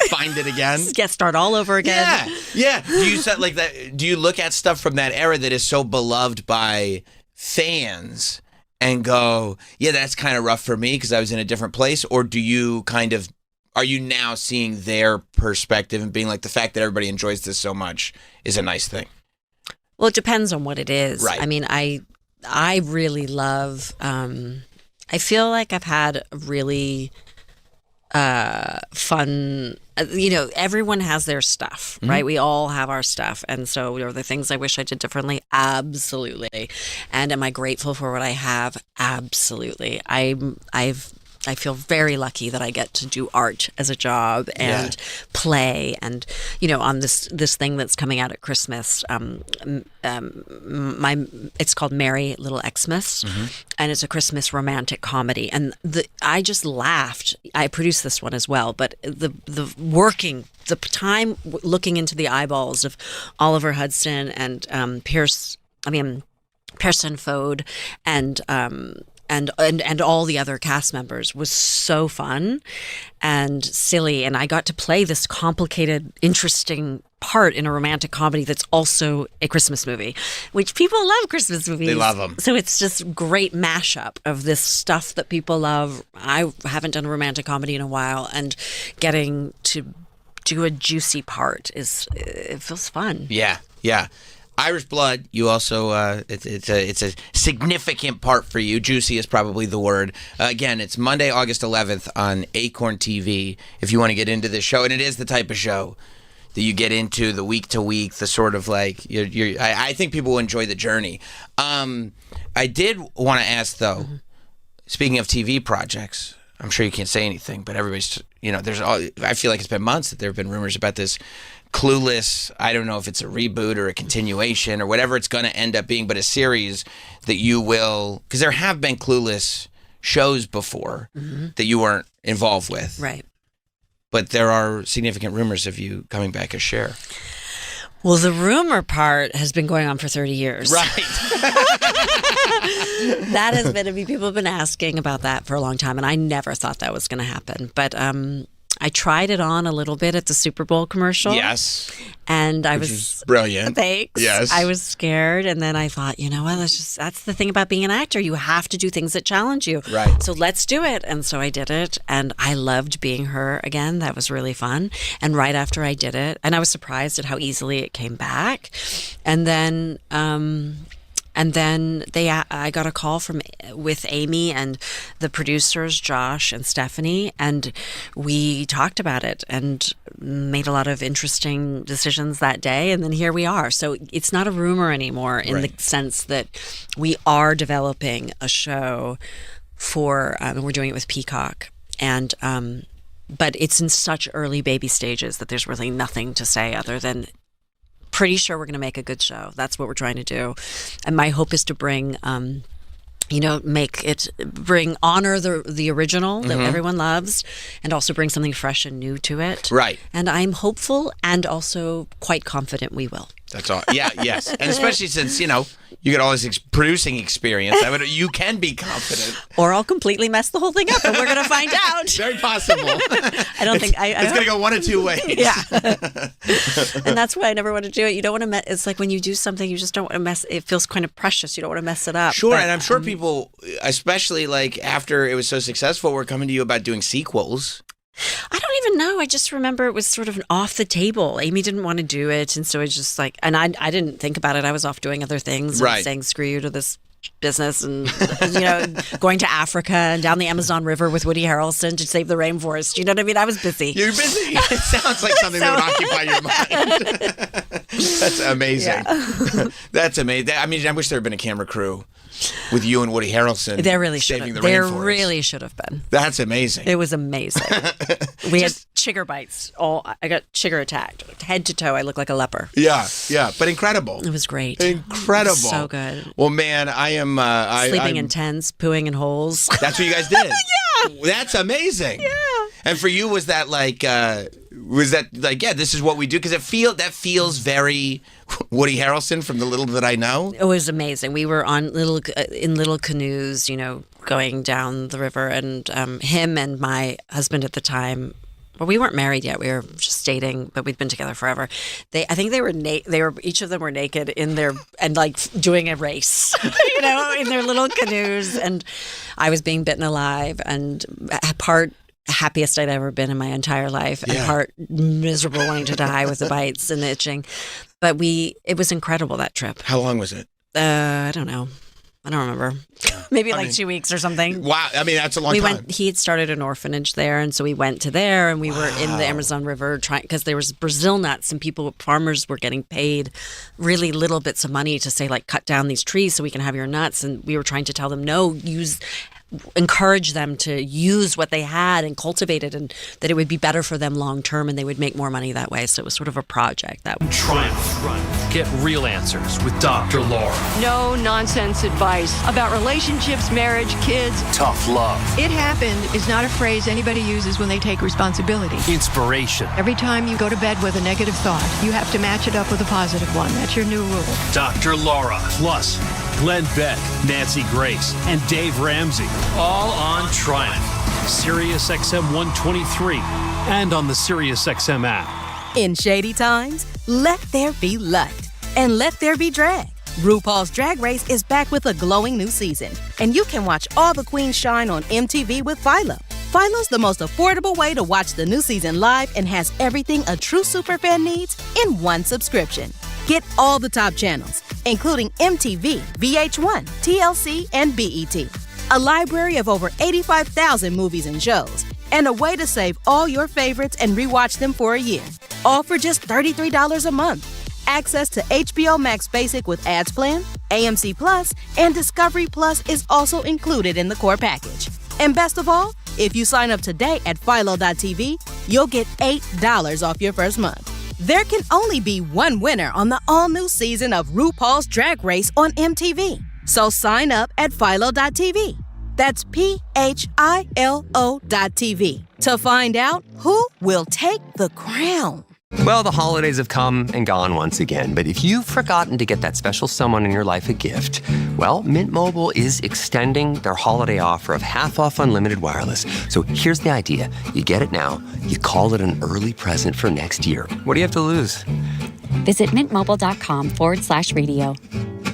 find it again, start all over again. Yeah. Do you set like that? Do you look at stuff from that era that is so beloved by fans and go, yeah, that's kind of rough for me because I was in a different place? Or do you are you now seeing their perspective and being like, the fact that everybody enjoys this so much is a nice thing? Well, it depends on what it is. Right. I mean, I really love, I feel like I've had a really fun, everyone has their stuff, right? Mm-hmm. We all have our stuff. And so are there things I wish I did differently? Absolutely. And am I grateful for what I have? Absolutely. I feel very lucky that I get to do art as a job and play, and on this thing that's coming out at Christmas. It's called Merry Little Xmas, and it's a Christmas romantic comedy. And I just laughed. I produced this one as well, but the time looking into the eyeballs of Oliver Hudson and Pearson Fode and all the other cast members was so fun and silly. And I got to play this complicated, interesting part in a romantic comedy that's also a Christmas movie, which people love Christmas movies. They love them. So it's just great mashup of this stuff that people love. I haven't done a romantic comedy in a while, and getting to do a juicy part it feels fun. Yeah. Irish Blood, you also, it's a significant part for you. Juicy is probably the word. Again, it's Monday, August 11th on Acorn TV, if you want to get into this show. And it is the type of show that you get into the week to week, the sort of like, I think people will enjoy the journey. I did want to ask, though, speaking of TV projects, I'm sure you can't say anything, but everybody's, I feel like it's been months that there have been rumors about this Clueless, I don't know if it's a reboot or a continuation or whatever it's going to end up being, but a series that you will, because there have been Clueless shows before that you weren't involved with. Right. But there are significant rumors of you coming back as Cher. Well, the rumor part has been going on for 30 years. Right. That has been, people have been asking about that for a long time, and I never thought that was going to happen. But I tried it on a little bit at the Super Bowl commercial. Yes. And I Which was brilliant. Thanks. Yes. I was scared, and then I thought, you know what? That's the thing about being an actor. You have to do things that challenge you. Right. So let's do it. And so I did it, and I loved being her again. That was really fun. And right after I did it, and I was surprised at how easily it came back. And then I got a call with Amy and the producers, Josh and Stephanie, and we talked about it and made a lot of interesting decisions that day. And then here we are. So it's not a rumor anymore in the sense that we are developing a show for, and we're doing it with Peacock. And, but it's in such early baby stages that there's really nothing to say other than pretty sure we're going to make a good show. That's what we're trying to do. And my hope is to bring, honor the original that everyone loves, and also bring something fresh and new to it. Right. And I'm hopeful and also quite confident we will. That's all. Yeah, yes. And especially since, you get all this producing experience, you can be confident. Or I'll completely mess the whole thing up, and we're going to find out. Very possible. I don't think it's going to go one of two ways. Yeah. And that's why I never want to do it. You don't want to mess. It's like when you do something, you just don't want to mess. It feels kind of precious. You don't want to mess it up. Sure. And I'm sure people, especially like after it was so successful, were coming to you about doing sequels. I don't even know. I just remember it was sort of off the table. Amy didn't want to do it, and so it's just like, and I didn't think about it. I was off doing other things, and saying screw you to this business, and going to Africa and down the Amazon River with Woody Harrelson to save the rainforest. You know what I mean? I was busy. You're busy. It sounds like something that would occupy your mind. That's amazing. Yeah. That's amazing. I mean, I wish there had been a camera crew with you and Woody Harrelson. There really should have. There really should have been. That's amazing. It was amazing. We had chigger bites. I got chigger attacked. Head to toe, I look like a leper. Yeah. But incredible. It was great. Incredible. So good. Well, man, I am... Sleeping in tents, pooing in holes. That's what you guys did? Yeah. That's amazing. Yeah. And for you, was that like, this is what we do? Because that feels very Woody Harrelson from The Little That I Know. It was amazing. We were on little canoes, going down the river, and him and my husband at the time. Well, we weren't married yet. We were just dating, but we'd been together forever. I think they were each of them were naked in their and like doing a race, in their little canoes, and I was being bitten alive, and part happiest I'd ever been in my entire life, and part miserable, wanting to die with the bites and the itching. But it was incredible, that trip. How long was it? I don't know. I don't remember. Maybe 2 weeks or something. Wow. I mean, that's a long time. He had started an orphanage there, and so we went to there, and we were in the Amazon River because there was Brazil nuts, and farmers were getting paid really little bits of money to say, like, cut down these trees so we can have your nuts. And we were trying to tell them, no, encourage them to use what they had and cultivate it, and that it would be better for them long term, and they would make more money that way. So it was sort of a project that Triumph. Get real answers with Dr. Laura. No nonsense advice about relationships, marriage, kids. Tough love. It happened is not a phrase anybody uses when they take responsibility. Inspiration. Every time you go to bed with a negative thought, you have to match it up with a positive one. That's your new rule. Dr. Laura. Plus, Glenn Beck, Nancy Grace, and Dave Ramsey. All on Triumph. SiriusXM 123 and on the SiriusXM app. In shady times, let there be light and let there be drag. RuPaul's Drag Race is back with a glowing new season, and you can watch all the queens shine on MTV with Philo. Philo's the most affordable way to watch the new season live and has everything a true superfan needs in one subscription. Get all the top channels, including MTV, VH1, TLC, and BET. A library of over 85,000 movies and shows, and a way to save all your favorites and rewatch them for a year. All for just $33 a month. Access to HBO Max Basic with ads plan, AMC Plus, and Discovery Plus is also included in the core package. And best of all, if you sign up today at Philo.tv, you'll get $8 off your first month. There can only be one winner on the all-new season of RuPaul's Drag Race on MTV. So sign up at Philo.tv. That's PHILO.tv to find out who will take the crown. Well, the holidays have come and gone once again, but if you've forgotten to get that special someone in your life a gift, well, Mint Mobile is extending their holiday offer of half off unlimited wireless. So here's the idea. You get it now, you call it an early present for next year. What do you have to lose? Visit mintmobile.com/radio.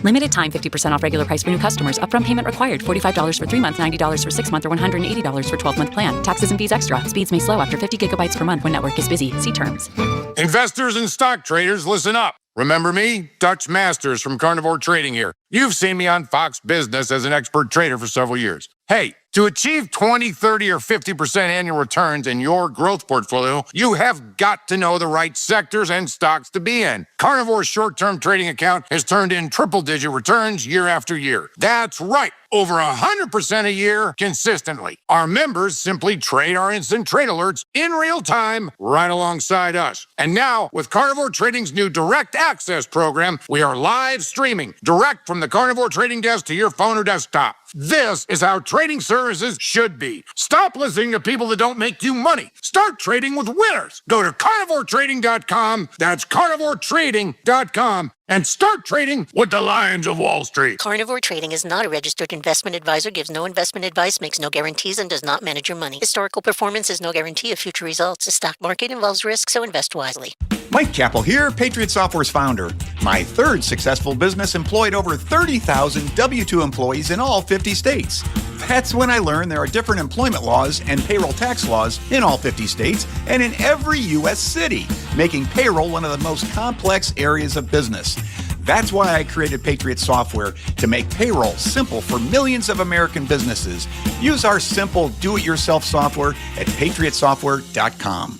Limited time 50% off regular price for new customers. Upfront payment required. $45 for 3 months, $90 for 6 months, or $180 for 12-month plan. Taxes and fees extra. Speeds may slow after 50 gigabytes per month when network is busy. See terms. Investors and stock traders, listen up. Remember me? Dutch Masters from Carnivore Trading here. You've seen me on Fox Business as an expert trader for several years. Hey, to achieve 20, 30, or 50% annual returns in your growth portfolio, you have got to know the right sectors and stocks to be in. Carnivore's short-term trading account has turned in triple-digit returns year after year. That's right, over 100% a year consistently. Our members simply trade our instant trade alerts in real time right alongside us. And now, with Carnivore Trading's new Direct Access program, we are live streaming direct from the Carnivore Trading desk to your phone or desktop. This is how trading services should be. Stop listening to people that don't make you money. Start trading with winners. Go to carnivoretrading.com. That's carnivoretrading.com. And start trading with the Lions of Wall Street. Carnivore Trading is not a registered investment advisor, gives no investment advice, makes no guarantees, and does not manage your money. Historical performance is no guarantee of future results. The stock market involves risk, so invest wisely. Mike Chappell here, Patriot Software's founder. My third successful business employed over 30,000 W-2 employees in all 50 states. That's when I learned there are different employment laws and payroll tax laws in all 50 states and in every U.S. city, making payroll one of the most complex areas of business. That's why I created Patriot Software, to make payroll simple for millions of American businesses. Use our simple do-it-yourself software at patriotsoftware.com.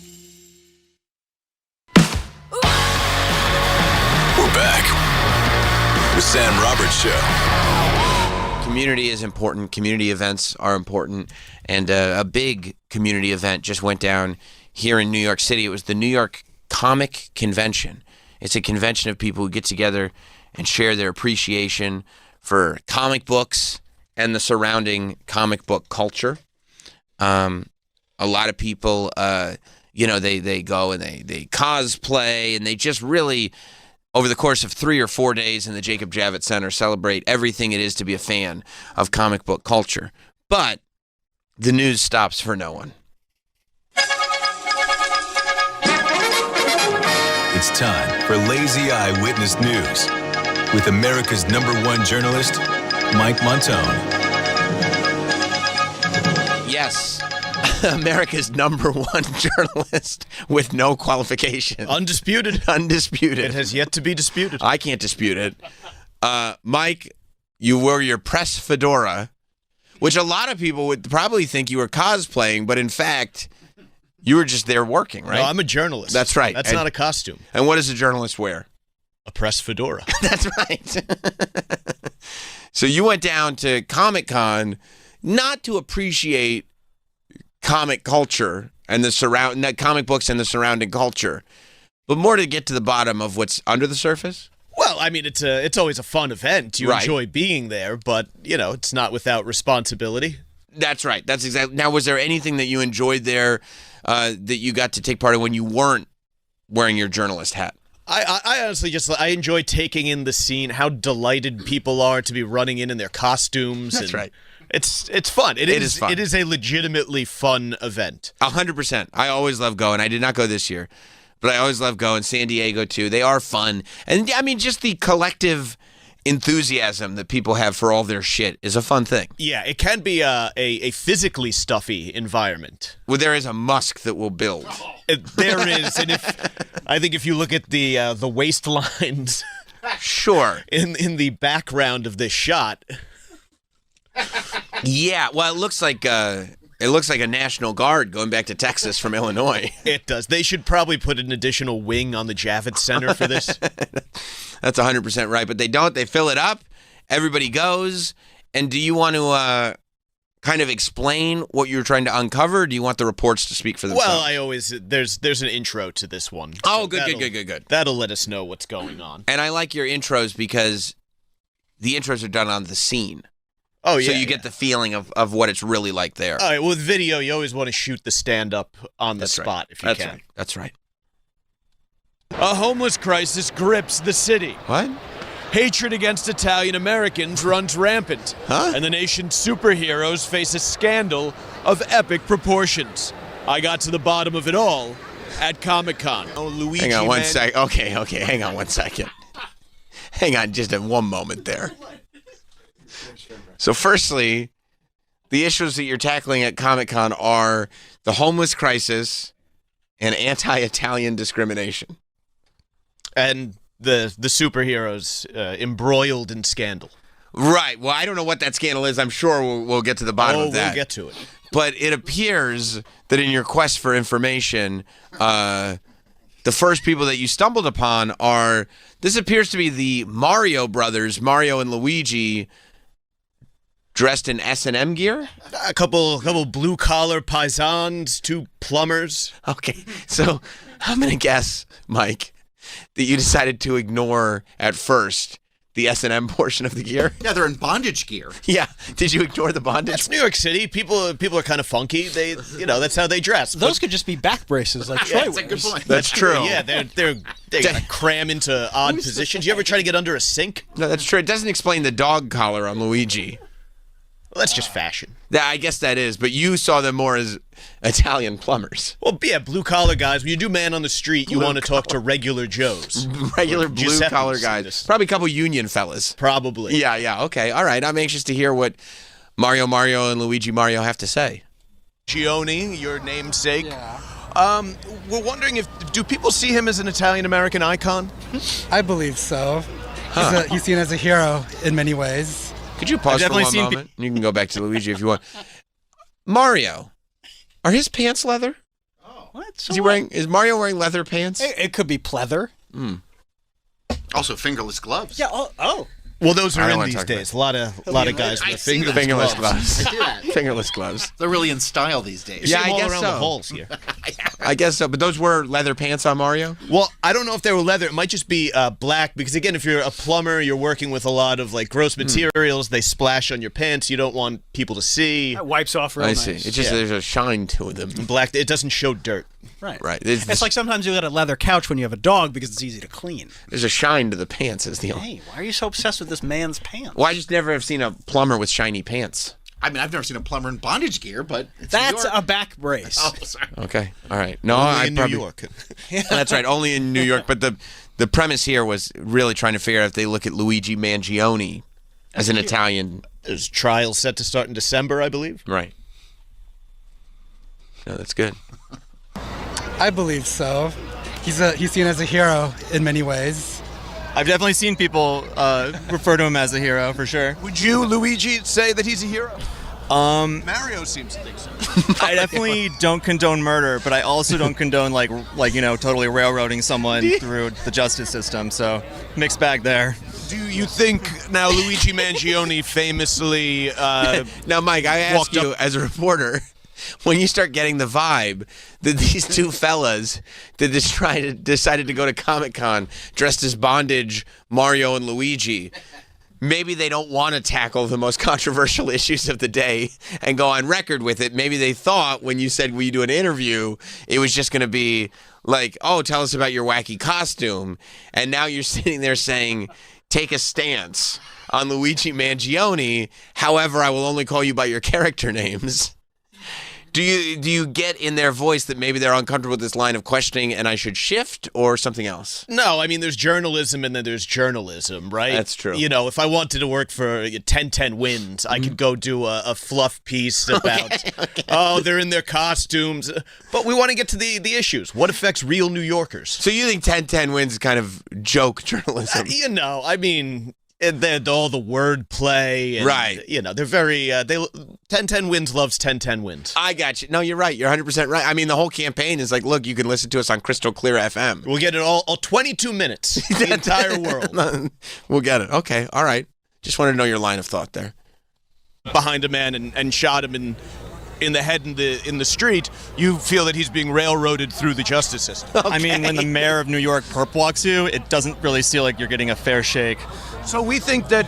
We're back with Sam Roberts Show. Community is important. Community events are important. And a big community event just went down here in New York City. It was the New York Comic Convention. It's a convention of people who get together and share their appreciation for comic books and the surrounding comic book culture. A lot of people, they go and they cosplay, and they just really, over the course of 3 or 4 days in the Jacob Javits Center, celebrate everything it is to be a fan of comic book culture. But the news stops for no one. It's time for Lazy Eye Witness News with America's #1 journalist, Mike Montone. Yes, America's #1 journalist with no qualification. Undisputed. Undisputed. It has yet to be disputed. I can't dispute it. Mike, you wore your press fedora, which a lot of people would probably think you were cosplaying, but in fact, you were just there working, right? No, I'm a journalist. That's right. That's not a costume. And what does a journalist wear? A press fedora. That's right. So you went down to Comic-Con not to appreciate comic culture and the comic books and the surrounding culture, but more to get to the bottom of what's under the surface? Well, I mean, it's always a fun event. You enjoy being there, but, it's not without responsibility. That's right. That's exactly. Now, was there anything that you enjoyed there that you got to take part in when you weren't wearing your journalist hat? I honestly I enjoy taking in the scene, how delighted people are to be running in their costumes. That's right. It's fun. It is fun. It is a legitimately fun event. 100%. I always love going. I did not go this year, but I always love going. San Diego, too. They are fun. And, I mean, just the collective enthusiasm that people have for all their shit is a fun thing. Yeah, it can be a physically stuffy environment. Well, there is a musk that will build. There is, and I think if you look at the waistlines, sure, in the background of this shot, yeah. Well, it looks like a National Guard going back to Texas from Illinois. It does. They should probably put an additional wing on the Javits Center for this. That's 100% right, but they don't. They fill it up. Everybody goes. And do you want to kind of explain what you're trying to uncover? Or do you want the reports to speak for themselves? Well, there's an intro to this one. Oh, so good. That'll let us know what's going on. And I like your intros because the intros are done on the scene. Oh, yeah. So you get the feeling of what it's really like there. All right. Well, with video, you always want to shoot the stand-up on the spot if you can. Right. That's right. A homeless crisis grips the city. What? Hatred against Italian Americans runs rampant. Huh? And the nation's superheroes face a scandal of epic proportions. I got to the bottom of it all at Comic-Con. Oh, Luigi, hang on one sec. Okay, hang on 1 second. Hang on just one moment there. So firstly, the issues that you're tackling at Comic-Con are the homeless crisis and anti-Italian discrimination. And the superheroes embroiled in scandal. Right. Well, I don't know what that scandal is. I'm sure we'll get to the bottom of that. We'll get to it. But it appears that in your quest for information, the first people that you stumbled upon are, this appears to be the Mario brothers, Mario and Luigi, dressed in S&M gear? A couple blue-collar paisans, 2 plumbers. Okay, so I'm going to guess, Mike, that you decided to ignore at first the S&M portion of the gear. Yeah, they're in bondage gear. Yeah, did you ignore the bondage? That's New York City. People are kind of funky. They, that's how they dress. Those could just be back braces, like Troy that's wears. a good point. That's true. Yeah, they cram into odd positions. You ever try to get under a sink? No, that's true. It doesn't explain the dog collar on Luigi. Well, that's just fashion. Yeah, I guess that is, but you saw them more as Italian plumbers. Well, yeah, blue-collar guys. When you do Man on the Street, you want to talk to regular Joes. Regular blue-collar guys. Probably a couple union fellas. Probably. Yeah, okay. All right, I'm anxious to hear what Mario and Luigi Mario have to say. Gioni, your namesake. Yeah. We're wondering do people see him as an Italian-American icon? I believe so. He's seen as a hero in many ways. Could you pause for one moment? You can go back to Luigi if you want. Mario, are his pants leather? Oh, what? So is Mario wearing leather pants? It could be pleather. Also, fingerless gloves. Yeah. Oh. Well, those are in these days. A lot of guys with fingerless gloves. I see that. Fingerless gloves. They're really in style these days. Yeah, I guess around so. The halls here. I guess so. But those were leather pants on Mario? Well, I don't know if they were leather. It might just be black because, again, if you're a plumber, you're working with a lot of like gross materials. They splash on your pants. You don't want people to see. That wipes off real nice. I see. It's just there's a shine to them. Black. It doesn't show dirt. Right. It's like sometimes you get a leather couch when you have a dog because it's easy to clean. There's a shine to the pants. Is the only. Hey, why are you so obsessed with this man's pants? Well, I just never have seen a plumber with shiny pants. I mean, I've never seen a plumber in bondage gear, but it's that's New York. a back brace. Oh, sorry. Okay, all right. No, only in New York. That's right, only in New York. But the premise here was really trying to figure out if they look at Luigi Mangione as an Italian. His trial set to start in December, I believe. Right. No, that's good. I believe so. He's seen as a hero in many ways. I've definitely seen people refer to him as a hero, for sure. Would you, Luigi, say that he's a hero? Mario seems to think so. I definitely don't condone murder, but I also don't condone like totally railroading someone through the justice system. So mixed bag there. Do you think now Luigi Mangione famously? Now, Mike, I ask you as a reporter. When you start getting the vibe that these two fellas that decided to go to Comic-Con dressed as bondage Mario and Luigi, maybe they don't want to tackle the most controversial issues of the day and go on record with it. Maybe they thought when you said, will you do an interview, it was just going to be like, oh, tell us about your wacky costume. And now you're sitting there saying, take a stance on Luigi Mangione. However, I will only call you by your character names. Do you get in their voice that maybe they're uncomfortable with this line of questioning and I should shift or something else? No, I mean, there's journalism and then there's journalism, right? That's true. You know, if I wanted to work for 10-10 Wins, I could go do a fluff piece about, oh, they're in their costumes. But we want to get to the issues. What affects real New Yorkers? So you think 10-10 Wins is kind of joke journalism? I mean... And then all the wordplay, and, right? They're very. 10-10 Wins loves 10-10 Wins. I got you. No, you're right. You're 100% right. I mean, the whole campaign is like, look, you can listen to us on Crystal Clear FM. We'll get it all 22 minutes. The entire world. We'll get it. Okay. All right. Just wanted to know your line of thought there. Behind a man and shot him in the head in the street, you feel that he's being railroaded through the justice system. Okay. I mean, when the mayor of New York perp walks you, it doesn't really feel like you're getting a fair shake. So we think that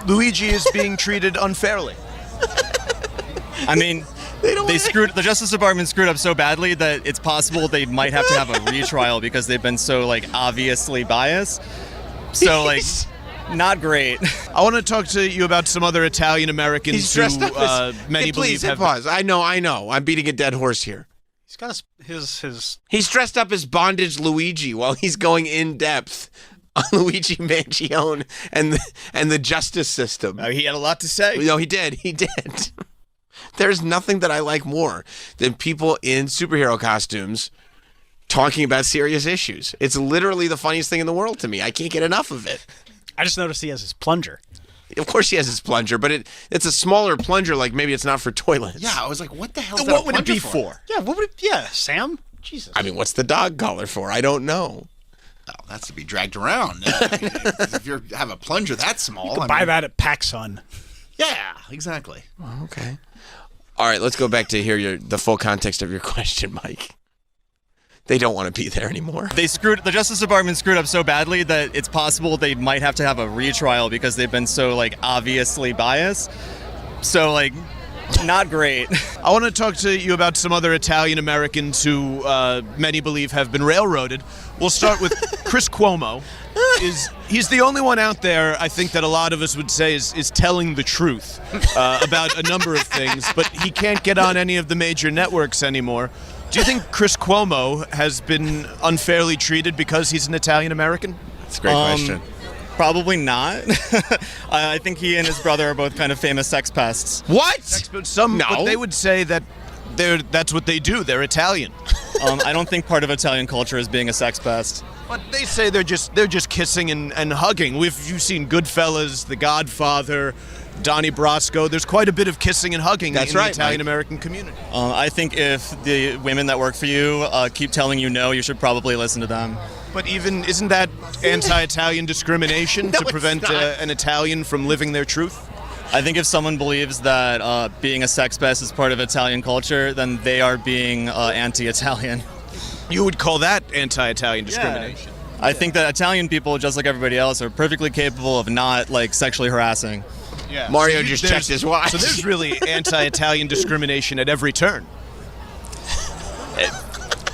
Luigi is being treated unfairly. I mean, The Justice Department screwed up so badly that it's possible they might have to have a retrial because they've been so obviously biased. So not great. I want to talk to you about some other Italian Americans who many believe have. Pause. I know. I'm beating a dead horse here. He's got his. He's dressed up as Bondage Luigi while he's going in depth on Luigi Mangione and the justice system. He had a lot to say. No, he did. He did. There's nothing that I like more than people in superhero costumes talking about serious issues. It's literally the funniest thing in the world to me. I can't get enough of it. I just noticed he has his plunger. Of course he has his plunger, but it's a smaller plunger, maybe it's not for toilets. Yeah, I was like, what the hell? What would it be for? Yeah, what would it? Yeah, Sam. Jesus. I mean, what's the dog collar for? I don't know. Oh, that's to be dragged around. If you have a plunger that small, You can buy that at PacSun. Yeah, exactly. Oh, okay. All right, let's go back to hear the full context of your question, Mike. They don't want to be there anymore. The Justice Department screwed up so badly that it's possible they might have to have a retrial because they've been so obviously biased. So not great. I want to talk to you about some other Italian Americans who many believe have been railroaded. We'll start with Chris Cuomo. He's the only one out there, I think, that a lot of us would say is telling the truth about a number of things, but he can't get on any of the major networks anymore. Do you think Chris Cuomo has been unfairly treated because he's an Italian American? That's a great question. Probably not. I think he and his brother are both kind of famous sex pests. What? But they would say that that's what they do. They're Italian. I don't think part of Italian culture is being a sex pest. But they say they're just kissing and hugging. You've seen Goodfellas, The Godfather, Donnie Brasco. There's quite a bit of kissing and hugging in the Italian American community. I think if the women that work for you keep telling you no, you should probably listen to them. But isn't that anti-Italian discrimination to prevent an Italian from living their truth? I think if someone believes that being a sex pest is part of Italian culture, then they are being anti-Italian. You would call that anti-Italian discrimination? Yeah. I think that Italian people, just like everybody else, are perfectly capable of not sexually harassing. Yeah. Mario just checked his watch. So there's really anti-Italian discrimination at every turn.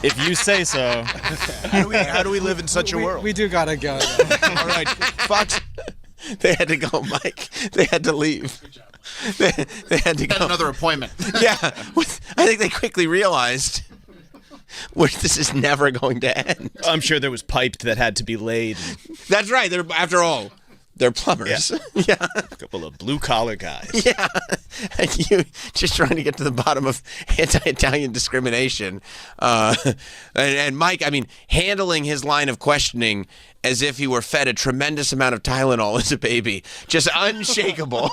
If you say so. How do we live in such a world? We do gotta go. All right, Fox. They had to go, Mike. They had to leave. They had to go. Another appointment. Yeah. I think they quickly realized this is never going to end. I'm sure there was pipe that had to be laid. That's right. After all, they're plumbers. Yeah. A couple of blue-collar guys. Yeah. And you just trying to get to the bottom of anti-Italian discrimination. And Mike, handling his line of questioning as if he were fed a tremendous amount of Tylenol as a baby. Just unshakable.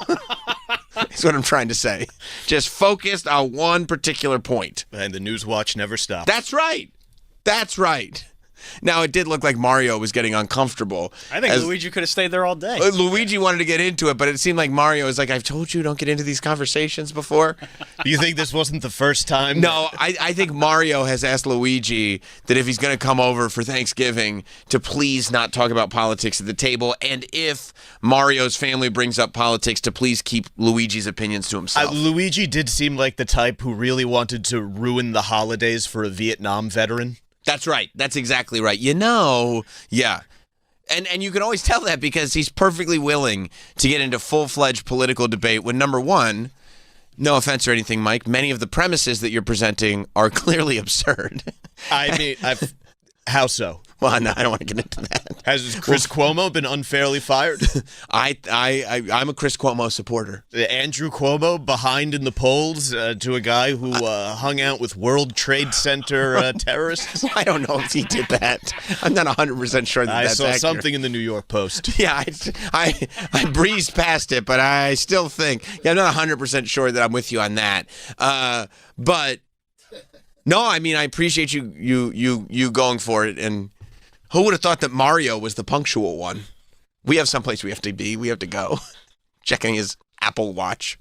That's what I'm trying to say. Just focused on one particular point. And the news watch never stopped. That's right. That's right. Now, it did look like Mario was getting uncomfortable. I think Luigi could have stayed there all day. Luigi wanted to get into it, but it seemed like Mario was like, I've told you don't get into these conversations before. You think this wasn't the first time? No, I think Mario has asked Luigi that if he's going to come over for Thanksgiving to please not talk about politics at the table, and if Mario's family brings up politics, to please keep Luigi's opinions to himself. Luigi did seem like the type who really wanted to ruin the holidays for a Vietnam veteran. That's right. That's exactly right. Yeah. And you can always tell that because he's perfectly willing to get into full-fledged political debate when, number one, no offense or anything, Mike, many of the premises that you're presenting are clearly absurd. How so? Well, no, I don't want to get into that. Has Chris Cuomo been unfairly fired? I'm a Chris Cuomo supporter. Andrew Cuomo behind in the polls to a guy who hung out with World Trade Center terrorists? I don't know if he did that. I'm not 100% sure that's accurate. I saw something in the New York Post. Yeah, I breezed past it, but I still think, I'm not 100% sure that I'm with you on that. But no, I appreciate you going for it. And who would have thought that Mario was the punctual one? We have someplace we have to be. We have to go. Checking his Apple Watch.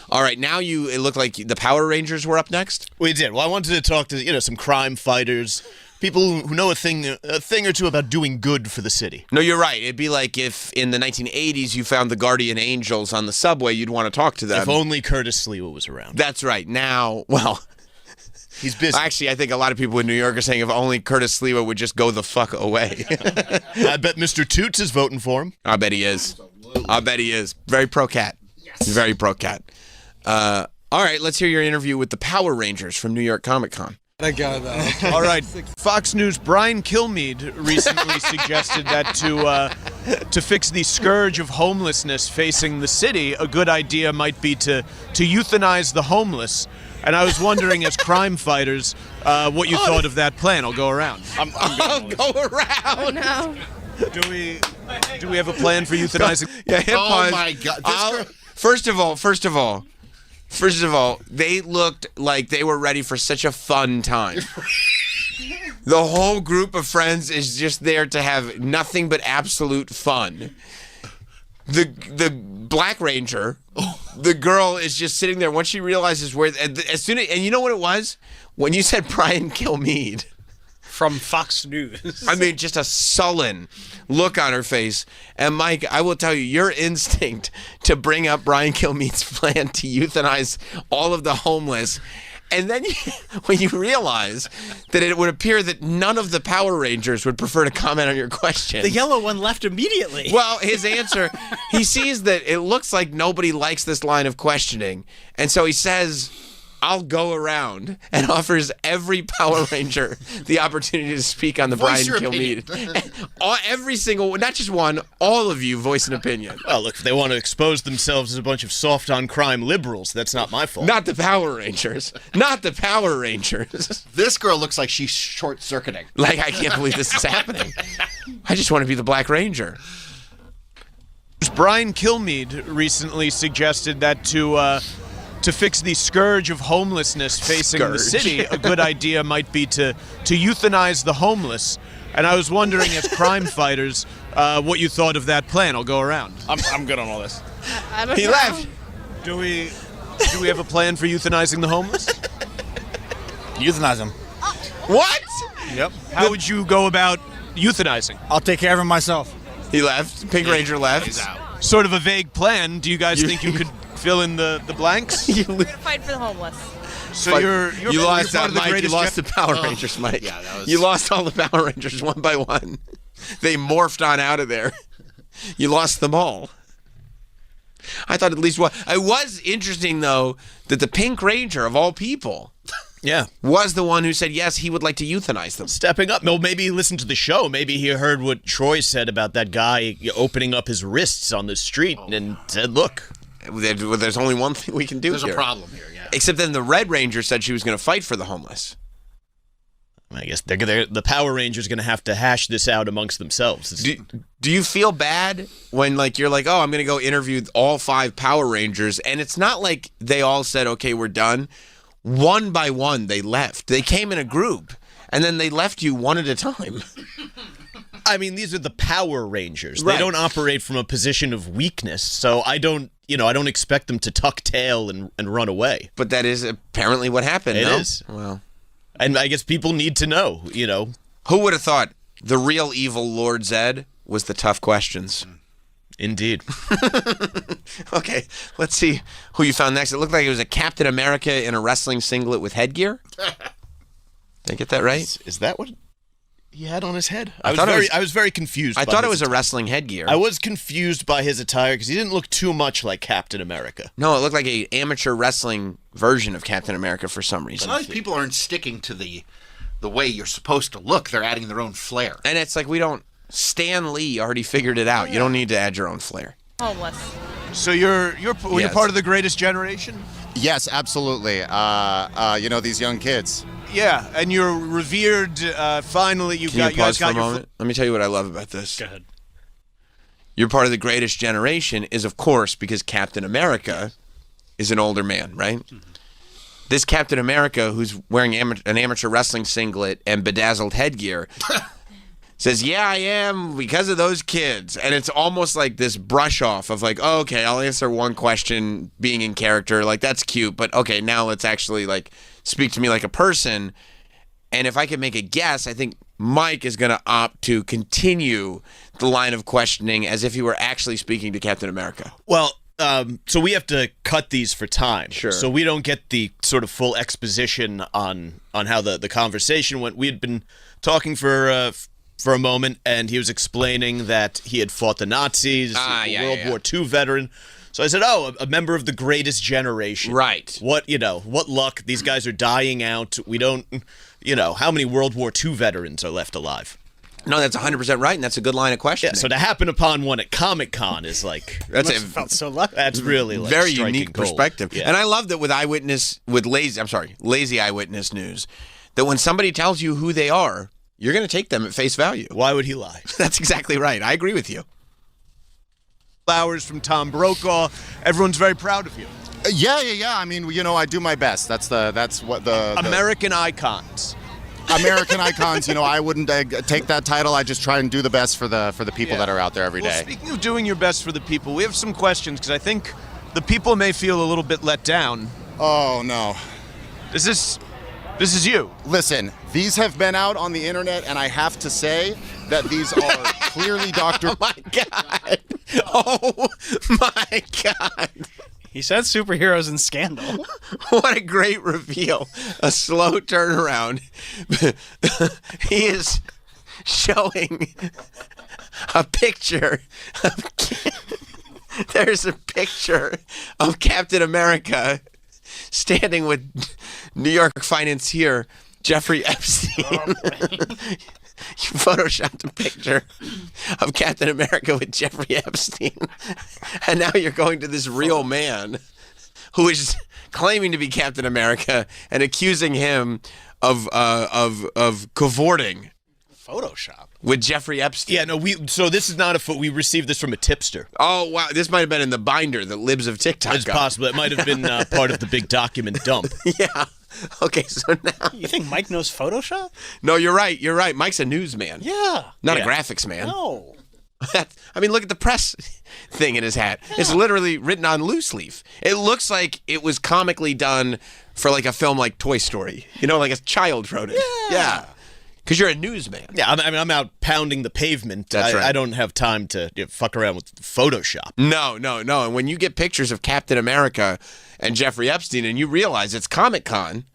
All right, now it looked like the Power Rangers were up next. We did. Well, I wanted to talk to some crime fighters People who know a thing or two about doing good for the city. No, you're right. It'd be like if in the 1980s you found the guardian angels on the subway, you'd want to talk to them. If only Curtis Sliwa was around. That's right. Now, well, he's busy. Actually, I think a lot of people in New York are saying if only Curtis Sliwa would just go the fuck away. I bet Mr. Toots is voting for him. I bet he is. I bet he is. Very pro-cat. Yes. Very pro-cat. All right, let's hear your interview with the Power Rangers from New York Comic Con. I got that. All right. Fox News' Brian Kilmeade recently suggested that to fix the scourge of homelessness facing the city, a good idea might be to euthanize the homeless. And I was wondering, as crime fighters, what you thought of that plan. I'll go around. I'll go around. Oh, no. Do we have a plan for euthanizing? Yeah, hit pause. my God. First of all, they looked like they were ready for such a fun time. The whole group of friends is just there to have nothing but absolute fun. The Black Ranger, the girl is just sitting there. Once she realizes where, and you know what it was? When you said Brian Kilmeade. From Fox News. I mean, just a sullen look on her face. And Mike, I will tell you, your instinct to bring up Brian Kilmeade's plan to euthanize all of the homeless, and then when you realize that it would appear that none of the Power Rangers would prefer to comment on your question. The yellow one left immediately. Well, his answer, he sees that it looks like nobody likes this line of questioning. And so he says, I'll go around, and offers every Power Ranger the opportunity to speak on the Voice Brian your Kilmeade. Every single, not just one, all of you voice an opinion. Well, look, if they want to expose themselves as a bunch of soft-on-crime liberals, that's not my fault. Not the Power Rangers. Not the Power Rangers. This girl looks like she's short-circuiting. Like, I can't believe this is happening. I just want to be the Black Ranger. Brian Kilmeade recently suggested that to fix the scourge of homelessness facing the city, a good idea might be to euthanize the homeless. And I was wondering, as crime fighters, what you thought of that plan. I'll go around. I'm good on all this. I don't He know. left. Do we have a plan for euthanizing the homeless? Euthanize him. What? Yep. How would you go about euthanizing? I'll take care of him myself. He left. Pink Ranger left. He's out. Sort of a vague plan. Do you guys think you could fill in the blanks? We're gonna fight for the homeless. So you're you lost part of the Mike. You greatest lost the Power Rangers, Mike. Yeah, that was... You lost all the Power Rangers one by one. They morphed on out of there. You lost them all. I thought at least one. It was interesting, though, that the Pink Ranger, of all people, was the one who said, yes, he would like to euthanize them. Stepping up. No, maybe he listened to the show. Maybe he heard what Troy said about that guy opening up his wrists on the street and said, look. There's only one thing we can do There's here. a problem here, yeah. Except then the Red Ranger said she was going to fight for the homeless. I guess the Power Rangers going to have to hash this out amongst themselves. Do you feel bad when you're like, oh, I'm going to go interview all 5 Power Rangers, and it's not like they all said, okay, we're done. One by one, they left. They came in a group, and then they left you one at a time. I mean, these are the Power Rangers. Right. They don't operate from a position of weakness, so I don't expect them to tuck tail and run away. But that is apparently what happened, It no? is. Well, and I guess people need to know, Who would have thought the real evil Lord Zed was the tough questions? Indeed. Okay, let's see who you found next. It looked like it was a Captain America in a wrestling singlet with headgear. Did I get that right? Is that what he had on his head? I was very confused. I thought it was a wrestling headgear. I was confused by his attire because he didn't look too much like Captain America. No, it looked like an amateur wrestling version of Captain America for some reason. A lot of people aren't sticking to the way you're supposed to look. They're adding their own flair. And it's like Stan Lee already figured it out. You don't need to add your own flair. Homeless. So you're part of the greatest generation? Yes, absolutely. These young kids. Yeah, and you're revered. Finally, you Pause for got a moment? Let me tell you what I love about this. Go ahead. You're part of the greatest generation is, of course, because Captain America is an older man, right? Mm-hmm. This Captain America, who's wearing an amateur wrestling singlet and bedazzled headgear, says, yeah, I am because of those kids. And it's almost like this brush off of oh, okay, I'll answer one question being in character. That's cute. But okay, now let's actually speak to me like a person. And if I could make a guess, I think Mike is going to opt to continue the line of questioning as if he were actually speaking to Captain America. Well, so we have to cut these for time. Sure. So we don't get the sort of full exposition on how the conversation went. We had been talking for a moment, and he was explaining that he had fought the Nazis, World War II veteran. So I said, a member of the greatest generation. Right. What luck. These guys are dying out. We don't, how many World War II veterans are left alive? No, that's 100% right, and that's a good line of questioning. Yeah, so to happen upon one at Comic-Con is like... felt so lucky. That's really like very striking unique gold. perspective. Yeah. And I love that with lazy eyewitness news, that when somebody tells you who they are, you're going to take them at face value. Why would he lie? That's exactly right. I agree with you. Flowers from Tom Brokaw. Everyone's very proud of you. Yeah. I mean, I do my best. That's what the American icons. American icons. I wouldn't take that title. I just try and do the best for the people that are out there every day. Well, speaking of doing your best for the people, we have some questions because I think the people may feel a little bit let down. Oh no. This is you. Listen, these have been out on the internet, and I have to say that these are clearly Dr. Oh my God. Oh my God. He said superheroes and scandal. What a great reveal. A slow turnaround. He is showing a picture of... There's a picture of Captain America standing with New York financier Jeffrey Epstein. You photoshopped a picture of Captain America with Jeffrey Epstein, and now you're going to this real man who is claiming to be Captain America and accusing him of cavorting. Photoshop with Jeffrey Epstein. Yeah, no, so this is not we received this from a tipster. Oh, wow. This might have been in the binder that Libs of TikTok It's got. possible. It might have been part of the big document dump. Yeah. Okay, so now... You think Mike knows Photoshop? No, you're right. You're right. Mike's a newsman. Yeah. Not a graphics man. No. I mean, look at the press thing in his hat. Yeah. It's literally written on loose leaf. It looks like it was comically done for like a film like Toy Story. Like a child wrote it. Yeah. Because you're a newsman. Yeah, I'm out pounding the pavement. That's right. I don't have time to fuck around with Photoshop. No. And when you get pictures of Captain America and Jeffrey Epstein and you realize it's Comic-Con...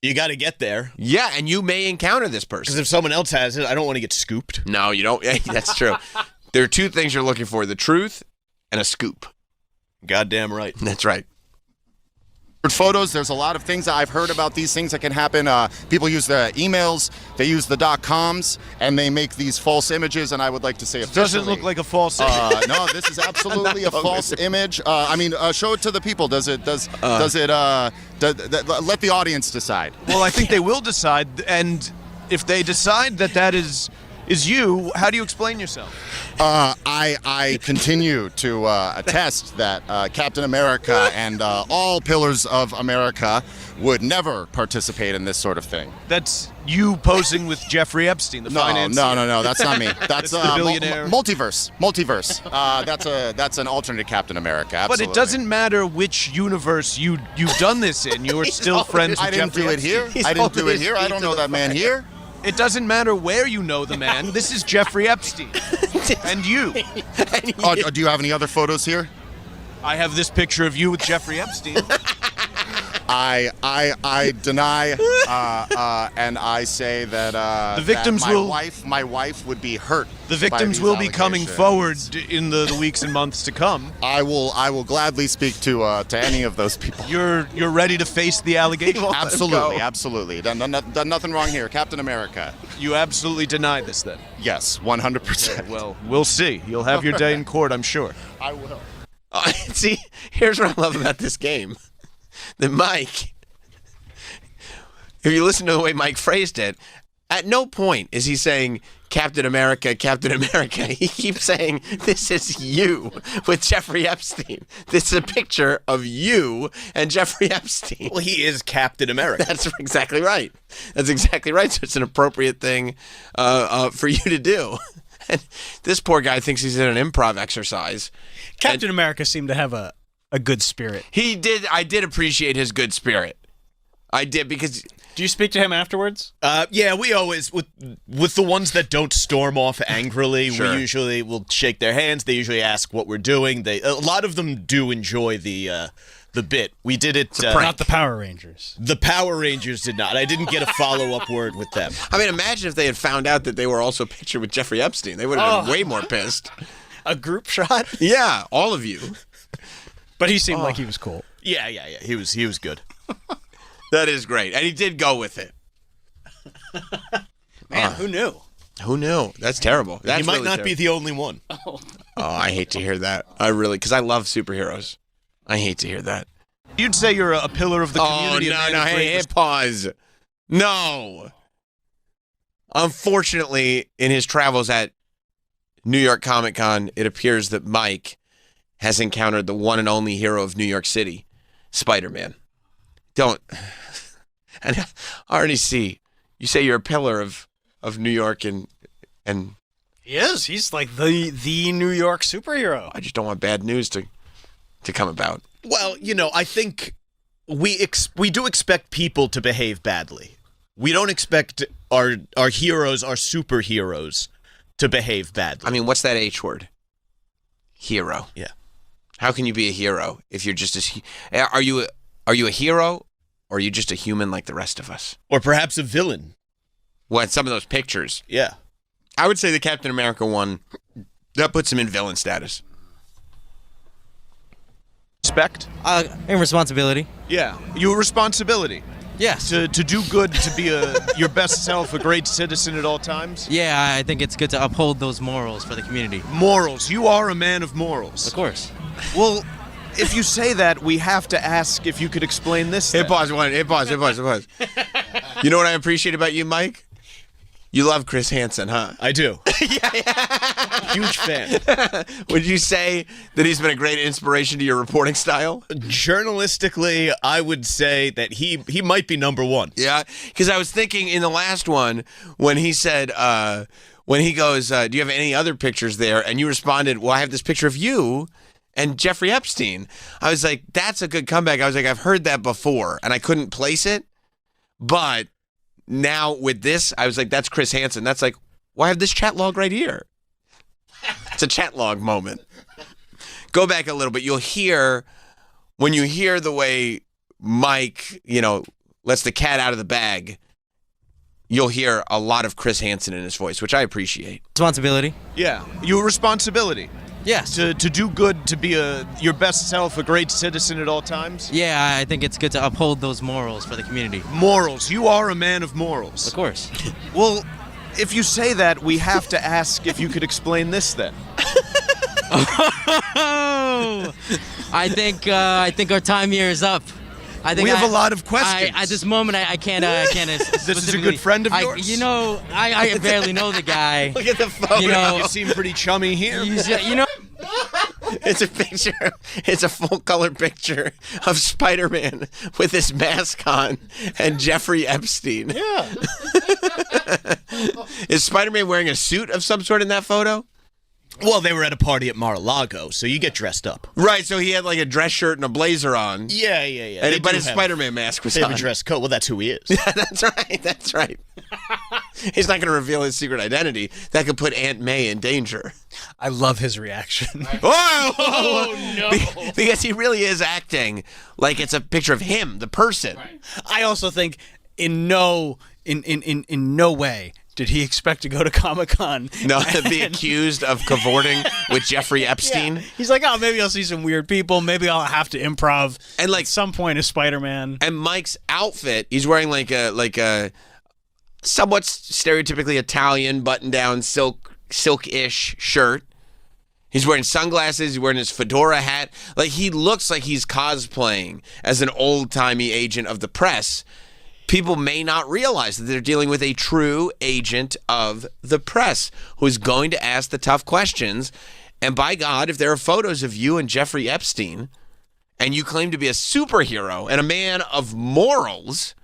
You got to get there. Yeah, and you may encounter this person. Because if someone else has it, I don't want to get scooped. No, you don't. That's true. There are two things you're looking for, the truth and a scoop. Goddamn right. That's right. Photos, there's a lot of things that I've heard about these things that can happen. People use the emails, they use the .coms, and they make these false images, and I would like to say officially... Doesn't look like a false image. No, this is absolutely a false image. Show it to the people. Let the audience decide. Well, I think they will decide, and if they decide that is you, how do you explain yourself? I continue to attest that Captain America and all pillars of America would never participate in this sort of thing. That's you posing with Jeffrey Epstein, the financier. No, that's not me. That's the billionaire. Multiverse. That's an alternate Captain America. Absolutely. But it doesn't matter which universe you've done this in. You're still friends with Jeffrey Epstein. I didn't do it here. I don't know that man here. It doesn't matter where you know the man. This is Jeffrey Epstein. And you. Do you have any other photos here? I have this picture of you with Jeffrey Epstein. I deny, and I say that the victims my wife would be hurt. The victims will be coming forward in the weeks and months to come. I will gladly speak to any of those people. You're ready to face the allegation? Absolutely. Done nothing wrong here, Captain America. You absolutely deny this, then? Yes, 100%. Well, we'll see. You'll have your day in court, I'm sure. I will. See, here's what I love about this game. That Mike, if you listen to the way Mike phrased it, at no point is he saying Captain America, Captain America. He keeps saying, this is you with Jeffrey Epstein. This is a picture of you and Jeffrey Epstein. Well, he is Captain America. That's exactly right. So it's an appropriate thing for you to do. And this poor guy thinks he's in an improv exercise. Captain America seemed to have a good spirit. He did. I did appreciate his good spirit. I did, because Do you speak to him afterwards? Yeah, we always with the ones that don't storm off angrily. Sure. We usually will shake their hands. They usually ask what we're doing. A lot of them do enjoy the bit. We did it. Not the Power Rangers. The Power Rangers did not. I didn't get a follow-up word with them. I mean, imagine if they had found out that they were also pictured with Jeffrey Epstein. They would have been way more pissed. A group shot? Yeah, all of you. But he seemed like he was cool. Yeah. He was good. That is great. And he did go with it. Man, who knew? Who knew? That's terrible. That's He might really not be terrible. the only one. Oh, I hate to hear that. Because I love superheroes. I hate to hear that. You'd say you're a pillar of the community. Oh, no. Hey, pause. No. Unfortunately, in his travels at New York Comic Con, it appears that Mike has encountered the one and only hero of New York City, Spider-Man. Don't. And RNC, you say you're a pillar of New York and He is. He's like the New York superhero. I just don't want bad news to come about. Well, I think we do expect people to behave badly. We don't expect our heroes, our superheroes, to behave badly. I mean, what's that H word? Hero. Yeah. How can you be a hero if you're just are you a hero or are you just a human like the rest of us? Or perhaps a villain. What, some of those pictures? Yeah. I would say the Captain America one, that puts him in villain status. Respect? And responsibility. Yeah. Your responsibility. Yes. To do good, to be your best self, a great citizen at all times. Yeah, I think it's good to uphold those morals for the community. Morals. You are a man of morals. Of course. Well, if you say that, we have to ask if you could explain this. Hey, pause. You know what I appreciate about you, Mike? You love Chris Hansen, huh? I do. Huge fan. Would you say that he's been a great inspiration to your reporting style? Journalistically, I would say that he might be number one. Yeah, because I was thinking in the last one when he said, when he goes, do you have any other pictures there? And you responded, well, I have this picture of you and Jeffrey Epstein. I was like, that's a good comeback. I was like, I've heard that before, and I couldn't place it. But now with this, I was like, that's Chris Hansen. That's like, well, I have this chat log right here. It's a chat log moment. Go back a little bit. You'll hear, when you hear the way Mike, lets the cat out of the bag, you'll hear a lot of Chris Hansen in his voice, which I appreciate. Responsibility. Yeah. Your responsibility. Yes. To do good, to be your best self, a great citizen at all times. Yeah, I think it's good to uphold those morals for the community. Morals. You are a man of morals. Of course. Well, if you say that, we have to ask if you could explain this then. I think our time here is up. We have a lot of questions. At this moment, I can't. This is a good friend of yours? I barely know the guy. Look at the photo. You seem pretty chummy here. It's a picture. It's a full-color picture of Spider-Man with his mask on and Jeffrey Epstein. Yeah. Is Spider-Man wearing a suit of some sort in that photo? Well, they were at a party at Mar-a-Lago, so you get dressed up. Right, so he had like a dress shirt and a blazer on. Yeah. But his Spider-Man mask was They on. have a dress coat. Well, that's who he is. Yeah, that's right. He's not going to reveal his secret identity. That could put Aunt May in danger. I love his reaction. Oh, no. Because he really is acting like it's a picture of him, the person. Right. I also think in no way did he expect to go to Comic-Con? No, to be accused of cavorting with Jeffrey Epstein. Yeah. He's like, maybe I'll see some weird people. Maybe I'll have to improv. And at some point as Spider-Man. And Mike's outfit, he's wearing like a somewhat stereotypically Italian button-down silk-ish shirt. He's wearing sunglasses. He's wearing his fedora hat. Like, he looks like he's cosplaying as an old-timey agent of the press. People may not realize that they're dealing with a true agent of the press who is going to ask the tough questions. And by God, if there are photos of you and Jeffrey Epstein, and you claim to be a superhero and a man of morals,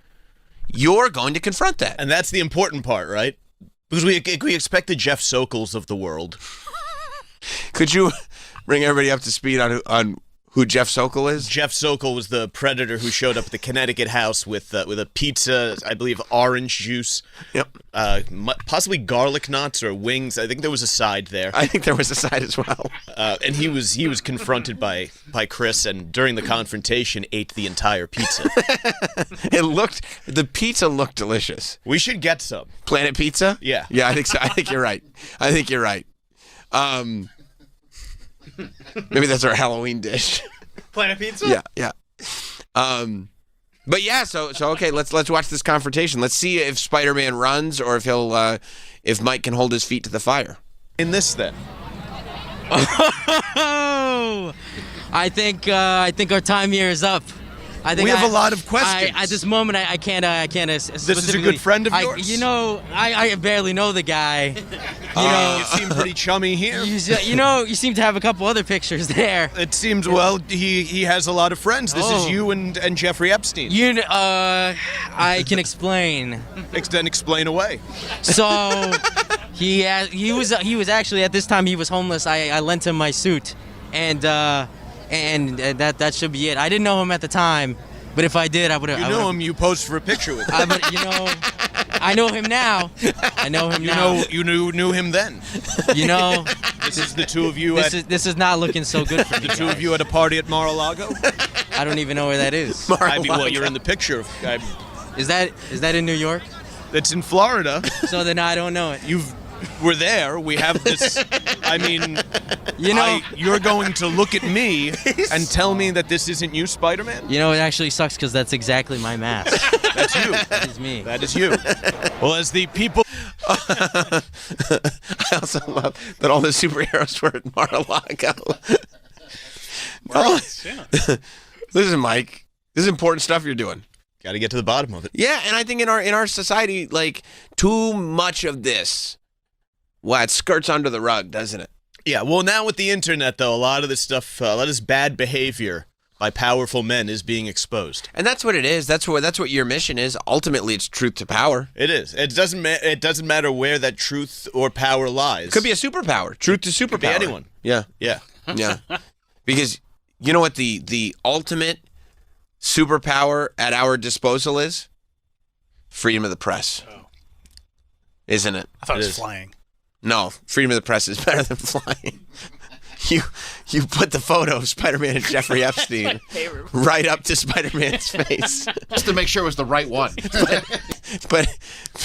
you're going to confront that. And that's the important part, right? Because we expect the Jeff Sokols of the world. Could you bring everybody up to speed on Who Jeff Sokol is? Jeff Sokol was the predator who showed up at the Connecticut house with a pizza, I believe orange juice, possibly garlic knots or wings. I think there was a side there. I think there was a side as well. And he was confronted by Chris, and during the confrontation, ate the entire pizza. The pizza looked delicious. We should get some. Planet Pizza? Yeah. Yeah, I think so. I think you're right. Maybe that's our Halloween dish. Planet Pizza? Yeah. But yeah, so okay, let's watch this confrontation. Let's see if Spider-Man runs or if Mike can hold his feet to the fire. In this then. I think our time here is up. I think we have a lot of questions. At this moment, I can't. This is a good friend of yours? I barely know the guy. You seem pretty chummy here. You seem to have a couple other pictures there. It seems, he has a lot of friends. This is you and Jeffrey Epstein. I can explain. Then explain away. So, he was actually, at this time, he was homeless. I lent him my suit, and that should be it. I didn't know him at the time, but if I did, I would have. You knew him. You posed for a picture with him. I know him now. You knew him then. This is the two of you. This is not looking so good for the two of you at a party at Mar-a-Lago. I don't even know where that is. You're in the picture. Is that in New York? It's in Florida. So then I don't know it. We're there. We have this. You're going to look at me and tell me that this isn't you, Spider-Man? It actually sucks because that's exactly my mask. That's you. That is me. That is you. Well, as the people. I also love that all the superheroes were at Mar-a-Lago. Listen, Mike, this is important stuff you're doing. Got to get to the bottom of it. Yeah, and I think in our society, too much of this, it skirts under the rug, doesn't it? Yeah, well, now with the internet, though, a lot of this stuff, a lot of this bad behavior by powerful men is being exposed. And that's what it is. That's what your mission is. Ultimately, it's truth to power. It is. It doesn't matter where that truth or power lies. It could be a superpower. Truth to superpower. Could be anyone. Yeah. Yeah. Yeah. Because you know what the ultimate superpower at our disposal is? Freedom of the press. Oh. Isn't it? I thought it was flying. No, freedom of the press is better than flying. You put the photo of Spider-Man and Jeffrey Epstein right up to Spider-Man's face. Just to make sure it was the right one. But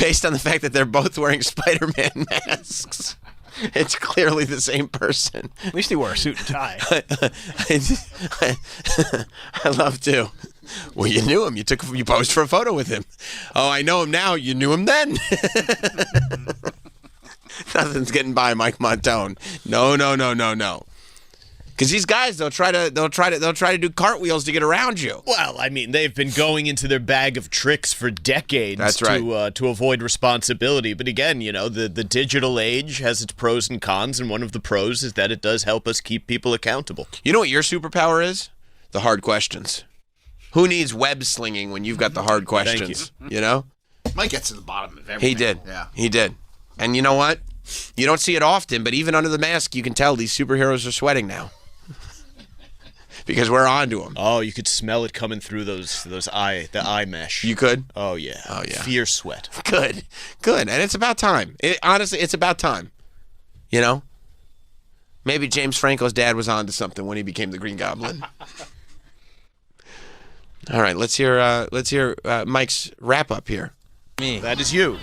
based on the fact that they're both wearing Spider-Man masks, it's clearly the same person. At least he wore a suit and tie. I love to. Well, you knew him. You posed for a photo with him. Oh, I know him now. You knew him then. Nothing's getting by Mike Montone. No. Because these guys, they'll try to do cartwheels to get around you. Well, I mean, they've been going into their bag of tricks for decades. That's right. To avoid responsibility. But again, the digital age has its pros and cons, and one of the pros is that it does help us keep people accountable. You know what your superpower is? The hard questions. Who needs web slinging when you've got the hard questions? Thank you. Mike gets to the bottom of everything. He did. Yeah. He did. And you know what? You don't see it often, but even under the mask, you can tell these superheroes are sweating now. Because we're on to them. Oh, you could smell it coming through the eye mesh. You could? Oh, yeah. Fierce sweat. Good. And it's about time. Honestly, it's about time. Maybe James Franco's dad was on to something when he became the Green Goblin. All right, let's hear Mike's wrap up here. Me. That is you.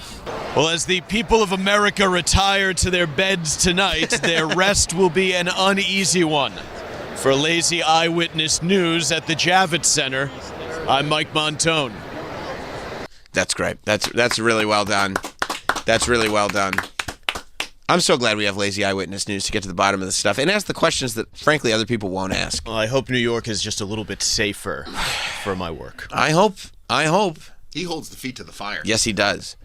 Well, as the people of America retire to their beds tonight, their rest will be an uneasy one. For Lazy Eyewitness News at the Javits Center, I'm Mike Montone. That's great. That's really well done. That's really well done. I'm so glad we have Lazy Eyewitness News to get to the bottom of this stuff and ask the questions that, frankly, other people won't ask. Well, I hope New York is just a little bit safer for my work. I hope. He holds the feet to the fire. Yes, he does.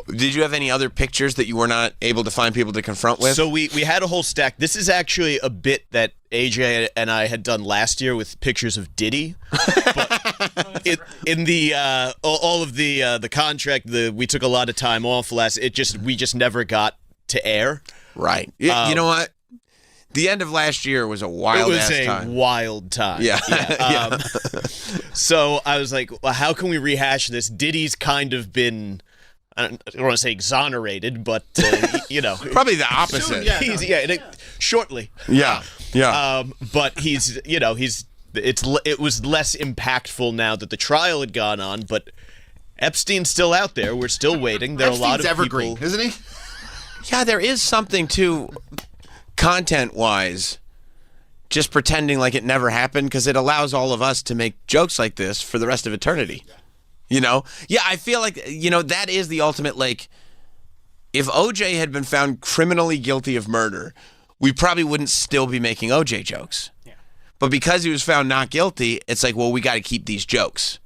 Did you have any other pictures that you were not able to find people to confront with? So we had a whole stack. This is actually a bit that AJ and I had done last year with pictures of Diddy. But in the all of the contract, we took a lot of time off we just never got to air. Right. You know what? The end of last year was a wild ass time. It was a wild time. Yeah. Yeah. So I was like, well, how can we rehash this? Diddy's kind of been, I don't want to say exonerated, but, Probably the opposite. Shortly. Yeah. Yeah. But it was less impactful now that the trial had gone on, but Epstein's still out there. We're still waiting. There are a lot of evergreen, people, isn't he? Yeah, there is something to content-wise just pretending like it never happened, because it allows all of us to make jokes like this for the rest of eternity. Yeah, I feel like, that is the ultimate, like, if OJ had been found criminally guilty of murder, we probably wouldn't still be making OJ jokes. Yeah. But because he was found not guilty, it's like, well, we got to keep these jokes.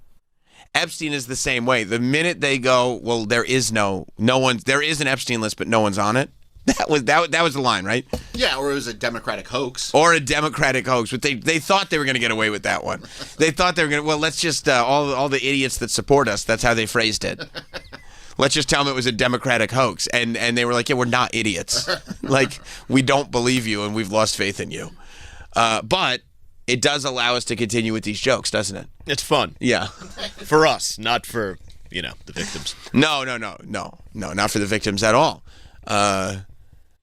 Epstein is the same way. The minute they go, well, there is an Epstein list, but no one's on it. That was the line, right? Yeah, or it was a Democratic hoax. But they thought they were going to get away with that one. They thought they were going to, well, let's just, all the idiots that support us, that's how they phrased it. Let's just tell them it was a Democratic hoax. And they were like, yeah, we're not idiots. Like, we don't believe you and we've lost faith in you. But it does allow us to continue with these jokes, doesn't it? It's fun. Yeah. For us, not for, the victims. No, not for the victims at all.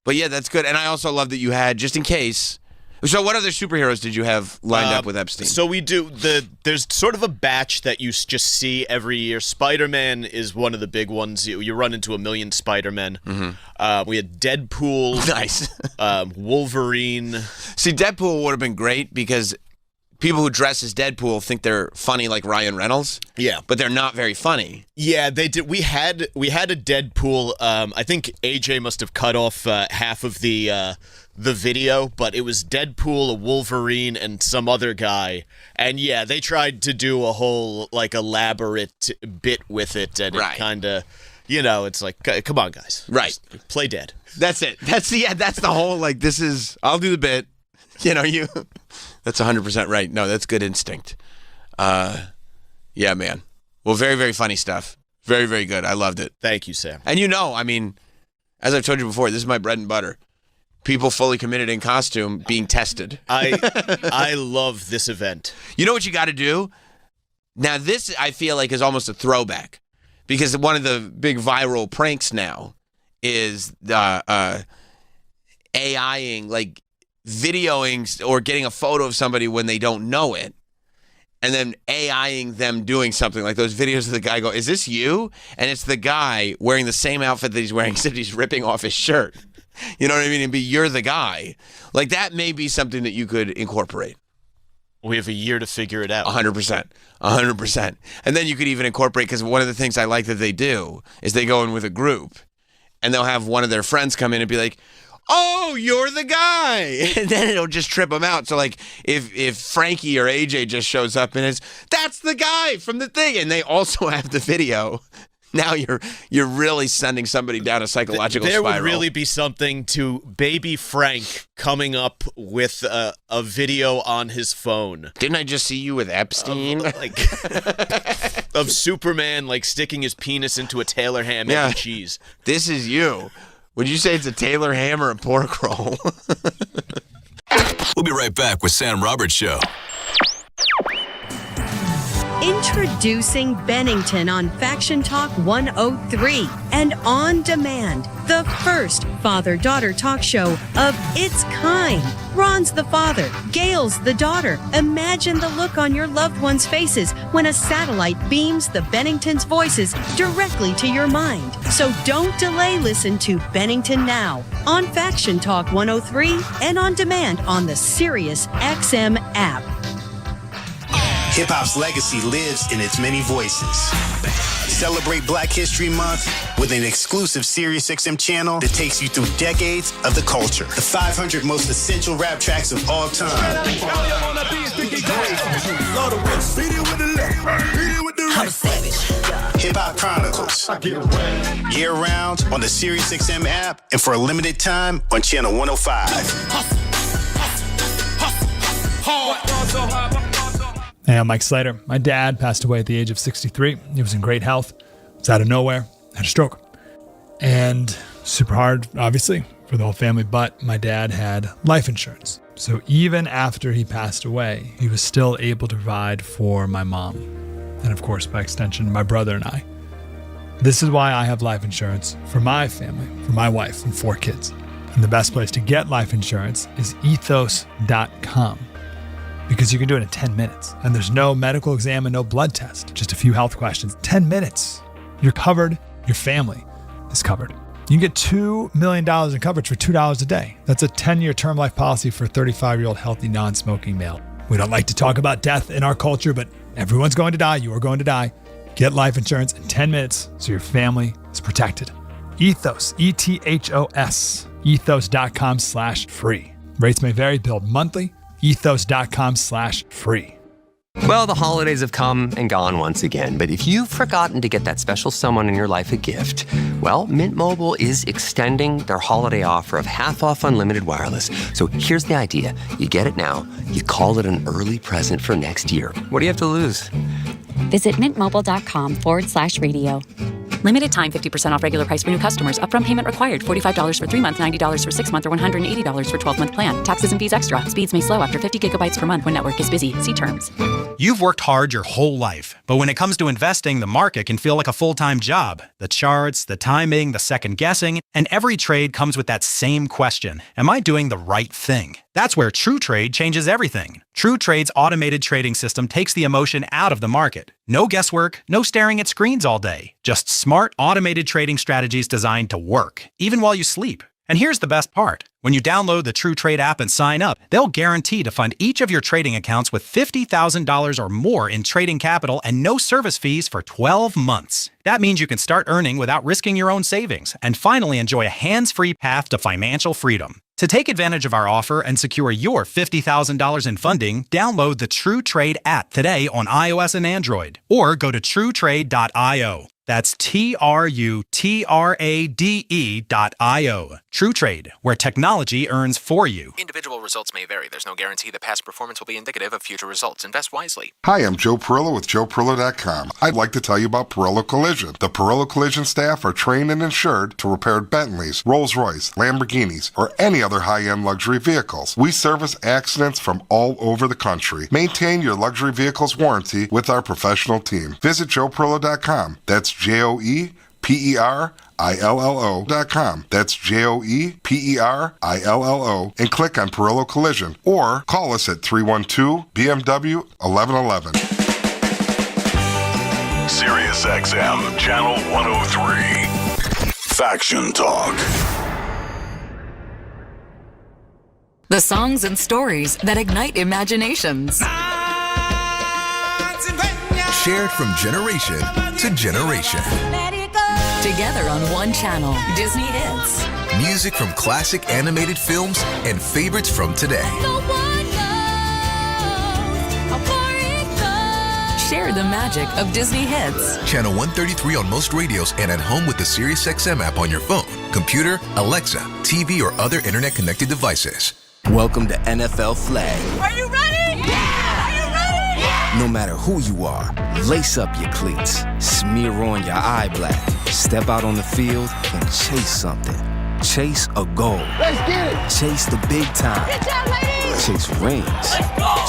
But yeah, that's good. And I also love that you had, just in case. So what other superheroes did you have lined up with Epstein? So we do, there's sort of a batch that you just see every year. Spider-Man is one of the big ones. You run into 1 million Spider-Men. Mm-hmm. We had Deadpool. Nice. Wolverine. See, Deadpool would have been great because people who dress as Deadpool think they're funny like Ryan Reynolds. Yeah. But they're not very funny. Yeah, they did. We had a Deadpool. I think AJ must have cut off half of the video, but it was Deadpool, a Wolverine, and some other guy. And yeah, they tried to do a whole like elaborate bit with it, and right. It kind of, it's like, come on, guys, right? Just play dead. That's it. That's the whole like. This is. I'll do the bit. That's 100% right. No, that's good instinct. Yeah, man. Well, very, very funny stuff. Very, very good. I loved it. Thank you, Sam. And I mean, as I've told you before, this is my bread and butter. People fully committed in costume being tested. I love this event. You know what you got to do? Now, this I feel like is almost a throwback because one of the big viral pranks now is AIing, like videoing or getting a photo of somebody when they don't know it, and then AIing them doing something. Like those videos of the guy go, "Is this you?" And it's the guy wearing the same outfit that he's wearing, except he's ripping off his shirt. You know what I mean? And you're the guy. Like that may be something that you could incorporate. We have a year to figure it out. 100%. 100%. And then you could even incorporate, because one of the things I like that they do is they go in with a group and they'll have one of their friends come in and be like, "Oh, you're the guy." And then it'll just trip them out. So like if Frankie or AJ just shows up and that's the guy from the thing, and they also have the video, now you're really sending somebody down a psychological spiral. There would really be something to baby Frank coming up with a video on his phone. Didn't I just see you with Epstein? Of Superman like sticking his penis into a Taylor ham and cheese. This is you. Would you say it's a Taylor ham or a pork roll? We'll be right back with Sam Roberts Show. Introducing Bennington on Faction Talk 103 and On Demand, the first father-daughter talk show of its kind. Ron's the father, Gail's the daughter. Imagine the look on your loved ones' faces when a satellite beams the Benningtons' voices directly to your mind. So don't delay. Listen to Bennington now on Faction Talk 103 and on demand on the SiriusXM app. Hip-hop's legacy lives in its many voices. Celebrate Black History Month with an exclusive SiriusXM channel that takes you through decades of the culture. The 500 most essential rap tracks of all time. Hip-Hop Chronicles. Year-round on the SiriusXM app and for a limited time on Channel 105. Hey, I'm Mike Slater. My dad passed away at the age of 63. He was in great health. It was out of nowhere. Had a stroke. And super hard, obviously, for the whole family, but my dad had life insurance. So even after he passed away, he was still able to provide for my mom. And of course, by extension, my brother and I. This is why I have life insurance for my family, for my wife and 4 kids. And the best place to get life insurance is ethos.com. Because you can do it in 10 minutes. And there's no medical exam and no blood test. Just a few health questions. 10 minutes. You're covered. Your family is covered. You can get $2 million in coverage for $2 a day. That's a 10-year term life policy for a 35-year-old healthy, non-smoking male. We don't like to talk about death in our culture, but everyone's going to die. You are going to die. Get life insurance in 10 minutes so your family is protected. Ethos, E-T-H-O-S, ethos.com/free. Rates may vary, billed monthly. ethos.com/free. Well, the holidays have come and gone once again, but if you've forgotten to get that special someone in your life a gift, well, Mint Mobile is extending their holiday offer of half off unlimited wireless. So here's the idea. You get it now, you call it an early present for next year. What do you have to lose? Visit mintmobile.com/radio. Limited time 50% off regular price for new customers. Upfront payment required. $45 for 3 months, $90 for 6 months, or $180 for 12-month plan. Taxes and fees extra. Speeds may slow after 50 gigabytes per month when network is busy. See terms. You've worked hard your whole life, but when it comes to investing, the market can feel like a full-time job. The charts, the timing, the second guessing, and every trade comes with that same question. Am I doing the right thing? That's where TrueTrade changes everything. TrueTrade's automated trading system takes the emotion out of the market. No guesswork, no staring at screens all day. Just smart, automated trading strategies designed to work, even while you sleep. And here's the best part. When you download the TrueTrade app and sign up, they'll guarantee to fund each of your trading accounts with $50,000 or more in trading capital and no service fees for 12 months. That means you can start earning without risking your own savings and finally enjoy a hands-free path to financial freedom. To take advantage of our offer and secure your $50,000 in funding, download the TrueTrade app today on iOS and Android, or go to TrueTrade.io. That's TrueTrade.io. TrueTrade, where technology earns for you. Individual results may vary. There's no guarantee that past performance will be indicative of future results. Invest wisely. Hi, I'm Joe Perillo with JoePerillo.com. I'd like to tell you about Perillo Collision. The Perillo Collision staff are trained and insured to repair Bentleys, Rolls-Royce, Lamborghinis, or any other high-end luxury vehicles. We service accidents from all over the country. Maintain your luxury vehicle's warranty with our professional team. Visit JoePerillo.com. That's JoePerillo.com. That's JoePerillo, and click on Perillo Collision, or call us at 312-BMW-1111. SiriusXM Channel 103. Faction Talk. The songs and stories that ignite imaginations. Shared from generation to generation. Together on one channel, Disney Hits. Music from classic animated films and favorites from today. Share the magic of Disney Hits. Channel 133 on most radios and at home with the SiriusXM app on your phone, computer, Alexa, TV, or other internet-connected devices. Welcome to NFL Flag. Are you ready? Yeah! Are you ready? Yeah! No matter who you are, lace up your cleats, smear on your eye black, step out on the field and chase something. Chase a goal. Let's get it. Chase the big time. Get down, ladies. Chase rings.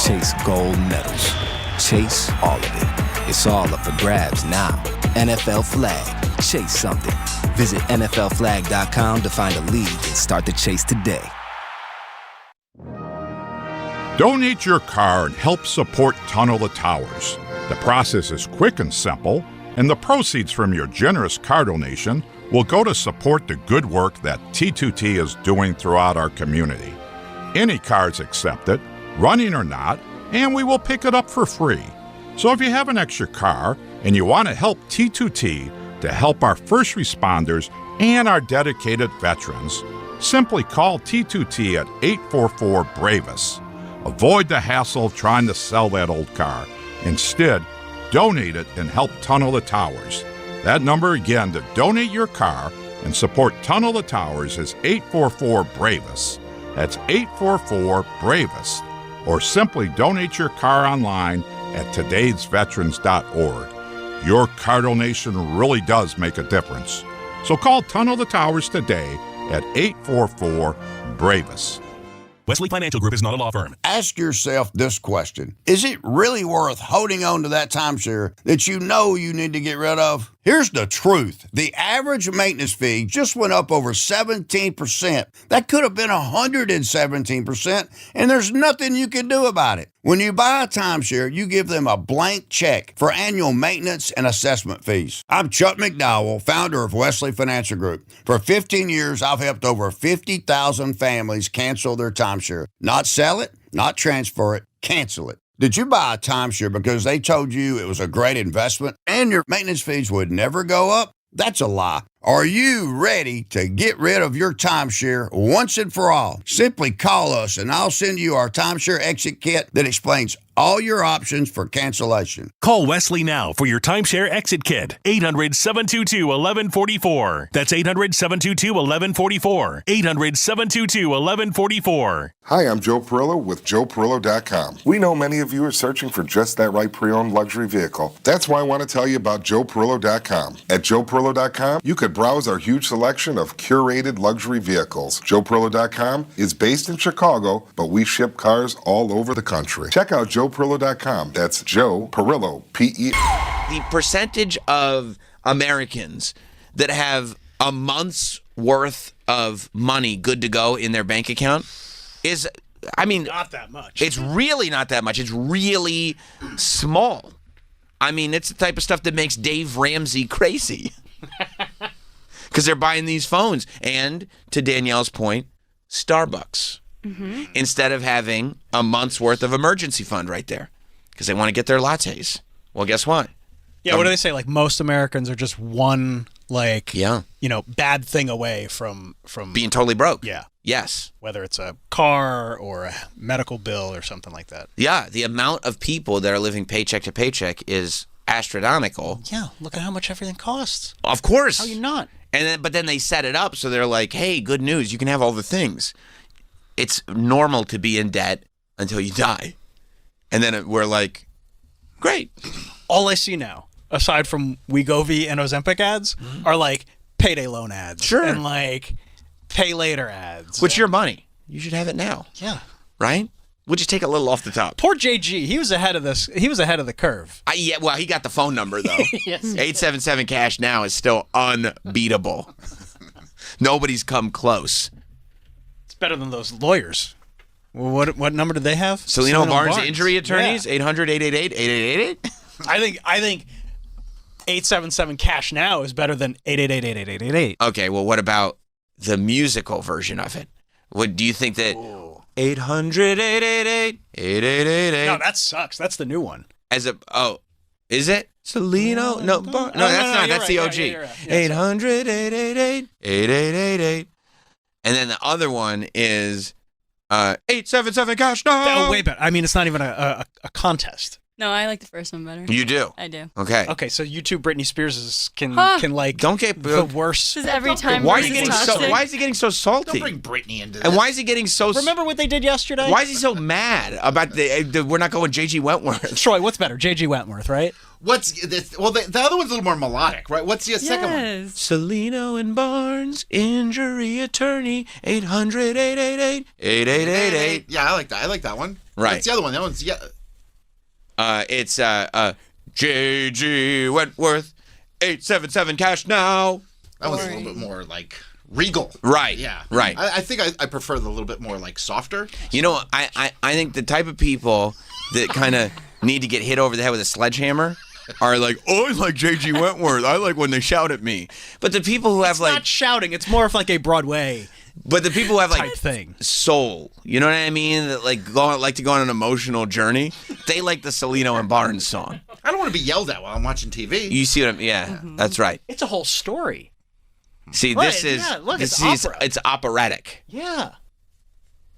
Chase gold medals. Chase all of it. It's all up for grabs now. NFL Flag. Chase something. Visit NFLflag.com to find a league and start the chase today. Donate your car and help support Tunnel the Towers. The process is quick and simple, and the proceeds from your generous car donation will go to support the good work that T2T is doing throughout our community. Any car is accepted, running or not, and we will pick it up for free. So if you have an extra car and you want to help T2T to help our first responders and our dedicated veterans, simply call T2T at 844-BRAVEUS. Avoid the hassle of trying to sell that old car. Instead, donate it and help Tunnel the Towers. That number again to donate your car and support Tunnel the Towers is 844-BRAVEUS. That's 844-BRAVEUS. Or simply donate your car online at todaysveterans.org. Your car donation really does make a difference. So call Tunnel the Towers today at 844-BRAVEUS. Wesley Financial Group is not a law firm. Ask yourself this question. Is it really worth holding on to that timeshare that you know you need to get rid of? Here's the truth. The average maintenance fee just went up over 17%. That could have been 117%, and there's nothing you can do about it. When you buy a timeshare, you give them a blank check for annual maintenance and assessment fees. I'm Chuck McDowell, founder of Wesley Financial Group. For 15 years, I've helped over 50,000 families cancel their timeshare. Not sell it, not transfer it, cancel it. Did you buy a timeshare because they told you it was a great investment and your maintenance fees would never go up? That's a lie. Are you ready to get rid of your timeshare once and for all? Simply call us and I'll send you our timeshare exit kit that explains all your options for cancellation. Call Wesley now for your timeshare exit kit. 800-722-1144. That's 800-722-1144. 800-722-1144. Hi, I'm Joe Perillo with JoePerillo.com. We know many of you are searching for just that right pre-owned luxury vehicle. That's why I want to tell you about JoePerillo.com. At JoePerillo.com, you could browse our huge selection of curated luxury vehicles. JoePerillo.com is based in Chicago, but we ship cars all over the country. Check out JoePerillo.com. That's Joe Perillo, P-E. The percentage of Americans that have a month's worth of money good to go in their bank account is, I mean, not that much. It's really not that much. It's really small. I mean, it's the type of stuff that makes Dave Ramsey crazy. Because they're buying these phones. And to Danielle's point, Starbucks. Mm-hmm. Instead of having a month's worth of emergency fund right there. Because they want to get their lattes. Well, guess what? Yeah, what do they say? Like, most Americans are just one, like, bad thing away from being totally broke. Yeah. Yes. Whether it's a car or a medical bill or something like that. Yeah, the amount of people that are living paycheck to paycheck is astronomical. Yeah, look at how much everything costs. Of course. How you not? But then they set it up so they're like, hey, good news, you can have all the things. It's normal to be in debt until you die. And then we're like, great. All I see now, aside from Wegovy and Ozempic ads, are like payday loan ads. Sure. And like pay later ads. What's your money? You should have it now. Yeah. Right? We'll just take a little off the top. Poor JG, he was ahead of this. He was ahead of the curve. Yeah, well, he got the phone number though. Yes. 877 cash now is still unbeatable. Nobody's come close. It's better than those lawyers. Well, what number did they have? Celino Barnes injury attorneys, 800-888-8888. I think 877 cash now is better than 888-8888. Okay, well, what about the musical version of it? What do you think that 800-888-8888? No, that sucks. That's the new one. Is it? Celino? No, that's not. That's the OG. 800-888-8888. And then the other one is 877 cash now. Oh, way better. I mean, it's not even a contest. No, I like the first one better. You do? I do. Okay. Okay, so you two Britney Spears can like don't get the worst. Because every time why is he getting so salty? Don't bring Britney into this. And why is he getting so? Remember what they did yesterday? Why is he so mad about the we're not going J.G. Wentworth? Troy, what's better, J.G. Wentworth, right? What's this? Well, the other one's a little more melodic, right? What's the second one? Celino and Barnes, injury attorney, 800-888-8888. Yeah, I like that. I like that one. Right. What's the other one? That one's it's J.G. Wentworth, 877 cash now. That was a little bit more like regal. Right. Yeah. Right. I think I prefer the little bit more like softer. You know, I think the type of people that kind of need to get hit over the head with a sledgehammer are like, oh, I like J.G. Wentworth. I like when they shout at me. But the people who have it's not shouting. It's more of like a Broadway. But the people who have like type thing. Soul, you know what I mean? That like to go on an emotional journey. They like the Celino and Barnes song. I don't want to be yelled at while I'm watching TV. You see what I'm? Yeah, that's right. It's a whole story. See, right, this is it's operatic. Yeah.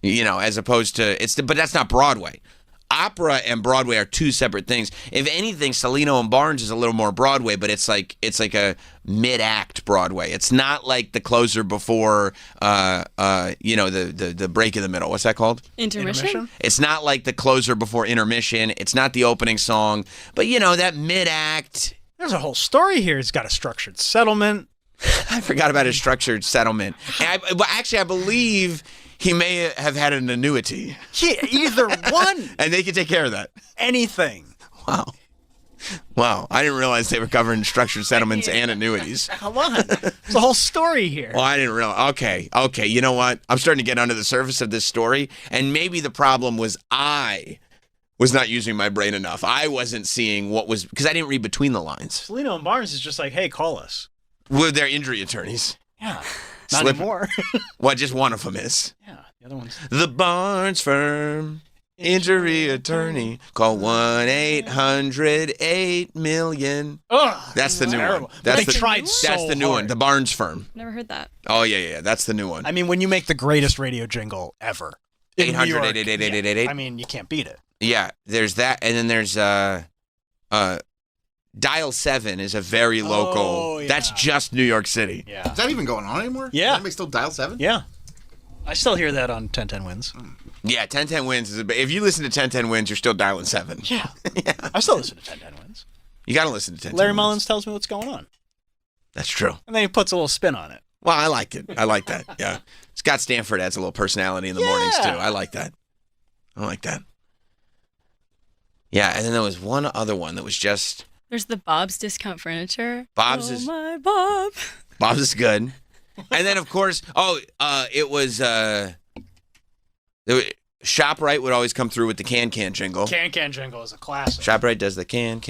You know, as opposed to but that's not Broadway. Opera and Broadway are two separate things. If anything, Celino and Barnes is a little more Broadway, but it's like a mid-act Broadway. It's not like the closer before, the break in the middle. What's that called? Intermission? It's not like the closer before intermission. It's not the opening song, but that mid-act. There's a whole story here. It's got a structured settlement. I forgot about his structured settlement. And I believe he may have had an annuity. Yeah, either one. And they could take care of that. Anything. Wow. I didn't realize they were covering structured settlements and annuities. Come on. There's a whole story here. Well, I didn't realize. Okay. You know what? I'm starting to get under the surface of this story. And maybe the problem was I was not using my brain enough. I wasn't seeing what was, because I didn't read between the lines. Salino and Barnes is just like, hey, call us. With their injury attorneys. Yeah. Not anymore. Well, just one of them is. Yeah, the other one's. The Barnes Firm Injury Attorney. Call 1-800-8-million. Ugh, that's the new terrible. one. That's They tried so That's the new hard. one. The Barnes Firm. Never heard that. Oh, yeah. That's the new one. I mean, when you make the greatest radio jingle ever. in New York, 800-888-888. I mean, you can't beat it. Yeah, there's that. And then there's Dial 7 is a very local. Oh, yeah. That's just New York City. Yeah. Is that even going on anymore? Yeah. Does anybody still dial 7? Yeah. I still hear that on 1010 Wins. Yeah, 1010 Wins. If you listen to 1010 Wins, you're still dialing 7. Yeah. I still listen to 1010 Wins. You got to listen to 1010 Larry Wins. Mullins tells me what's going on. That's true. And then he puts a little spin on it. Well, I like it. I like that. Yeah. Scott Stanford adds a little personality in the mornings, too. I like that. Yeah, and then there was one other one that was just... There's the Bob's Discount Furniture. Bob's oh is... my Bob. Bob's is good. And then, of course, it was... ShopRite would always come through with the can jingle. Can jingle is a classic. ShopRite does the can.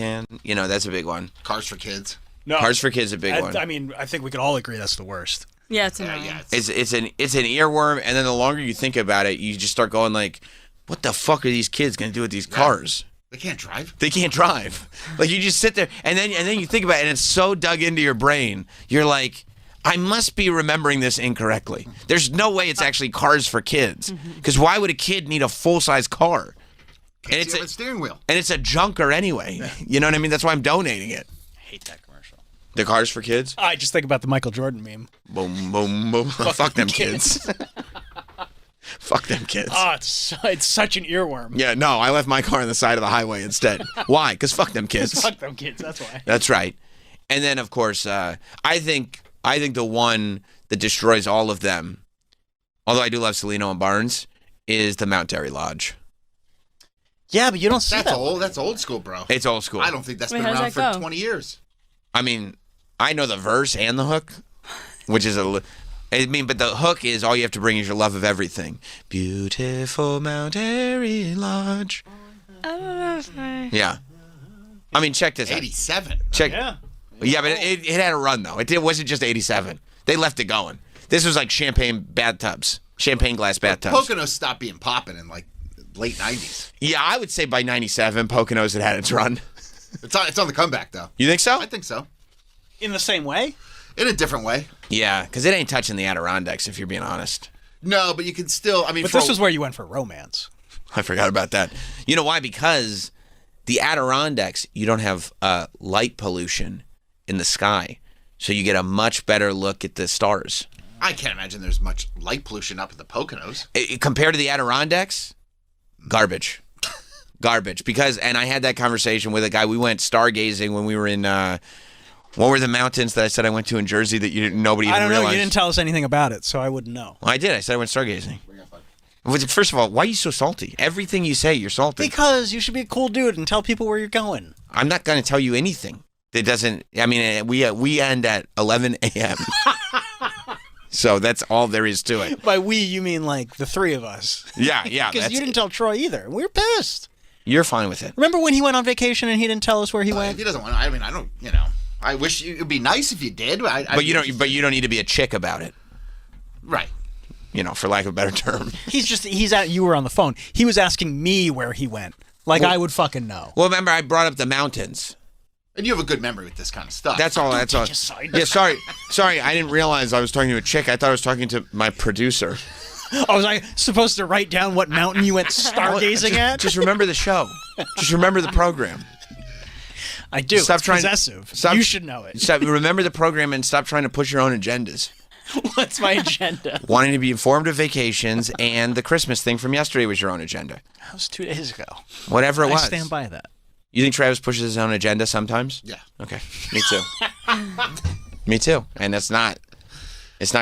You know, that's a big one. Cars for Kids. No. Cars for Kids is a big one. I mean, I think we could all agree that's the worst. Yeah, it's annoying. It's an earworm, and then the longer you think about it, you just start going like, what the fuck are these kids going to do with these cars? They can't drive. They can't drive. Like, you just sit there, and then you think about it, and it's so dug into your brain. You're like, I must be remembering this incorrectly. There's no way it's actually Cars for Kids. Because why would a kid need a full-size car? Can't see a steering wheel. And it's a junker anyway. Yeah. You know what I mean? That's why I'm donating it. I hate that commercial. The Cars for Kids? I just think about the Michael Jordan meme. Boom, boom, boom. Fuck them kids. Fuck them kids. Oh, it's such an earworm. Yeah, no, I left my car on the side of the highway instead. Why? Because fuck them kids. Fuck them kids, that's why. That's right. And then, of course, I think the one that destroys all of them, although I do love Salino and Barnes, is the Mount Derry Lodge. Yeah, but you don't see that's that. Old. That's old school, bro. It's old school. I don't think that's been around for 20 years. I mean, I know the verse and the hook, which is but the hook is all you have to bring is your love of everything. Beautiful Mount Airy Lodge. I don't know if Yeah. I mean, check this out. 87. Check. Yeah, but it had a run, though. It wasn't just 87. They left it going. This was like champagne glass bathtubs. Poconos stopped being popping in like late 90s. Yeah, I would say by 97, Poconos had its run. It's on the comeback, though. You think so? I think so. In the same way? In a different way. Yeah, because it ain't touching the Adirondacks, if you're being honest. No, but you can still, I mean... But this was where you went for romance. I forgot about that. You know why? Because the Adirondacks, you don't have light pollution in the sky, so you get a much better look at the stars. I can't imagine there's much light pollution up at the Poconos. Compared to the Adirondacks, garbage. Because, and I had that conversation with a guy, we went stargazing when we were in... what were the mountains that I said I went to in Jersey that nobody even realized? I don't know. You didn't tell us anything about it, so I wouldn't know. Well, I did. I said I went stargazing. First of all, why are you so salty? Everything you say, you're salty. Because you should be a cool dude and tell people where you're going. I'm not going to tell you anything. It doesn't... I mean, we end at 11 a.m. So that's all there is to it. By we, you mean like the three of us. Yeah. Because you didn't tell Troy either. We were pissed. You're fine with it. Remember when he went on vacation and he didn't tell us where he went? If he doesn't want to, I mean, I don't, I wish it'd be nice if you did. But you don't need to be a chick about it. Right. For lack of a better term. You were on the phone. He was asking me where he went. I would fucking know. Well, remember, I brought up the mountains. And you have a good memory with this kind of stuff. That's all. Yeah, sorry. I didn't realize I was talking to a chick. I thought I was talking to my producer. Oh, was I supposed to write down what mountain you went stargazing at? Just remember the show. Just remember the program. I do. It's possessive. You should know it. Remember the program and stop trying to push your own agendas. What's my agenda? Wanting to be informed of vacations and the Christmas thing from yesterday was your own agenda. That was 2 days ago. Whatever it was. I stand by that. You think Travis pushes his own agenda sometimes? Yeah. Okay. Me too. Me too. And it's not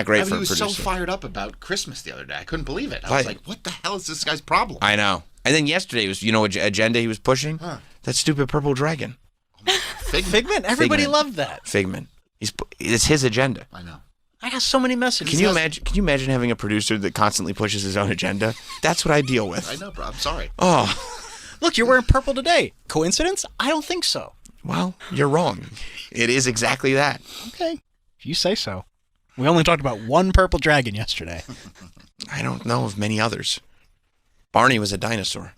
great for a He was producer. so fired up about Christmas the other day. I couldn't believe it. I was Right. like, what the hell is this guy's problem? I know. And then yesterday was, what agenda he was pushing? Huh. That stupid purple dragon. Figment? Everybody Figment. loved that. Figment. It's his agenda. I know. I got so many messages. Can you imagine having a producer that constantly pushes his own agenda? That's what I deal with. I know, bro. I'm sorry. Oh. Look, you're wearing purple today. Coincidence? I don't think so. Well, you're wrong. It is exactly that. Okay. If you say so. We only talked about one purple dragon yesterday. I don't know of many others. Barney was a dinosaur,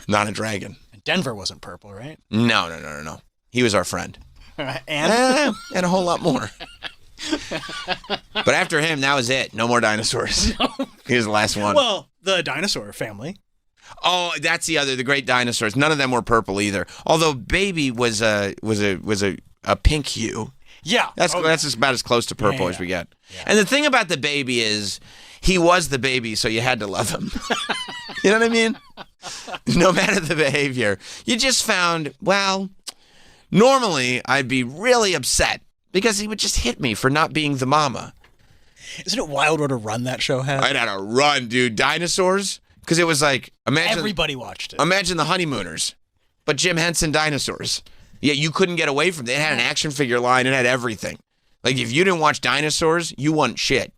not a dragon. Denver wasn't purple, right? No. He was our friend. And? And a whole lot more. But after him, that was it. No more dinosaurs. He was the last one. Well, the dinosaur family. Oh, that's the great dinosaurs. None of them were purple either. Although Baby was a pink hue. Yeah. That's about as close to purple as we get. Yeah. And the thing about the Baby is he was the baby, so you had to love him. You know what I mean? No matter the behavior. You just found, well, normally I'd be really upset because he would just hit me for not being the mama. Isn't it wild what a run that show had? I'd had a run, dude. Dinosaurs? Because it was like, imagine... Everybody watched it. Imagine the Honeymooners, but Jim Henson dinosaurs. Yeah, you couldn't get away from it. It had an action figure line. It had everything. Like, if you didn't watch Dinosaurs, you wasn't shit.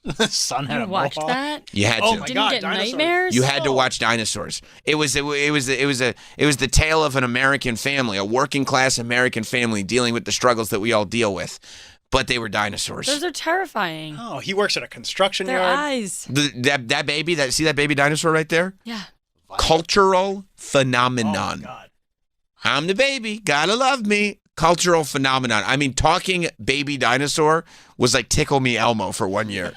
The son had You a watched mohawk. that? You had to. Oh my Didn't God, get dinosaurs. nightmares? You had to watch Dinosaurs. It was the tale of an American family, a working class American family dealing with the struggles that we all deal with. But they were dinosaurs. Those are terrifying. Oh, he works at a construction Their yard. eyes. That baby, see that baby dinosaur right there? Yeah. Cultural phenomenon. Oh, God. I'm the baby, gotta love me. Cultural phenomenon. I mean, talking baby dinosaur was like Tickle Me Elmo for 1 year.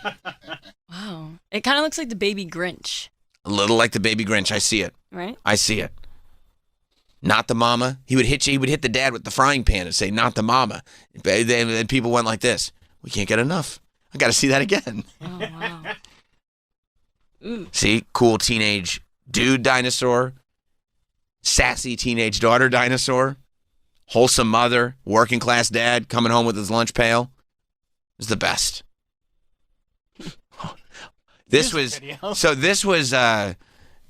Wow. It kind of looks like the baby Grinch, A little like the baby Grinch. I see it. right? I see it. Not the mama. He would hit you. He would hit the dad with the frying pan and say, "Not the mama." Then people went like this. We can't get enough. I got to see that again. Oh, wow. Ooh. See, cool teenage dude dinosaur, sassy teenage daughter dinosaur, wholesome mother, working class dad coming home with his lunch pail. It was the best. This was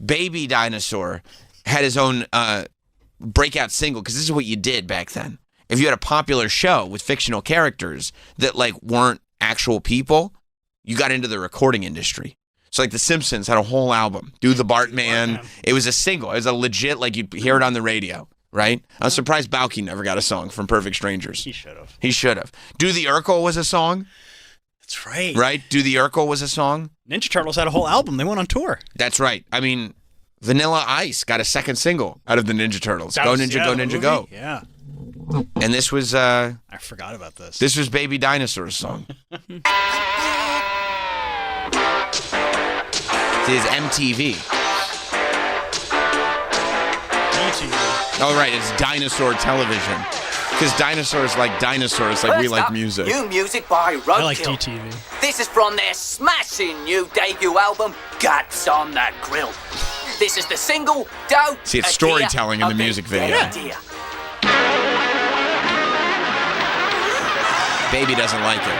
Baby Dinosaur had his own breakout single, because this is what you did back then. If you had a popular show with fictional characters that like weren't actual people, you got into the recording industry. So like The Simpsons had a whole album, Do the Bartman. It was a single. It was a legit, like you'd hear it on the radio, right? I'm surprised Balky never got a song from Perfect Strangers. He should have. He should have. Do the Urkel was a song. That's right. Right? Do the Urkel was a song. Ninja Turtles had a whole album. They went on tour. That's right. I mean, Vanilla Ice got a second single out of the Ninja Turtles. That Go was- Ninja, yeah, Go the Ninja, movie? Go. Yeah. And this was I forgot about this. This was Baby Dinosaur's song. This is MTV. Oh, right. It's dinosaur television. Because dinosaurs like dinosaurs, like we First like up, music. New music by Roadkill. I like DTV. This is from their smashing new debut album, Guts on the Grill. This is the single, Don't See, it's Adhere, storytelling in a the big music video. dead idea. Baby doesn't like it.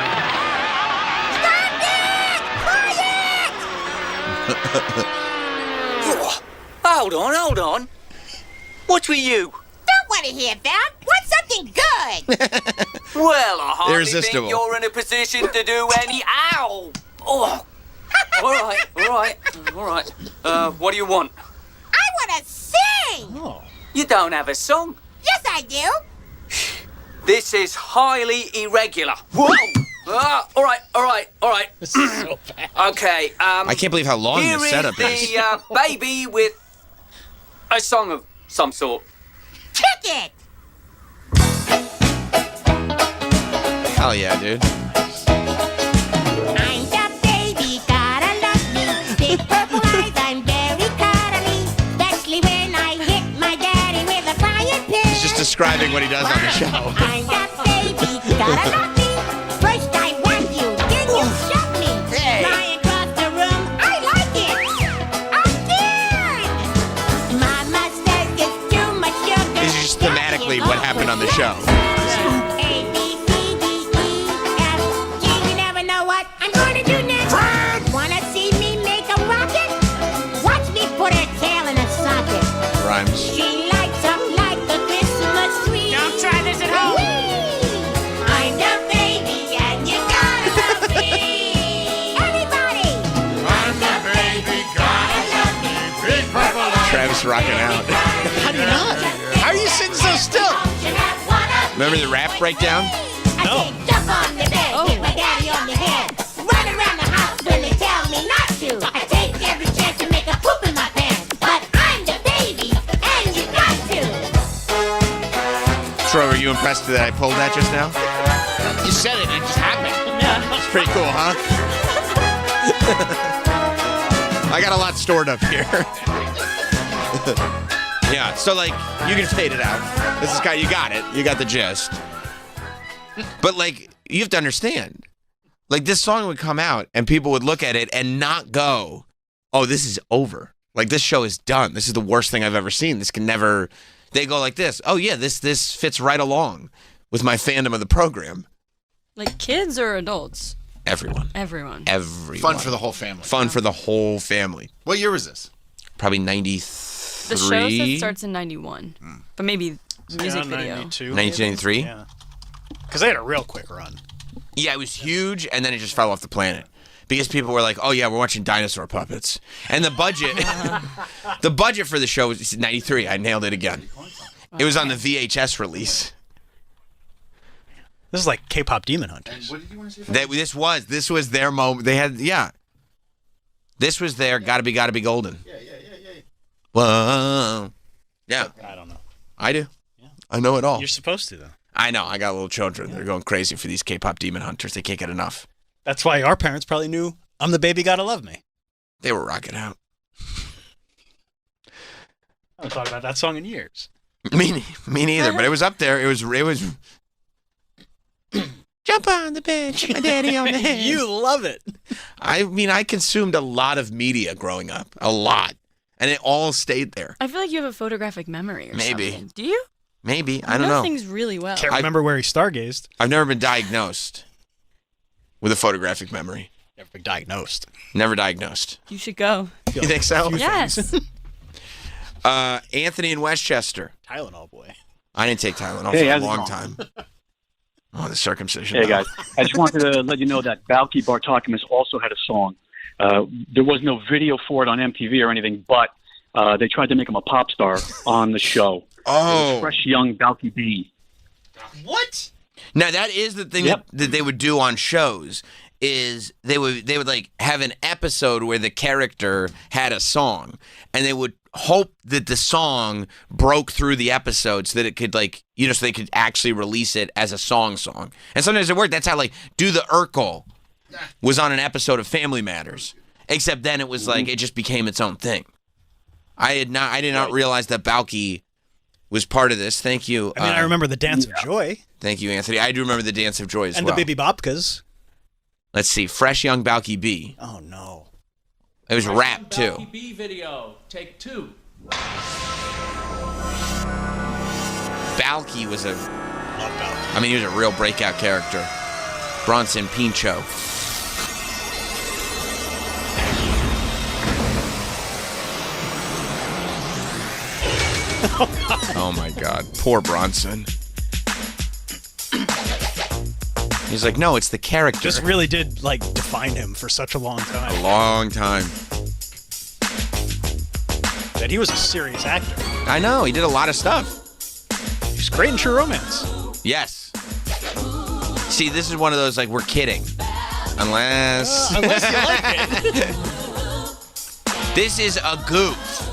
Hold on. What's with you? Don't want to hear that. Want something good. Well, I hardly Irresistible. think you're in a position to do any... Ow! Oh. All right. What do you want? I want to sing. You don't have a song. Yes, I do. This is highly irregular. Whoa! All right. This is so bad. Okay, I can't believe how long here this setup is is. the baby with a song of some sort. Kick it. Hell yeah, dude. I'm the baby, gotta love me. Big purple eyes, I'm very cuddly. Especially when I hit my daddy with a frying pan. He's just describing what he does on the show. I'm the baby, gotta love me. First I want you, then you shove me. Hey. Fly across the room, I like it. I'm good. Mama says it's too much sugar. This is just thematically what happened on the show. A, B, C, Travis rocking out. How do you not? How are you sitting so still? Remember the rap breakdown? No. Jump on the bed, hit my daddy on the head. Run around the house when they tell me not to. I take every chance to make a poop in my pants. But I'm the baby, and you got to. Troy, were you impressed that I pulled that just now? You said it, it just happened. It's pretty cool, huh? I got a lot stored up here. Yeah, so like, you can fade it out. This is you got it. You got the gist. But like, you have to understand. Like, this song would come out and people would look at it and not go, oh, this is over. Like, this show is done. This is the worst thing I've ever seen. This can never... They go like this. Oh, yeah, this fits right along with my fandom of the program. Like kids or adults? Everyone. Everyone. Everyone. Fun for the whole family. Fun for the whole family. What year was this? Probably 93. The show said starts in 91. But maybe music video. 1993? Yeah. Because they had a real quick run. Yeah, it was huge, and then it just fell off the planet. Because people were like, oh, yeah, we're watching dinosaur puppets. And the budget for the show was 93. I nailed it again. It was on the VHS release. This is like K-pop Demon Hunters. What did you want to say? This was their moment. They had, this was their gotta be golden. Yeah. Whoa. Yeah. I don't know. I do. Yeah. I know it all. You're supposed to, though. I know. I got little children. They're going crazy for these K-pop Demon Hunters. They can't get enough. That's why our parents probably knew I'm the baby, gotta love me. They were rocking out. I haven't thought about that song in years. Me neither, but it was up there. It was jump on the bench, my daddy on the head. You love it. I mean, I consumed a lot of media growing up. A lot. And it all stayed there. I feel like you have a photographic memory or Maybe. something. Do you? Maybe. I don't know. things really well. Can't remember where he stargazed. I've never been diagnosed with a photographic memory. Never been diagnosed. Never diagnosed. You should go. You think so? Yes. Anthony in Westchester. Tylenol boy. I didn't take Tylenol Hey, for a how's it long going? time. Oh, the circumcision. Hey, guys. I just wanted to let you know that Balky Bartokomous also had a song. There was no video for it on MTV or anything, but they tried to make him a pop star on the show. Oh. Fresh young Balky B. What? Now, that is the thing that they would do on shows, is they would like have an episode where the character had a song, and they would hope that the song broke through the episode so that it could, like, you know, so they could actually release it as a song. And sometimes it worked. That's how, like, Do the Urkel was on an episode of Family Matters, except then it was like, it just became its own thing. I did not realize that Balky was part of this. Thank you. I mean, I remember the Dance of Joy. Thank you, Anthony. I do remember the Dance of Joy as and well. And the Baby Bopkas. Let's see. Fresh Young Balky B. Oh, no. It was rap, too. Balky B video, take 2. Balky was he was a real breakout character. Bronson Pinchot. Oh my God. Poor Bronson. He's like, no, it's the character. This really did, like, define him for such a long time. A long time. That he was a serious actor. I know. He did a lot of stuff. He's great in True Romance. Yes. See, this is one of those, like, we're kidding. Unless you like it. This is a goof.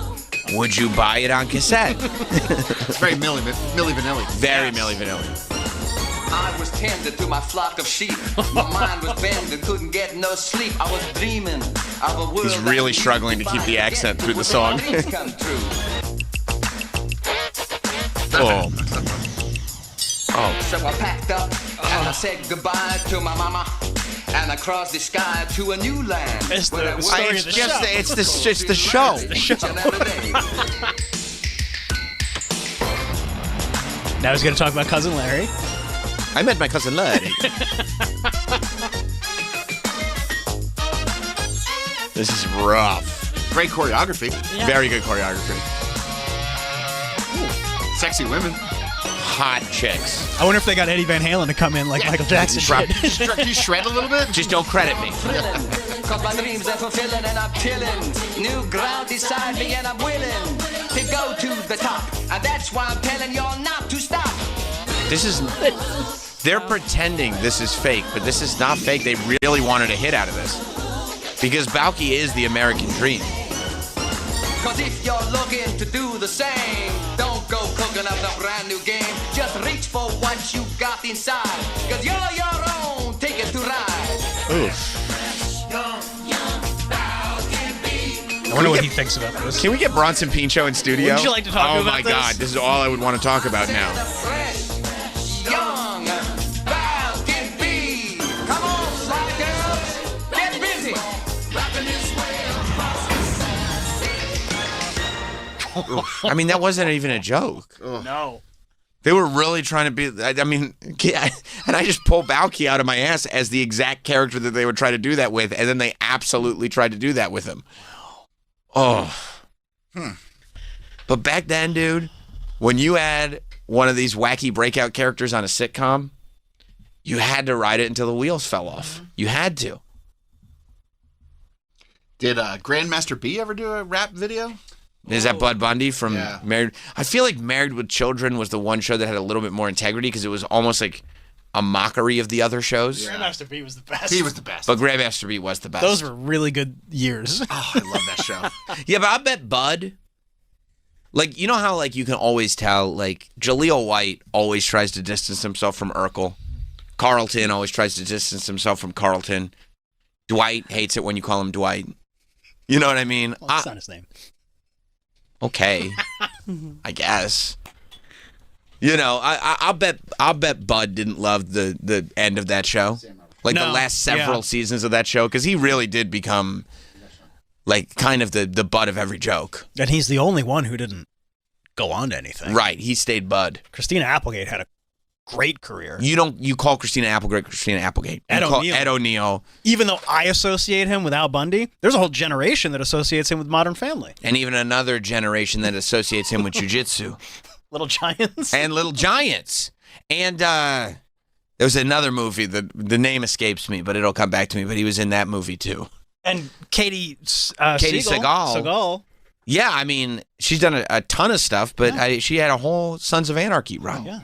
Would you buy it on cassette? It's very Milli Vanilli. Very Milli Vanilli. I was tended to my flock of sheep. My mind was bent and couldn't get no sleep. I was dreaming of a world. He's really struggling to keep the accent through the song. Oh. So I packed up and I said goodbye to my mama. And I crossed the sky to a new land. It's the story of the show. It's the show. Now he's going to talk about Cousin Larry. I met my cousin Larry. This is rough. Great choreography. Yeah. Very good choreography. Ooh, sexy women. Hot chicks. I wonder if they got Eddie Van Halen to come in like Michael Jackson did. Can you shred a little bit? Just don't credit me. Cause my dreams are fulfilling and I'm chilling. New ground beside me and I'm willing That's why I'm telling y'all not to stop. They're pretending this is fake, but this is not fake. They really wanted a hit out of this. Because Balky is the American dream. Cause if you're looking to do the same, don't go cooking up a brand new game. Just reach for what you got inside. Cause you're your own ticket to ride. Oof. I wonder what he thinks about this. Can we get Bronson Pinchot in studio? Would you like to talk about this? Oh my God, this is all I would want to talk about now. Young Balky B. Come on, slide girls. Get busy. I mean, that wasn't even a joke. No. They were really trying to be, I mean, and I just pulled Balky out of my ass as the exact character that they would try to do that with, and then they absolutely tried to do that with him. Oh. But back then, dude, when you had one of these wacky breakout characters on a sitcom, you had to ride it until the wheels fell off. You had to. Did Grandmaster B ever do a rap video? Is that Bud Bundy from Married? I feel like Married with Children was the one show that had a little bit more integrity because it was almost like a mockery of the other shows. Grandmaster B was the best. He was the best. But Grandmaster B was the best. Those were really good years. Oh, I love that show. Yeah, but I bet Bud, like, you know how, like, you can always tell, like, Jaleel White always tries to distance himself from Urkel. Carlton always tries to distance himself from Carlton. Dwight hates it when you call him Dwight. You know what I mean? Well, that's not his name. Okay, I guess. You know, I'll bet Bud didn't love the end of that show, like the last several seasons of that show, because he really did become like kind of the butt of every joke. And he's the only one who didn't go on to anything. Right, he stayed Bud. Christina Applegate had a great career. You call Christina Applegate Christina Applegate. You call Ed O'Neill. Even though I associate him with Al Bundy, there's a whole generation that associates him with Modern Family. And even another generation that associates him with jiu-jitsu. Little Giants. And Little Giants. And there was another movie, the name escapes me, but it'll come back to me, but he was in that movie too. And Katie Seagal. Yeah, I mean, she's done a ton of stuff, but she had a whole Sons of Anarchy run. Yeah.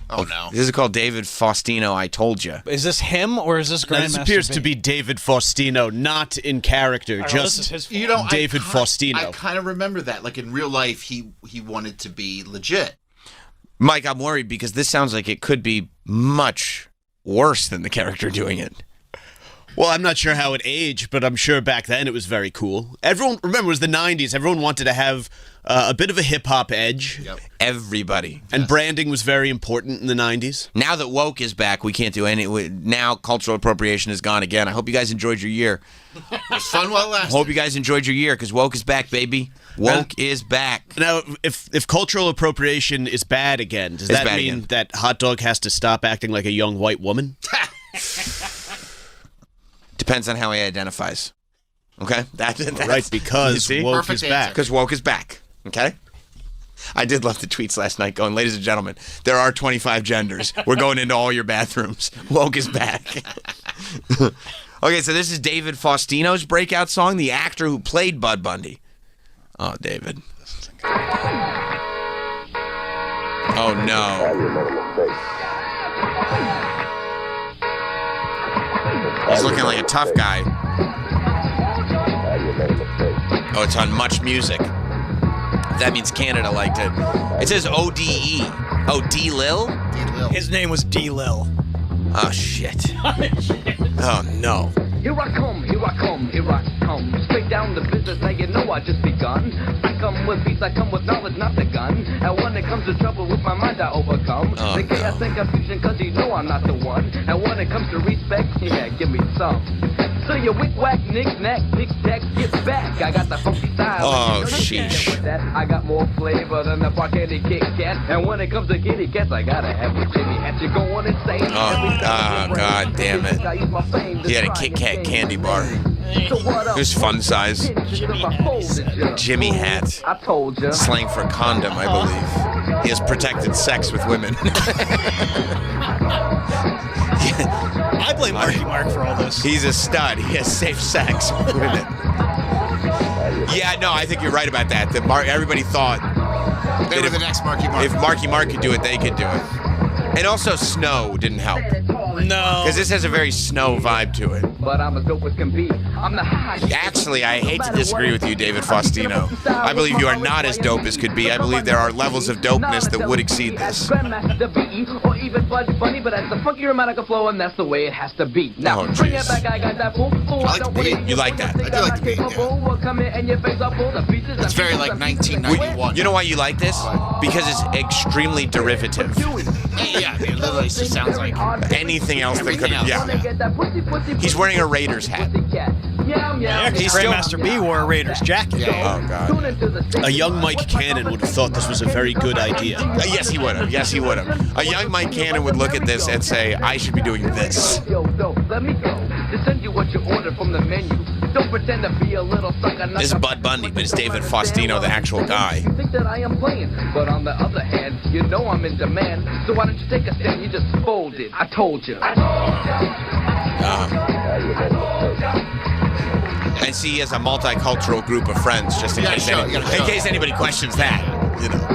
Oh, no. This is called David Faustino, I Told You. Is this him or is this Grandmaster This appears to be David Faustino, not in character, just David Faustino. I kind of remember that. Like, in real life, he wanted to be legit. Mike, I'm worried because this sounds like it could be much worse than the character doing it. Well, I'm not sure how it aged, but I'm sure back then it was very cool. Everyone, remember, it was the 90s. Everyone wanted to have a bit of a hip-hop edge. Yep. Everybody. And branding was very important in the 90s. Now that woke is back, we can't do any. Now cultural appropriation is gone again. I hope you guys enjoyed your year. It was fun while it lasted. Hope you guys enjoyed your year because woke is back, baby. Woke is back. Now, if cultural appropriation is bad again, does that mean that Hot Dog has to stop acting like a young white woman? Depends on how he identifies. Okay? That's right, because woke is back. Because woke is back. Okay? I did love the tweets last night going, ladies and gentlemen, there are 25 genders. We're going into all your bathrooms. Woke is back. Okay, so this is David Faustino's breakout song, the actor who played Bud Bundy. Oh, David. Oh, no. He's looking like a tough guy. Oh, it's on Much Music. That means Canada liked it. It says ODE. Oh, D-Lil? His name was D-Lil. Oh, shit. Oh, no. Here I come, here I come, here I come. Straight down the business, now you know I just begun. I come with peace, I come with knowledge, not the gun. And when it comes to trouble with my mind, I overcome. The chaos and confusion, cause you know I'm not the one. And when it comes to respect, yeah, give me some. So you wick-wack, knick-knack, tic-tac, get back. I got the funky style. Oh, sheesh. With that, I got more flavor than the Barcade Kit Kat. And when it comes to kitty cats, I gotta have a Jimmy hat. You going insane. Oh, God damn it. He had a Kit Kat candy bar. It was fun size. Jimmy hat. I told you. Slang for condom, I believe. He has protected sex with women. I blame Marky Mark for all this. He's a stud. He has safe sex with women. Yeah, no, I think you're right about that. Everybody thought They were the next Marky Mark. If Marky Mark could do it, they could do it. And also, snow didn't help. No. Because this has a very snow vibe to it. But I'm as dope as can be. I'm the high. Actually, I hate to disagree with you, David Faustino. I believe you are not as dope as could be. I believe there are levels of dopeness that would exceed this. Grandmaster B.E. or even Bud Bunny, but that's the funky romantic flow, and that's the way it has to be. Now, bring it back, I got that fool. I like the beat. You like that? I do like the beat, yeah. It's very like 1991. You know why you like this? Because it's extremely derivative. Yeah, it literally just sounds like anything else that could have. Yeah. He's wearing a Raiders hat. Yeah, He's Grandmaster B wore a Raiders jacket. Oh, God. A young Mike Cannon would have thought this was a very good idea. Yes, he would have. Yes, he would have. A young Mike Cannon would look at this and say, I should be doing this. Let me go. To send you what you ordered from the menu. Don't pretend to be a little sucker. This is Bud Bundy, but it's David Faustino, the actual guy. You think that I am playing, but on the other hand, you know I'm in demand. So why don't you take a stand? You just folded. I told you. And see, he has a multicultural group of friends, just in case anybody questions that. You know.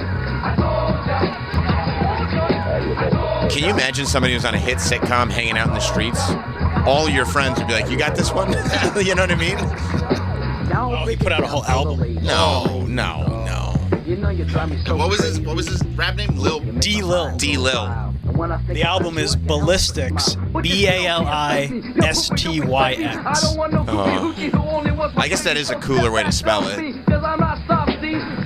Can you imagine somebody who's on a hit sitcom hanging out in the streets? All your friends would be like, "You got this one?" You know what I mean? Oh, he put out a whole album. No. What was his rap name? D-Lil. D-Lil. The album is Ballistics. Ballistyx. I guess that is a cooler way to spell it.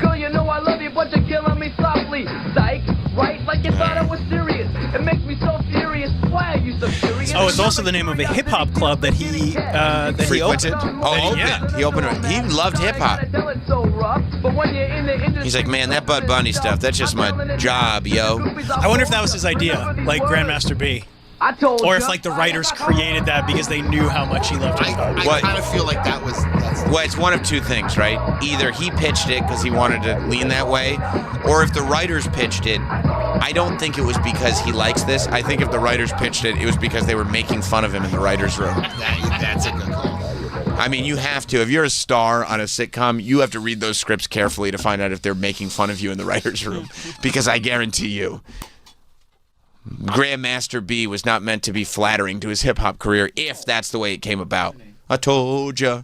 Girl, you know I love you, but you're killing me softly. Psych, right? Like you thought I was serious. It makes me so furious. Why are you so furious? Oh, it's also the name of a hip hop club that he frequented. Opened. Yeah. He opened it. He loved hip hop. He's like, man, that Bud Bunny stuff, that's just my job, yo. I wonder if that was his idea, like Grandmaster B. Or if like the writers created that because they knew how much he loved hip hop. I kind of feel like that's well, it's one of two things, right? Either he pitched it because he wanted to lean that way, or if the writers pitched it, I don't think it was because he likes this. I think if the writers pitched it, it was because they were making fun of him in the writers' room. That's a good call. I mean, you have to. If you're a star on a sitcom, you have to read those scripts carefully to find out if they're making fun of you in the writers' room. Because I guarantee you, Grandmaster B was not meant to be flattering to his hip-hop career if that's the way it came about. I told ya.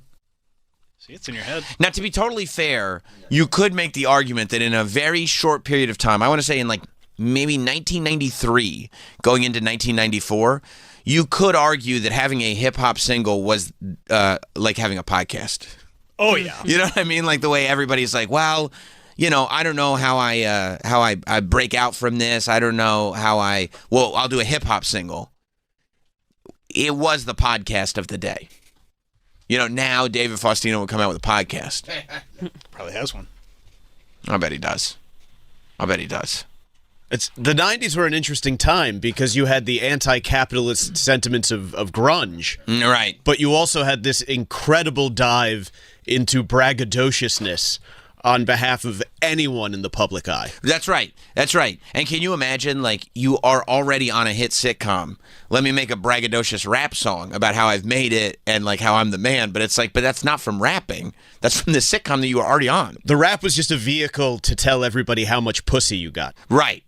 See, it's in your head. Now, to be totally fair, you could make the argument that in a very short period of time, I want to say in like maybe 1993 going into 1994, you could argue that having a hip-hop single was like having a podcast. Oh, yeah. You know what I mean? Like the way everybody's like, well, you know, I don't know how I break out from this. I don't know how I'll do a hip-hop single. It was the podcast of the day. You know, now David Faustino will come out with a podcast. Probably has one. I bet he does. It's the 90s were an interesting time because you had the anti-capitalist sentiments of grunge. Right. But you also had this incredible dive into braggadociousness on behalf of anyone in the public eye. That's right. And can you imagine, like, you are already on a hit sitcom. Let me make a braggadocious rap song about how I've made it and, like, how I'm the man. But it's like, but that's not from rapping. That's from the sitcom that you were already on. The rap was just a vehicle to tell everybody how much pussy you got. Right.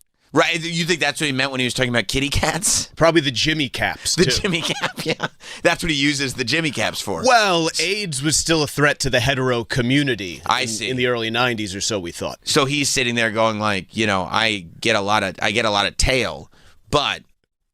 You think that's what he meant when he was talking about kitty cats? Probably the Jimmy caps, too. The Jimmy cap, yeah. That's what he uses the Jimmy caps for. Well, AIDS was still a threat to the hetero community. I see. In the early 90s or so, we thought. So he's sitting there going like, you know, I get a lot of tail, but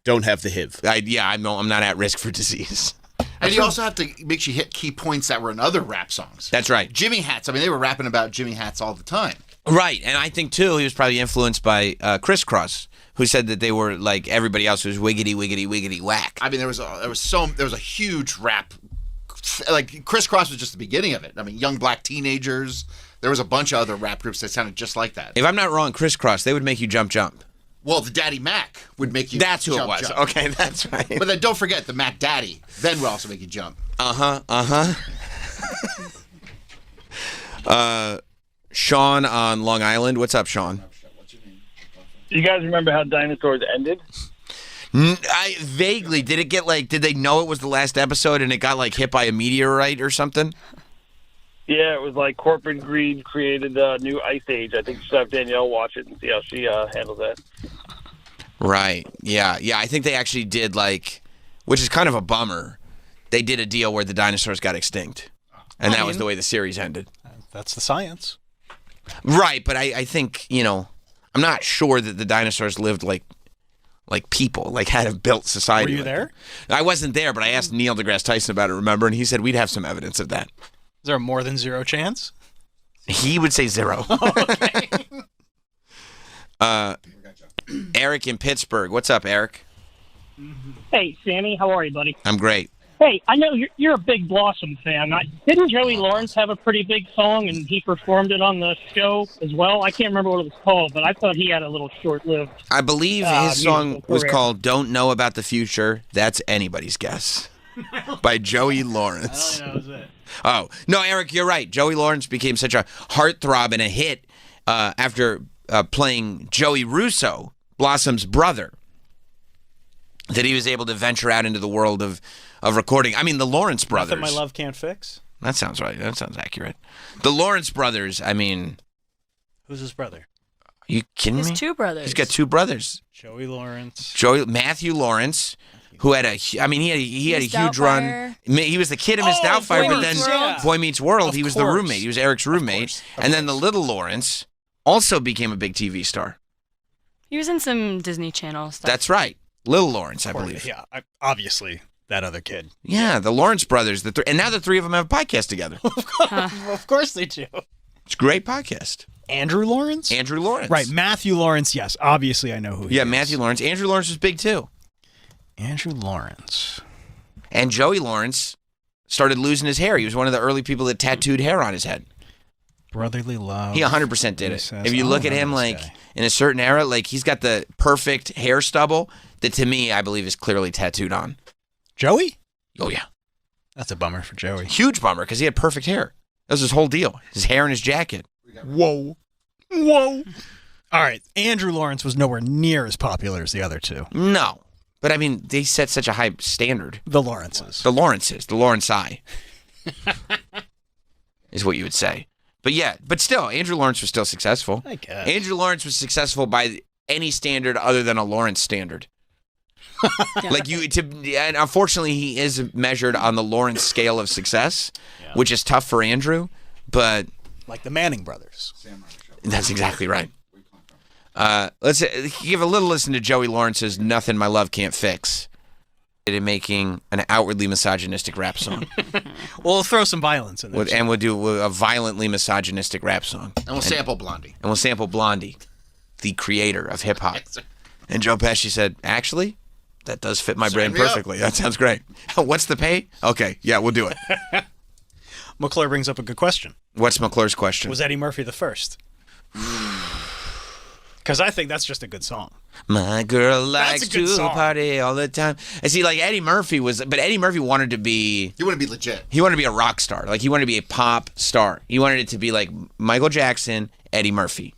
don't have the HIV. I'm not at risk for disease. And you also have to make sure you hit key points that were in other rap songs. That's right. Jimmy hats. I mean, they were rapping about Jimmy hats all the time. Right, and I think, too, he was probably influenced by Criss Cross, who said that they were, like, everybody else was wiggity, wiggity, wiggity, whack. I mean, there was a huge rap, like, Criss Cross was just the beginning of it. I mean, young black teenagers, there was a bunch of other rap groups that sounded just like that. If I'm not wrong, Criss Cross, they would make you jump. Well, the Daddy Mac would make you That's who jump, it was. Jump. Okay, that's right. But then don't forget, the Mac Daddy then would also make you jump. Sean on Long Island. What's up, Sean? You guys remember how Dinosaurs ended? I vaguely. Did it get did they know it was the last episode and it got hit by a meteorite or something? Yeah, it was like corporate greed created a new ice age. I think you should have Danielle watch it and see how she handles that. Right. Yeah. I think they actually did which is kind of a bummer. They did a deal where the dinosaurs got extinct, and that was the way the series ended. That's the science. Right, but I think, I'm not sure that the dinosaurs lived like people, had a built society. Were you there? I wasn't there, but I asked Neil deGrasse Tyson about it, remember? And he said we'd have some evidence of that. Is there a more than zero chance? He would say 0. Okay. Eric in Pittsburgh. What's up, Eric? Hey, Sammy. How are you, buddy? I'm great. Hey, I know you're a big Blossom fan. Didn't Joey Lawrence have a pretty big song, and he performed it on the show as well? I can't remember what it was called, but I thought he had a little short-lived I believe his song was called Don't Know About the Future. That's anybody's guess. By Joey Lawrence. That was it. Oh, no, Eric, you're right. Joey Lawrence became such a heartthrob and a hit after playing Joey Russo, Blossom's brother, that he was able to venture out into the world of recording. I mean, the Lawrence brothers. Nothing my love can't fix? That sounds right. That sounds accurate. The Lawrence brothers, I mean... Who's his brother? Are you kidding me? His 2 brothers. He's got 2 brothers. Joey Lawrence. Matthew Lawrence, who had he had a huge run. He was the kid in Miss Doubtfire, but then Boy Meets World, he was the roommate. He was Eric's roommate. And then the little Lawrence also became a big TV star. He was in some Disney Channel stuff. That's right. Little Lawrence, I believe. Yeah, obviously, that other kid. Yeah, the Lawrence brothers. And now the 3 of them have a podcast together. Of course they do. It's a great podcast. Andrew Lawrence? Andrew Lawrence. Right, Matthew Lawrence, yes. Obviously, I know who he is. Yeah, Matthew Lawrence. Andrew Lawrence was big, too. Andrew Lawrence. And Joey Lawrence started losing his hair. He was one of the early people that tattooed hair on his head. Brotherly love. He 100% did it. If you look at him, in a certain era, he's got the perfect hair stubble that, to me, I believe is clearly tattooed on. Joey? Oh, yeah. That's a bummer for Joey. Huge bummer, because he had perfect hair. That was his whole deal. His hair and his jacket. Whoa. All right. Andrew Lawrence was nowhere near as popular as the other 2. No. But, I mean, they set such a high standard. The Lawrences. The Lawrence I. Is what you would say. But yeah, but still, Andrew Lawrence was still successful. I guess. Andrew Lawrence was successful by any standard other than a Lawrence standard. And unfortunately, he is measured on the Lawrence scale of success, which is tough for Andrew, but... Like the Manning brothers. That's exactly right. Let's give a little listen to Joey Lawrence's Nothing My Love Can't Fix. In making an outwardly misogynistic rap song. We'll throw some violence in there. And we'll do a violently misogynistic rap song. And we'll sample Blondie. And we'll sample Blondie, the creator of hip-hop. And Joe Pesci said, actually, that does fit my brand perfectly. That sounds great. What's the pay? Okay, yeah, we'll do it. McClure brings up a good question. What's McClure's question? Was Eddie Murphy the first? Because I think that's just a good song. My girl likes to party all the time. And see, Eddie Murphy wanted to be... He wanted to be legit. He wanted to be a rock star. He wanted to be a pop star. He wanted it to be like Michael Jackson, Eddie Murphy.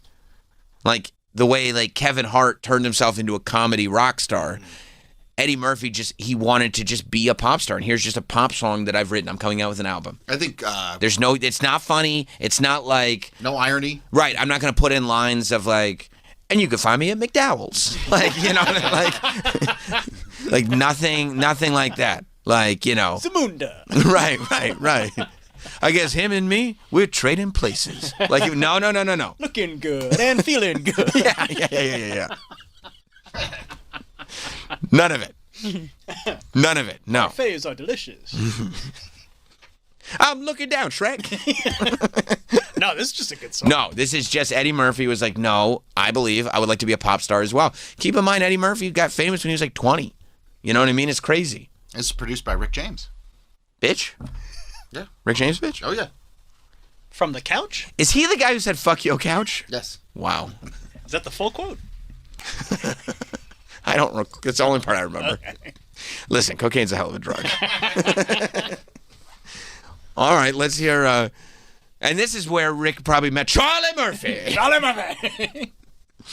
The way Kevin Hart turned himself into a comedy rock star. Eddie Murphy he wanted to just be a pop star. And here's just a pop song that I've written. I'm coming out with an album. I think... it's not funny. It's not no irony. Right. I'm not going to put in lines of and you can find me at McDowell's. Nothing like that. Zamunda. Right. I guess him and me, we're trading places. No. Looking good and feeling good. Yeah. None of it. No. Parfaits are delicious. I'm looking down, Shrek. No, this is just a good song. No, this is just Eddie Murphy was like, no, I believe I would like to be a pop star as well. Keep in mind, Eddie Murphy got famous when he was 20. You know what I mean? It's crazy. This is produced by Rick James. Bitch? Yeah. Rick James, bitch? Oh, yeah. From the couch? Is he the guy who said, fuck your couch? Yes. Wow. Is that the full quote? I don't... It's the only part I remember. Okay. Listen, cocaine's a hell of a drug. All right, let's hear... and this is where Rick probably met Charlie Murphy. Charlie Murphy!